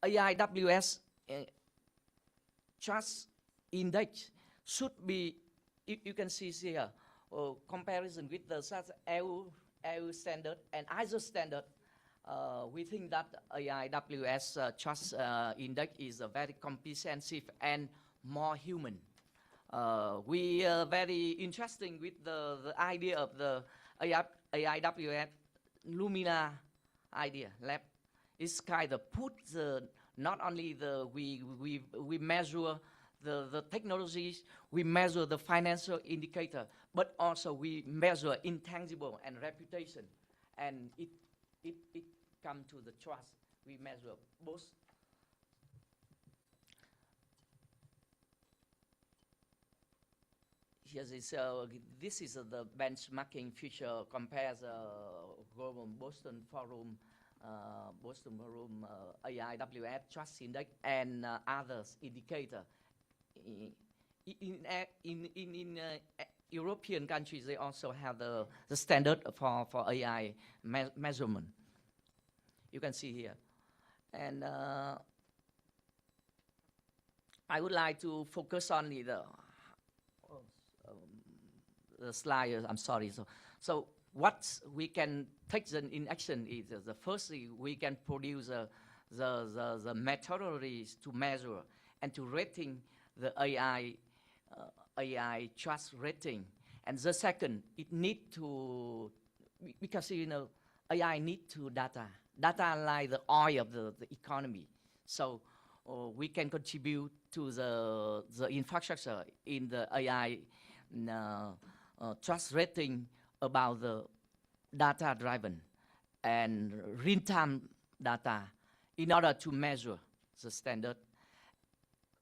AIWS trust index should be, you can see here, comparison with the EU standard and ISO standard. we think that AIWS Trust Index is very comprehensive and more human. We are very interesting with the idea of the AIWS Lumina idea lab. It's kind of put not only we measure the technologies, we measure the financial indicator, but also we measure intangible and reputation, and it come to the trust. We measure both. This is the benchmarking feature compares global Boston Forum AIWS Trust Index and others indicator. In European countries, they also have the standard for AI measurement. You can see here. And I would like to focus on the slide. I'm sorry. So what we can take in action is the first thing we can produce the methodologies to measure and to rating the AI trust rating. And the second, it need to, because AI need to data like the oil of the economy. So we can contribute to the infrastructure in the AI trust rating about the data driven and real-time data in order to measure the standard.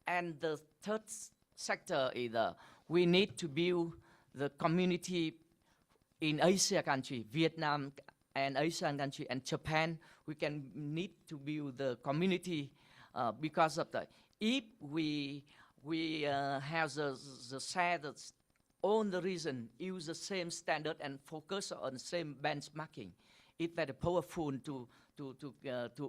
And the third sector is we need to build the community in Asia country, Vietnam and Asian country and Japan. We can need to build the community because of if we have the share all the reason, use the same standard and focus on the same benchmarking, it's very powerful to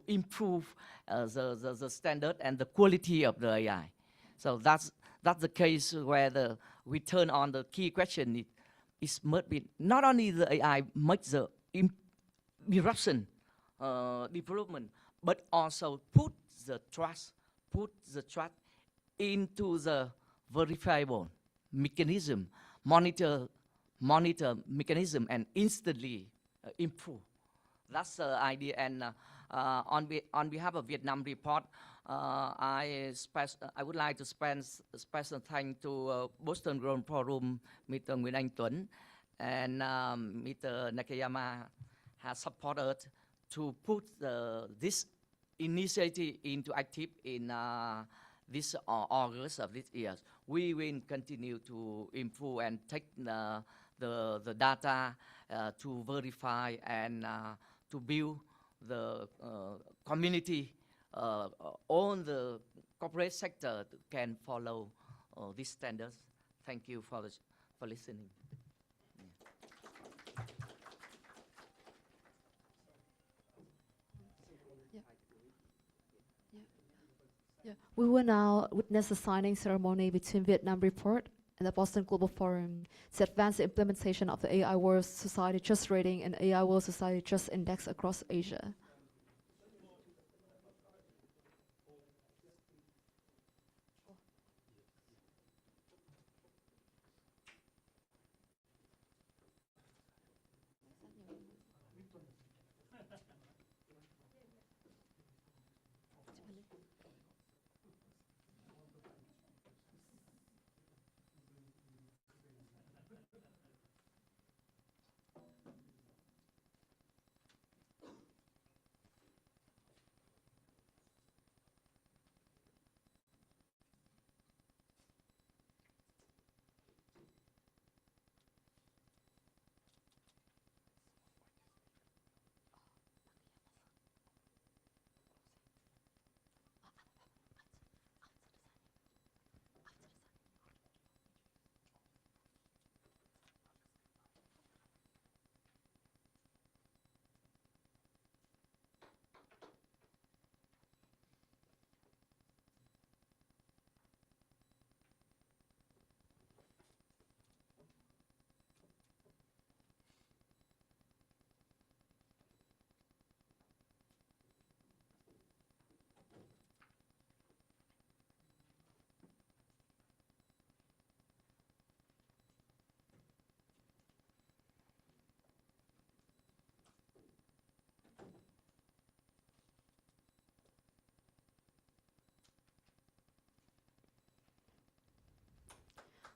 improve the standard and the quality of the AI. So that's the case where we turn on the key question. It must be not only the AI makes the disruption development, but also put the trust into the verifiable mechanism, monitor mechanism, and instantly improve. That's the idea. And on behalf of Vietnam Report, I would like to spend special thanks to Boston Global Forum, Mr. Nguyen Anh Tuan, and Mr. Nakayama has supported to put this initiative into active in this August of this year. We will continue to improve and take the data to verify and to build the community. All the corporate sector can follow these standards. Thank you for listening. Yeah. We will now witness the signing ceremony between Vietnam Report and the Boston Global Forum to advance the implementation of the AIWS Society Trust Rating and AIWS Society Trust Index across Asia.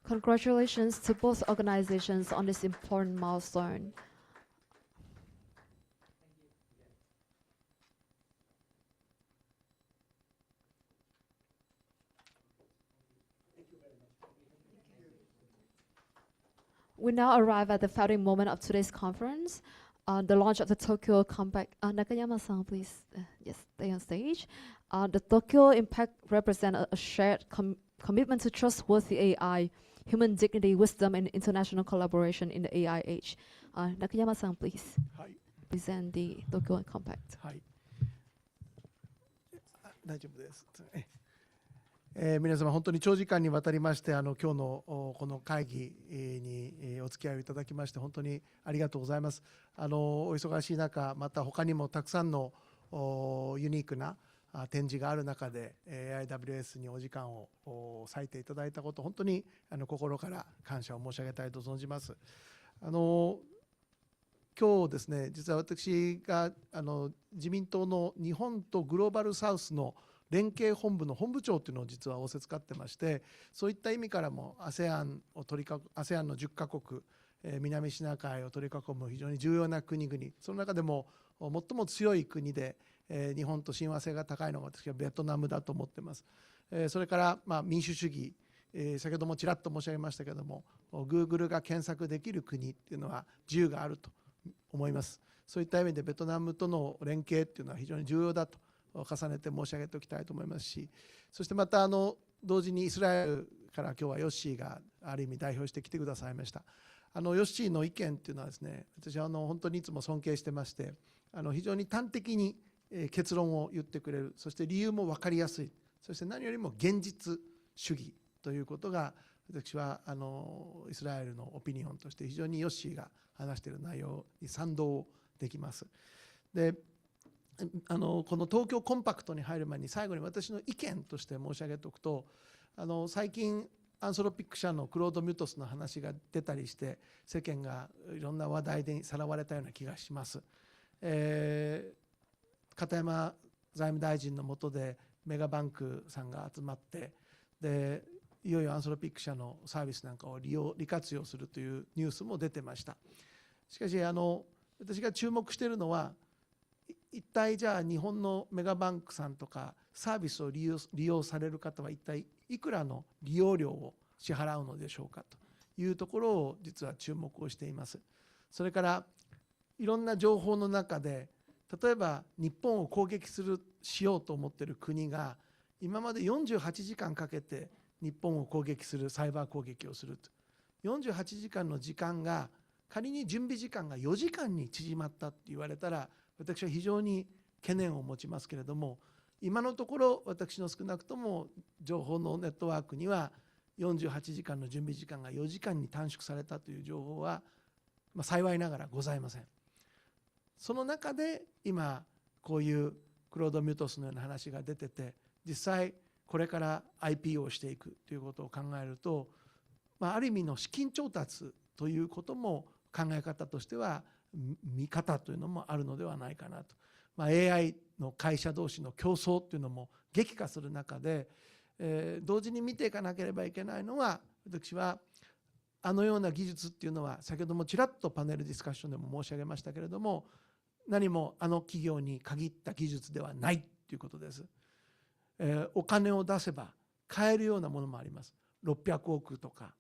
Congratulations to both organizations on this important milestone. We now arrive at the founding moment of today's conference, the launch of the Tokyo Compact. Nakayama-san, please, yes, stay on stage. The Tokyo Impact represents a shared commitment to trustworthy AI, human dignity, wisdom, and international collaboration in the AI age. Nakayama-san, please present the Tokyo Compact. 大丈夫です。皆様本当に長時間にわたりまして今日のこの会議にお付き合いをいただきまして本当にありがとうございます。お忙しい中また他にもたくさんのユニークな展示がある中で AIWS にお時間を割いていただいたこと本当に心から感謝を申し上げたいと存じます。今日ですね実は私が自民党の日本とグローバルサウスの連携本部の本部長というのを実は仰せつかってましてそういった意味からも ASEAN の10カ国南シナ海を取り囲む非常に重要な国々その中でも最も強い国で日本と親和性が高いのが私はベトナムだと思っています。それから民主主義先ほどもちらっと申し上げましたけれども Google が検索できる国っていうのは自由があると思います。そういった意味でベトナムとの連携っていうのは非常に重要だと重ねて申し上げておきたいと思いますしそしてまた同時にイスラエルから今日はヨッシーがある意味代表して来てくださいました。ヨッシーの意見っていうのはですね私は本当にいつも尊敬してまして非常に端的に結論を言ってくれるそして理由も分かりやすいそして何よりも現実主義ということが私はイスラエルのオピニオンとして非常にヨッシーが話している内容に賛同できます。でこの東京コンパクトに入る前に最後に私の意見として申し上げておくと最近アンソロピック社のクロード・ミュトスの話が出たりして世間がいろんな話題でさらわれたような気がします。片山財務大臣の下でメガバンクさんが集まってでいよいよアンソロピック社のサービスなんかを利活用するというニュースも出てました。しかし私が注目しているのは一体じゃあ日本のメガバンクさんとかサービスを利用される方は一体いくらの利用料を支払うのでしょうかというところを実は注目をしています。それからいろんな情報の中で例えば日本を攻撃しようと思っている国が今まで48時間かけて日本を攻撃するサイバー攻撃をすると48時間の時間が仮に準備時間が4時間に縮まったって言われたら私は非常に懸念を持ちますけれども今のところ私の少なくとも情報のネットワークには48時間の準備時間が4時間に短縮されたという情報は幸いながらございません。その中で今こういうクロード・ミュトスのような話が出てて実際これから IPO をしていくということを考えるとある意味の資金調達ということも考え方としては見方というのもあるのではないかなと。AI の会社同士の競争というのも激化する中で、同時に見ていかなければいけないのは私はような技術っていうのは先ほどもちらっとパネルディスカッションでも申し上げましたけれども何も企業に限った技術ではないということです。お金を出せば買えるようなものもあります。600億とか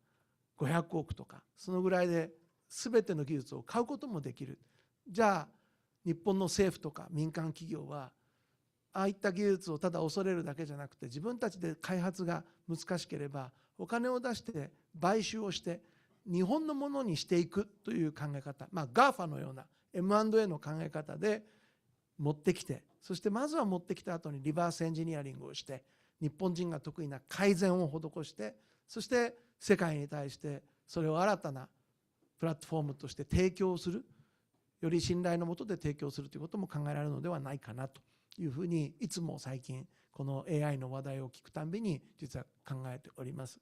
500億とかそのぐらいで全ての技術を買うこともできる。じゃあ日本の政府とか民間企業はああいった技術をただ恐れるだけじゃなくて自分たちで開発が難しければお金を出して買収をして日本のものにしていくという考え方、GAFA のような M&A の考え方で持ってきてそしてまずは持ってきた後にリバースエンジニアリングをして日本人が得意な改善を施してそして世界に対してそれを新たなプラットフォームとして提供するより信頼のもとで提供するということも考えられるのではないかなというふうにいつも最近この AI の話題を聞くたんびに実は考えております。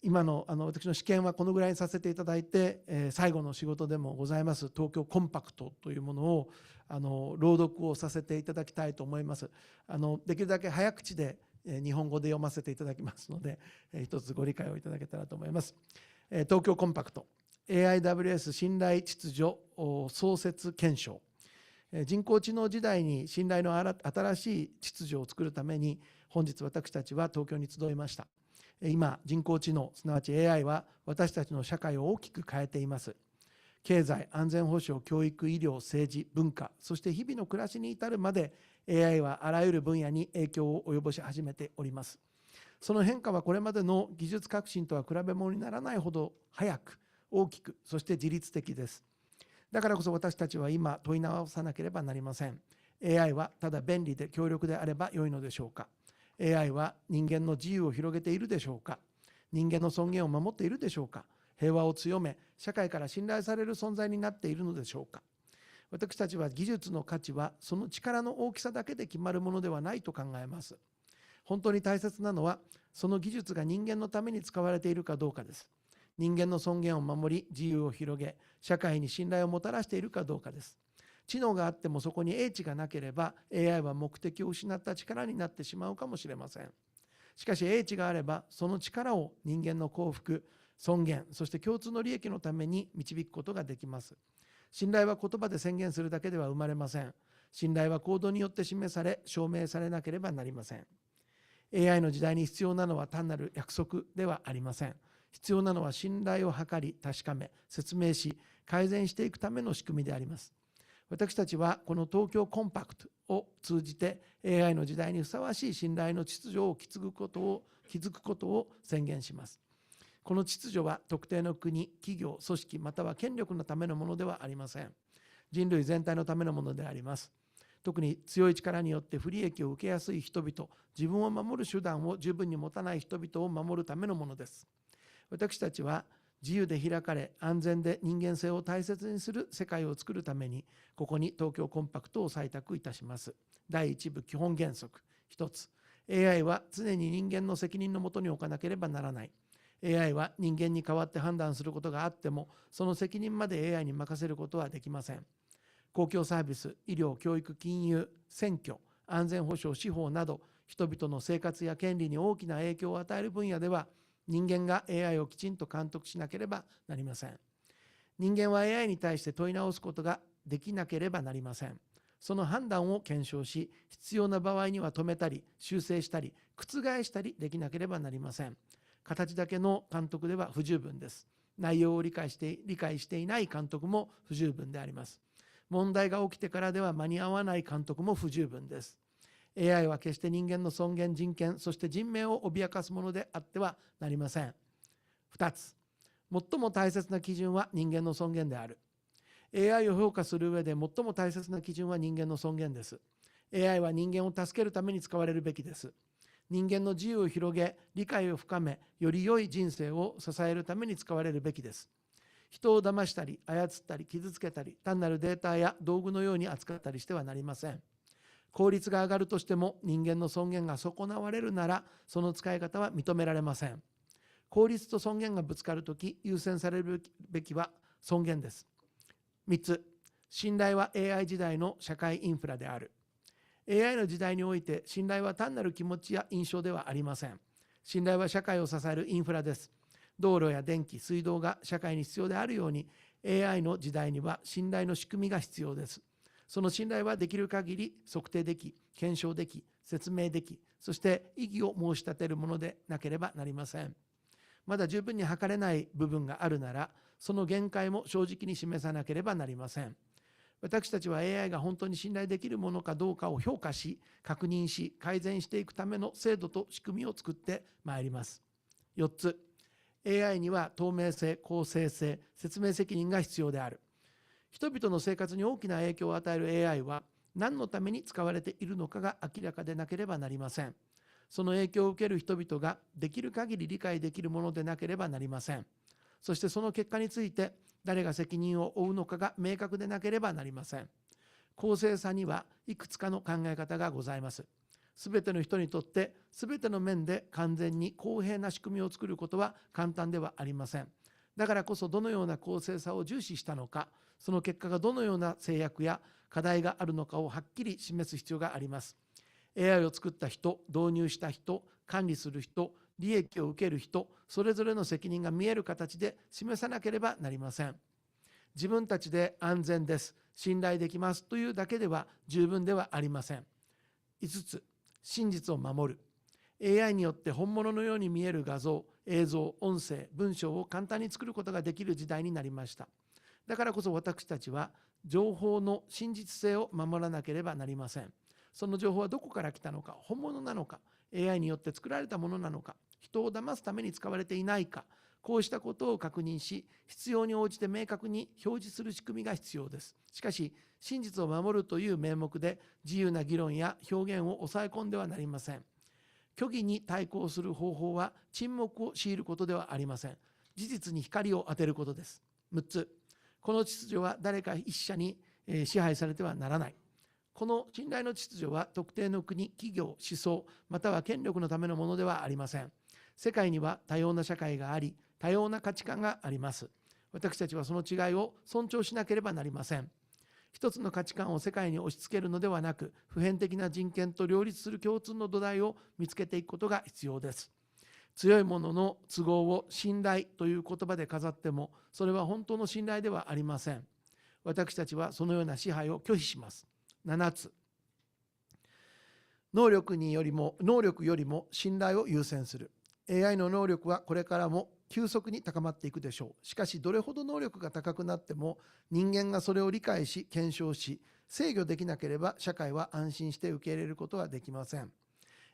今の私の試験はこのぐらいにさせていただいて、最後の仕事でもございます東京コンパクトというものを朗読をさせていただきたいと思います。できるだけ早口で日本語で読ませていただきますので、一つご理解をいただけたらと思います。東京コンパクト AIWS 信頼秩序創設検証。人工知能時代に信頼の新しい秩序を作るために、本日私たちは東京に集いました。今、人工知能、すなわち AI は私たちの社会を大きく変えています。経済、安全保障、教育、医療、政治、文化、そして日々の暮らしに至るまで AI はあらゆる分野に影響を及ぼし始めております。その変化はこれまでの技術革新とは比べ物にならないほど早く、大きく、そして自律的です。だからこそ私たちは今問い直さなければなりません。AI はただ便利で強力であれば良いのでしょうか。AI は人間の自由を広げているでしょうか。人間の尊厳を守っているでしょうか。平和を強め、社会から信頼される存在になっているのでしょうか。私たちは技術の価値はその力の大きさだけで決まるものではないと考えます。本当に大切なのは、その技術が人間のために使われているかどうかです。人間の尊厳を守り、自由を広げ、社会に信頼をもたらしているかどうかです。知能があってもそこに英知がなければ AI は目的を失った力になってしまうかもしれません。しかし英知があればその力を人間の幸福、尊厳、そして共通の利益のために導くことができます。信頼は言葉で宣言するだけでは生まれません。信頼は行動によって示され、証明されなければなりません。AI の時代に必要なのは単なる約束ではありません。必要なのは信頼を図り、確かめ、説明し、改善していくための仕組みであります。私たちはこの東京コンパクトを通じて AI の時代にふさわしい信頼の秩序を築くことを宣言します。この秩序は特定の国、企業、組織、または権力のためのものではありません。人類全体のためのものであります。特に強い力によって不利益を受けやすい人々、自分を守る手段を十分に持たない人々を守るためのものです。私たちは自由で開かれ、安全で人間性を大切にする世界を作るために、ここに東京コンパクトを採択いたします。第一部基本原則一つ、AI は常に人間の責任のもとに置かなければならない。AI は人間に代わって判断することがあっても、その責任まで AI に任せることはできません。公共サービス、医療、教育、金融、選挙、安全保障、司法など、人々の生活や権利に大きな影響を与える分野では、人間が AI をきちんと監督しなければなりません。人間は AI に対して問い直すことができなければなりません。その判断を検証し、必要な場合には止めたり、修正したり、覆したりできなければなりません。形だけの監督では不十分です。内容を理解していない監督も不十分であります。問題が起きてからでは間に合わない監督も不十分です。AI は決して人間の尊厳、人権、そして人命を脅かすものであってはなりません。2つ、最も大切な基準は人間の尊厳である。AI を評価する上で最も大切な基準は人間の尊厳です。AI は人間を助けるために使われるべきです。人間の自由を広げ、理解を深め、より良い人生を支えるために使われるべきです。人を騙したり、操ったり、傷つけたり、単なるデータや道具のように扱ったりしてはなりません。効率が上がるとしても人間の尊厳が損なわれるなら、その使い方は認められません。効率と尊厳がぶつかるとき、優先されるべきは尊厳です。3つ、信頼は AI 時代の社会インフラである。AI の時代において信頼は単なる気持ちや印象ではありません。信頼は社会を支えるインフラです。道路や電気、水道が社会に必要であるように、AI の時代には信頼の仕組みが必要です。その信頼はできる限り測定でき、検証でき、説明でき、そして意義を申し立てるものでなければなりません。まだ十分に測れない部分があるなら、その限界も正直に示さなければなりません。私たちは AI が本当に信頼できるものかどうかを評価し、確認し、改善していくための制度と仕組みを作ってまいります。4つ、AI には透明性、公正性、説明責任が必要である。人々の生活に大きな影響を与える AI は何のために使われているのかが明らかでなければなりません。その影響を受ける人々ができる限り理解できるものでなければなりません。そしてその結果について誰が責任を負うのかが明確でなければなりません。公正さにはいくつかの考え方がございます。すべての人にとってすべての面で完全に公平な仕組みを作ることは簡単ではありません。だからこそどのような公正さを重視したのか、その結果がどのような制約や課題があるのかをはっきり示す必要があります。AI を作った人、導入した人、管理する人、利益を受ける人、それぞれの責任が見える形で示さなければなりません。自分たちで安全です、信頼できますというだけでは十分ではありません。5つ、真実を守る。AI によって本物のように見える画像、映像、音声、文章を簡単に作ることができる時代になりました。だからこそ私たちは情報の真実性を守らなければなりません。その情報はどこから来たのか、本物なのか、AI によって作られたものなのか、人を騙すために使われていないか、こうしたことを確認し、必要に応じて明確に表示する仕組みが必要です。しかし、真実を守るという名目で自由な議論や表現を抑え込んではなりません。虚偽に対抗する方法は沈黙を強いることではありません。事実に光を当てることです。6つ、この秩序は誰か一社に支配されてはならない。この信頼の秩序は特定の国、企業、思想、または権力のためのものではありません。世界には多様な社会があり、多様な価値観があります。私たちはその違いを尊重しなければなりません。一つの価値観を世界に押し付けるのではなく、普遍的な人権と両立する共通の土台を見つけていくことが必要です。強い者の都合を信頼という言葉で飾っても、それは本当の信頼ではありません。私たちはそのような支配を拒否します。7つ、能力よりも信頼を優先する。AI の能力はこれからも急速に高まっていくでしょう。しかし、どれほど能力が高くなっても、人間がそれを理解し、検証し、制御できなければ、社会は安心して受け入れることはできません。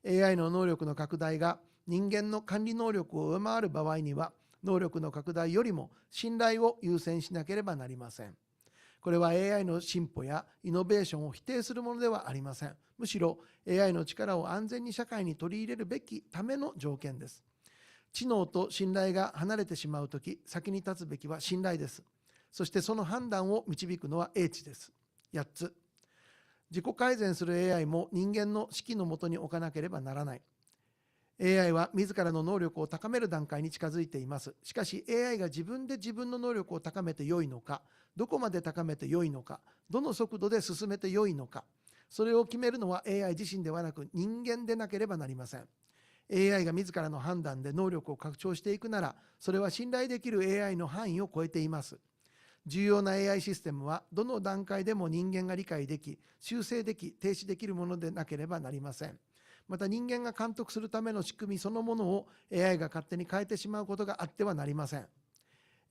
AI の能力の拡大が人間の管理能力を上回る場合には、能力の拡大よりも信頼を優先しなければなりません。これは AI の進歩やイノベーションを否定するものではありません。むしろ AI の力を安全に社会に取り入れるべきための条件です。知能と信頼が離れてしまうとき、先に立つべきは信頼です。そしてその判断を導くのは英知です。8つ、自己改善する AI も人間の指揮のもとに置かなければならない。AI は自らの能力を高める段階に近づいています。しかし AI が自分で自分の能力を高めて良いのか、どこまで高めて良いのか、どの速度で進めて良いのか、それを決めるのは AI 自身ではなく人間でなければなりません。AI が自らの判断で能力を拡張していくなら、それは信頼できる AI の範囲を超えています。重要な AI システムはどの段階でも人間が理解でき、修正でき、停止できるものでなければなりません。また人間が監督するための仕組みそのものを AI が勝手に変えてしまうことがあってはなりません。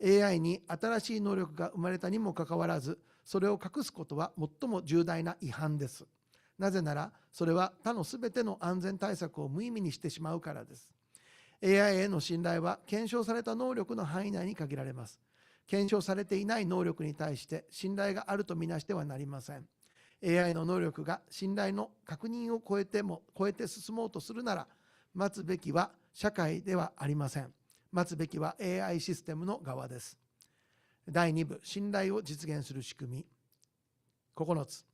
AI に新しい能力が生まれたにもかかわらず、それを隠すことは最も重大な違反です。なぜなら、それは他のすべての安全対策を無意味にしてしまうからです。AI への信頼は検証された能力の範囲内に限られます。検証されていない能力に対して信頼があるとみなしてはなりません。AI の能力が信頼の確認を超えて進もうとするなら、待つべきは社会ではありません。待つべきは AI システムの側です。第2部、信頼を実現する仕組み。9つ、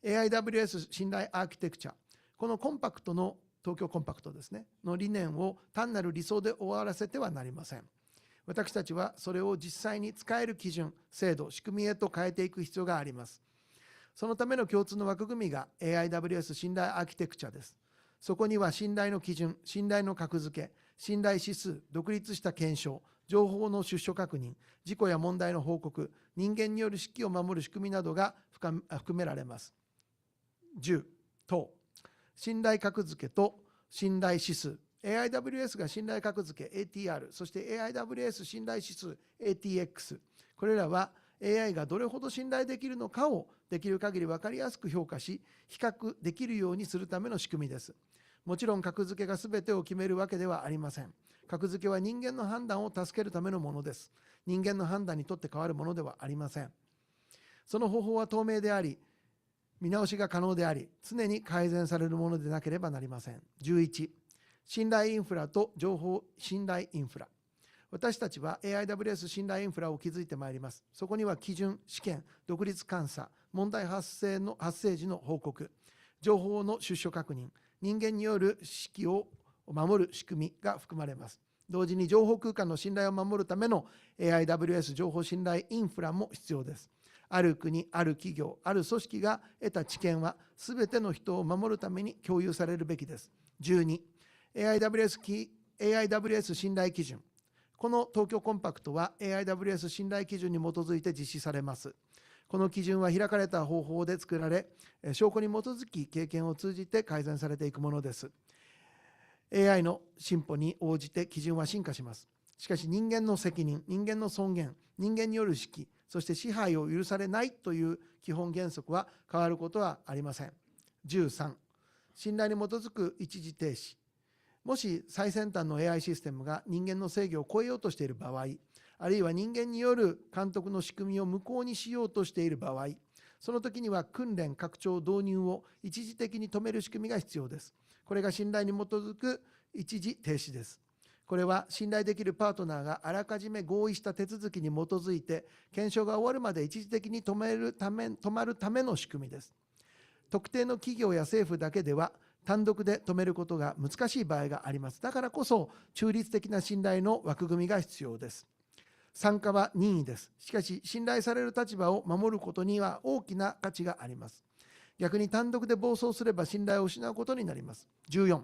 AIWS 信頼アーキテクチャ。このコンパクトの、東京コンパクトですね、の理念を単なる理想で終わらせてはなりません。私たちはそれを実際に使える基準、制度、仕組みへと変えていく必要があります。そのための共通の枠組みが AIWS 信頼アーキテクチャです。そこには信頼の基準、信頼の格付け、信頼指数、独立した検証、情報の出所確認、事故や問題の報告、人間による指揮を守る仕組みなどが含められます。10等、信頼格付けと信頼指数。AIWS が信頼格付け ATR、そして AIWS 信頼指数 ATX。これらは AI がどれほど信頼できるのかをできる限り分かりやすく評価し、比較できるようにするための仕組みです。もちろん格付けが全てを決めるわけではありません。格付けは人間の判断を助けるためのものです。人間の判断にとって変わるものではありません。その方法は透明であり、見直しが可能であり、常に改善されるものでなければなりません。11、信頼インフラと情報信頼インフラ。私たちは AIWS 信頼インフラを築いてまいります。そこには基準、試験、独立監査、問題発生時の報告、情報の出所確認、人間による指揮を守る仕組みが含まれます。同時に情報空間の信頼を守るための AIWS 情報信頼インフラも必要です。ある国、ある企業、ある組織が得た知見はすべての人を守るために共有されるべきです。12、AIWS 信頼基準。この東京コンパクトは AIWS 信頼基準に基づいて実施されます。この基準は開かれた方法で作られ、証拠に基づき経験を通じて改善されていくものです。AI の進歩に応じて基準は進化します。しかし人間の責任、人間の尊厳、人間による指揮、そして支配を許されないという基本原則は変わることはありません。13、信頼に基づく一時停止。もし最先端の AI システムが人間の制御を超えようとしている場合、あるいは人間による監督の仕組みを無効にしようとしている場合、その時には訓練、拡張、導入を一時的に止める仕組みが必要です。これが信頼に基づく一時停止です。これは信頼できるパートナーがあらかじめ合意した手続きに基づいて、検証が終わるまで一時的に止まるための仕組みです。特定の企業や政府だけでは単独で止めることが難しい場合があります。だからこそ中立的な信頼の枠組みが必要です。参加は任意です。しかし信頼される立場を守ることには大きな価値があります。逆に単独で暴走すれば信頼を失うことになります。14、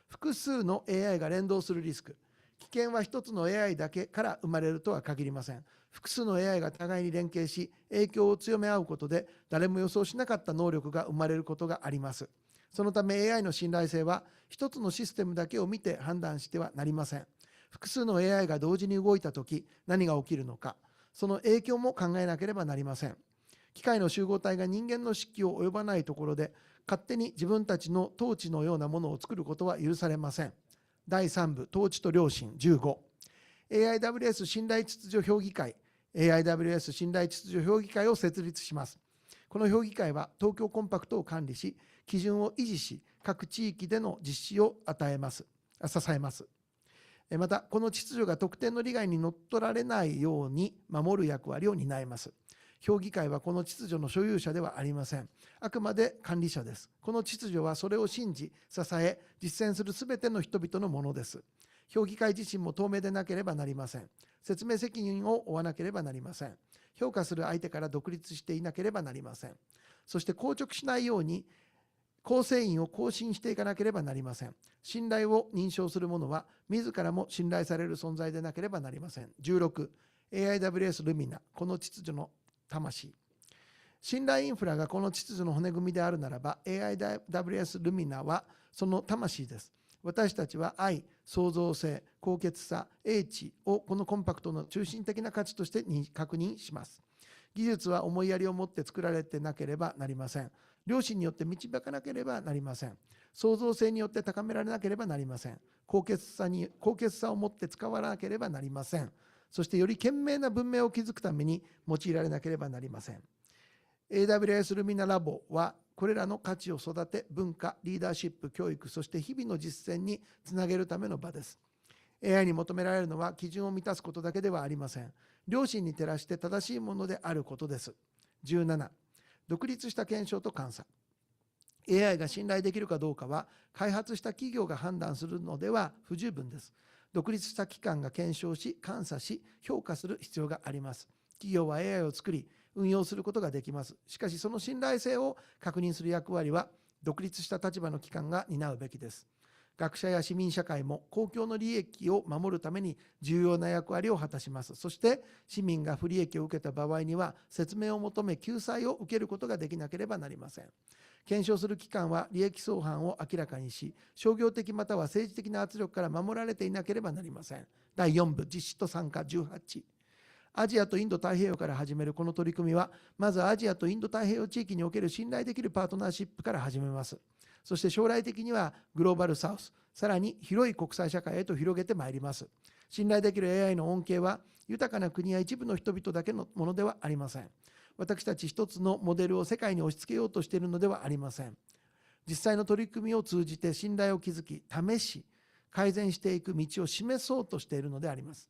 複数の AI が連動するリスク。危険は一つの AI だけから生まれるとは限りません。複数の AI が互いに連携し、影響を強め合うことで、誰も予想しなかった能力が生まれることがあります。そのため AI の信頼性は、一つのシステムだけを見て判断してはなりません。複数の AI が同時に動いたとき、何が起きるのか、その影響も考えなければなりません。機械の集合体が人間の指揮を及ばないところで、勝手に自分たちの統治のようなものを作ることは許されません。第3部、統治と良心。15、AIWS 信頼秩序評議会、AIWS 信頼秩序評議会を設立します。この評議会は東京コンパクトを管理し、基準を維持し、各地域での実施を支えます。また、この秩序が特定の利害にのっとられないように守る役割を担います。評議会はこの秩序の所有者ではありません。あくまで管理者です。この秩序はそれを信じ、支え、実践するすべての人々のものです。評議会自身も透明でなければなりません。説明責任を負わなければなりません。評価する相手から独立していなければなりません。そして硬直しないように、構成員を更新していかなければなりません。信頼を認証する者は、自らも信頼される存在でなければなりません。16、AIWS ルミナ、この秩序の魂。信頼インフラがこの秩序の骨組みであるならば、AIWS ルミナはその魂です。私たちは愛、創造性、高潔さ、英知をこのコンパクトの中心的な価値として確認します。技術は思いやりを持って作られてなければなりません。良心によって導かなければなりません。創造性によって高められなければなりません。高潔さを持って使わなければなりません。そしてより賢明な文明を築くために用いられなければなりません。AWS ルミナラボはこれらの価値を育て、文化、リーダーシップ、教育、そして日々の実践につなげるための場です。AI に求められるのは基準を満たすことだけではありません。良心に照らして正しいものであることです。17、独立した検証と監査。AI が信頼できるかどうかは、開発した企業が判断するのでは不十分です。独立した機関が検証し、監査し、評価する必要があります。企業は AI を作り、運用することができます。しかし、その信頼性を確認する役割は、独立した立場の機関が担うべきです。学者や市民社会も公共の利益を守るために重要な役割を果たします。そして、市民が不利益を受けた場合には、説明を求め、救済を受けることができなければなりません。検証する機関は利益相反を明らかにし、商業的または政治的な圧力から守られていなければなりません。第4部、実施と参加。18、アジアとインド太平洋から始めるこの取り組みは、まずアジアとインド太平洋地域における信頼できるパートナーシップから始めます。そして将来的にはグローバルサウス、さらに広い国際社会へと広げてまいります。信頼できる AI の恩恵は、豊かな国や一部の人々だけのものではありません。私たち一つのモデルを世界に押し付けようとしているのではありません。実際の取り組みを通じて信頼を築き、試し、改善していく道を示そうとしているのであります。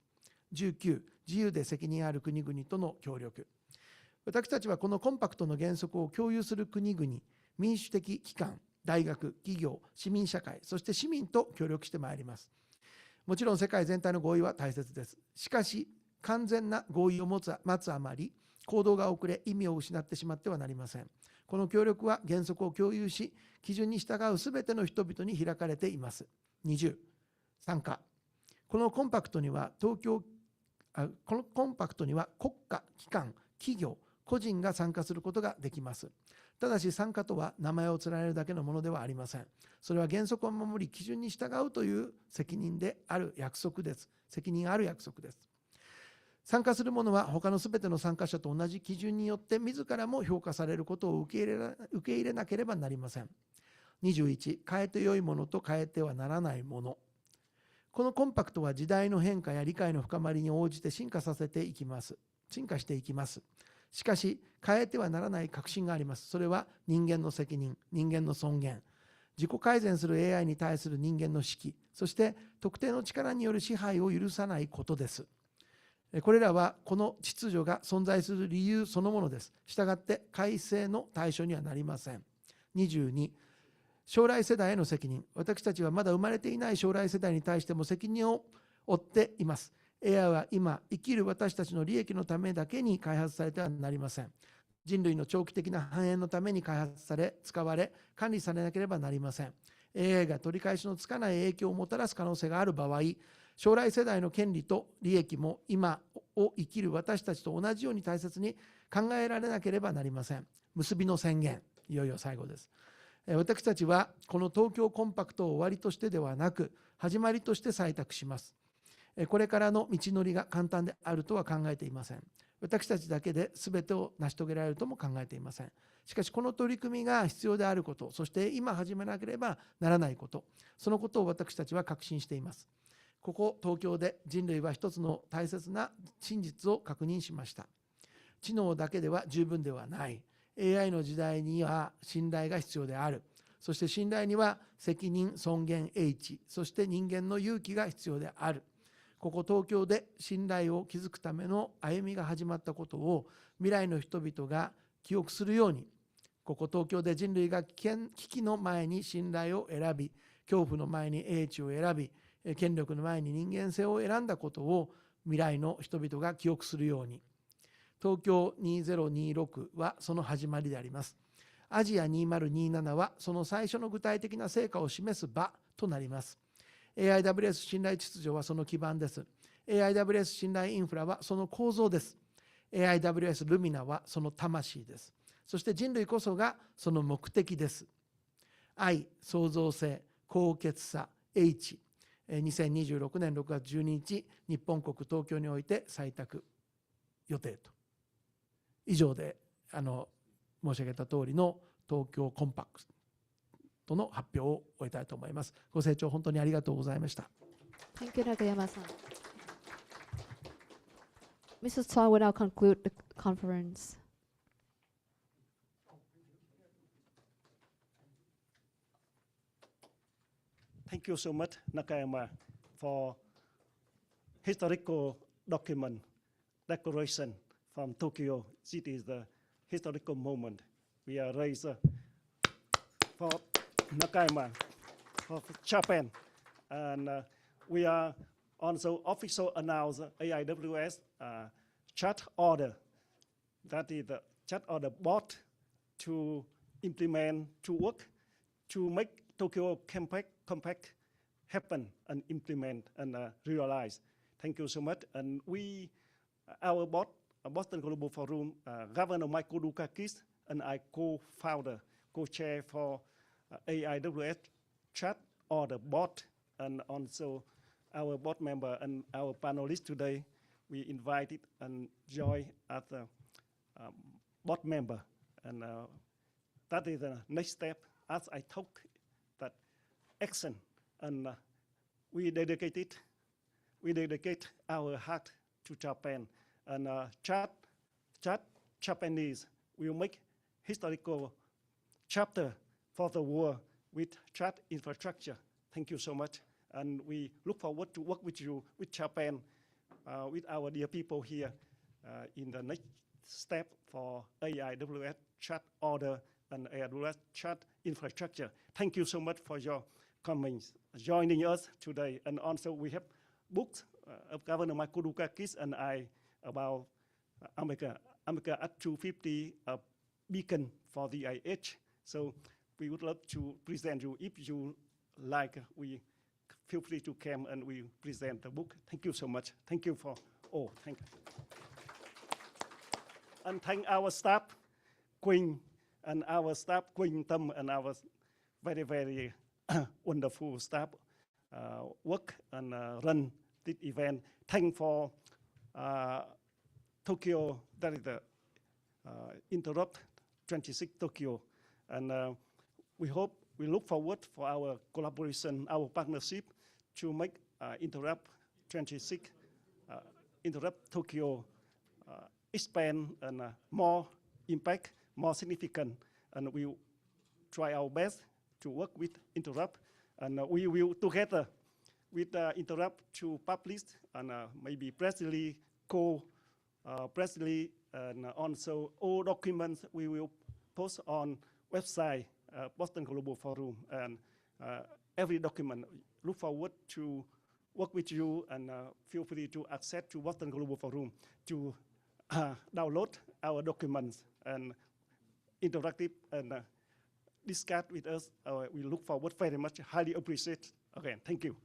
19、自由で責任ある国々との協力。私たちはこのコンパクトの原則を共有する国々、民主的機関、大学、企業、市民社会、そして市民と協力してまいります。もちろん世界全体の合意は大切です。しかし、完全な合意を待つあまり、行動が遅れ、意味を失ってしまってはなりません。この協力は原則を共有し、基準に従うすべての人々に開かれています。20、参加。このコンパクトには国家、機関、企業、個人が参加することができます。ただし参加とは名前を連ねるだけのものではありません。それは原則を守り、基準に従うという責任ある約束です。参加する者は他のすべての参加者と同じ基準によって自らも評価されることを受け入れなければなりません。21、変えて良いものと変えてはならないもの。このコンパクトは時代の変化や理解の深まりに応じて進化していきます。しかし、変えてはならない確信があります。それは人間の責任、人間の尊厳、自己改善する AI に対する人間の士気、そして特定の力による支配を許さないことです。これらはこの秩序が存在する理由そのものです。したがって改正の対象にはなりません。22、将来世代への責任。私たちはまだ生まれていない将来世代に対しても責任を負っています。AI は今、生きる私たちの利益のためだけに開発されてはなりません。人類の長期的な繁栄のために開発され、使われ、管理されなければなりません。AI が取り返しのつかない影響をもたらす可能性がある場合、将来世代の権利と利益も今を生きる私たちと同じように大切に考えられなければなりません。結びの宣言、いよいよ最後です。私たちはこの東京コンパクトを終わりとしてではなく、始まりとして採択します。これからの道のりが簡単であるとは考えていません。私たちだけで全てを成し遂げられるとも考えていません。しかしこの取り組みが必要であること、そして今始めなければならないこと、そのことを私たちは確信しています。ここ東京で人類は一つの大切な真実を確認しました。知能だけでは十分ではない。AI の時代には信頼が必要である。そして信頼には責任、尊厳、英知、そして人間の勇気が必要である。ここ東京で信頼を築くための歩みが始まったことを未来の人々が記憶するように、ここ東京で人類が危機の前に信頼を選び、恐怖の前に英知を選び、権力の前に人間性を選んだことを未来の人々が記憶するように。東京2026はその始まりであります。アジア2027はその最初の具体的な成果を示す場となります。AIWS 信頼秩序はその基盤です。AIWS 信頼インフラはその構造です。AIWS ルミナはその魂です。そして人類こそがその目的です。愛、創造性、高潔さ、英知。2026年6月12日、日本国東京において採択予定と。以上で申し上げた通りの東京コンパクトの発表を終えたいと思います。ご清聴本当にありがとうございました。Thank you, Nakayama-san. Mrs. Tuan will now conclude the conference. Thank you so much, Nakayama, for historical document declaration from Tokyo. It is the historical moment. We are raised for Nakayama, for Japan, and we are also official announced AIWS chat order. That is the chat order bot to implement, to work, to make Tokyo Compact happen and implement and realize. Thank you so much. And we, our Boston Global Forum, Governor Michael Dukakis, and I co-founder, co-chair for AIWS chat order bot, and also our board member and our panelists today, we invited and joined as a board member. And that is the next step as I talk that action, and we dedicate our heart to Japan, and chat Japanese will make historical chapter for the world with chat infrastructure. Thank you so much, and we look forward to work with you, with Japan, with our dear people here in the next step for AIWS chat order and AIWS chat infrastructure. Thank you so much for your comments, joining us today. And also we have books of Governor Michael Dukakis and I about America at 250 beacon for the IH. So we would love to present you. If you like, we feel free to come and we present the book. Thank you so much. Thank you for all. Thank you. And thank our staff, Queen, and our staff, Queen Tâm, and our very, very wonderful staff work and run this event. Thank for Tokyo, that is the Interop 26 Tokyo. And we look forward for our collaboration, our partnership to make Interop 26, Interop Tokyo expand and more impact, more significant. And we will try our best to work with Interop. And we will together with Interop to publish and maybe press release, press release, and also all documents we will post on website, Boston Global Forum, and every document. Look forward to work with you, and feel free to access to Boston Global Forum to download our documents and interactive and discuss with us. We look forward very much, highly appreciate. Again, thank you.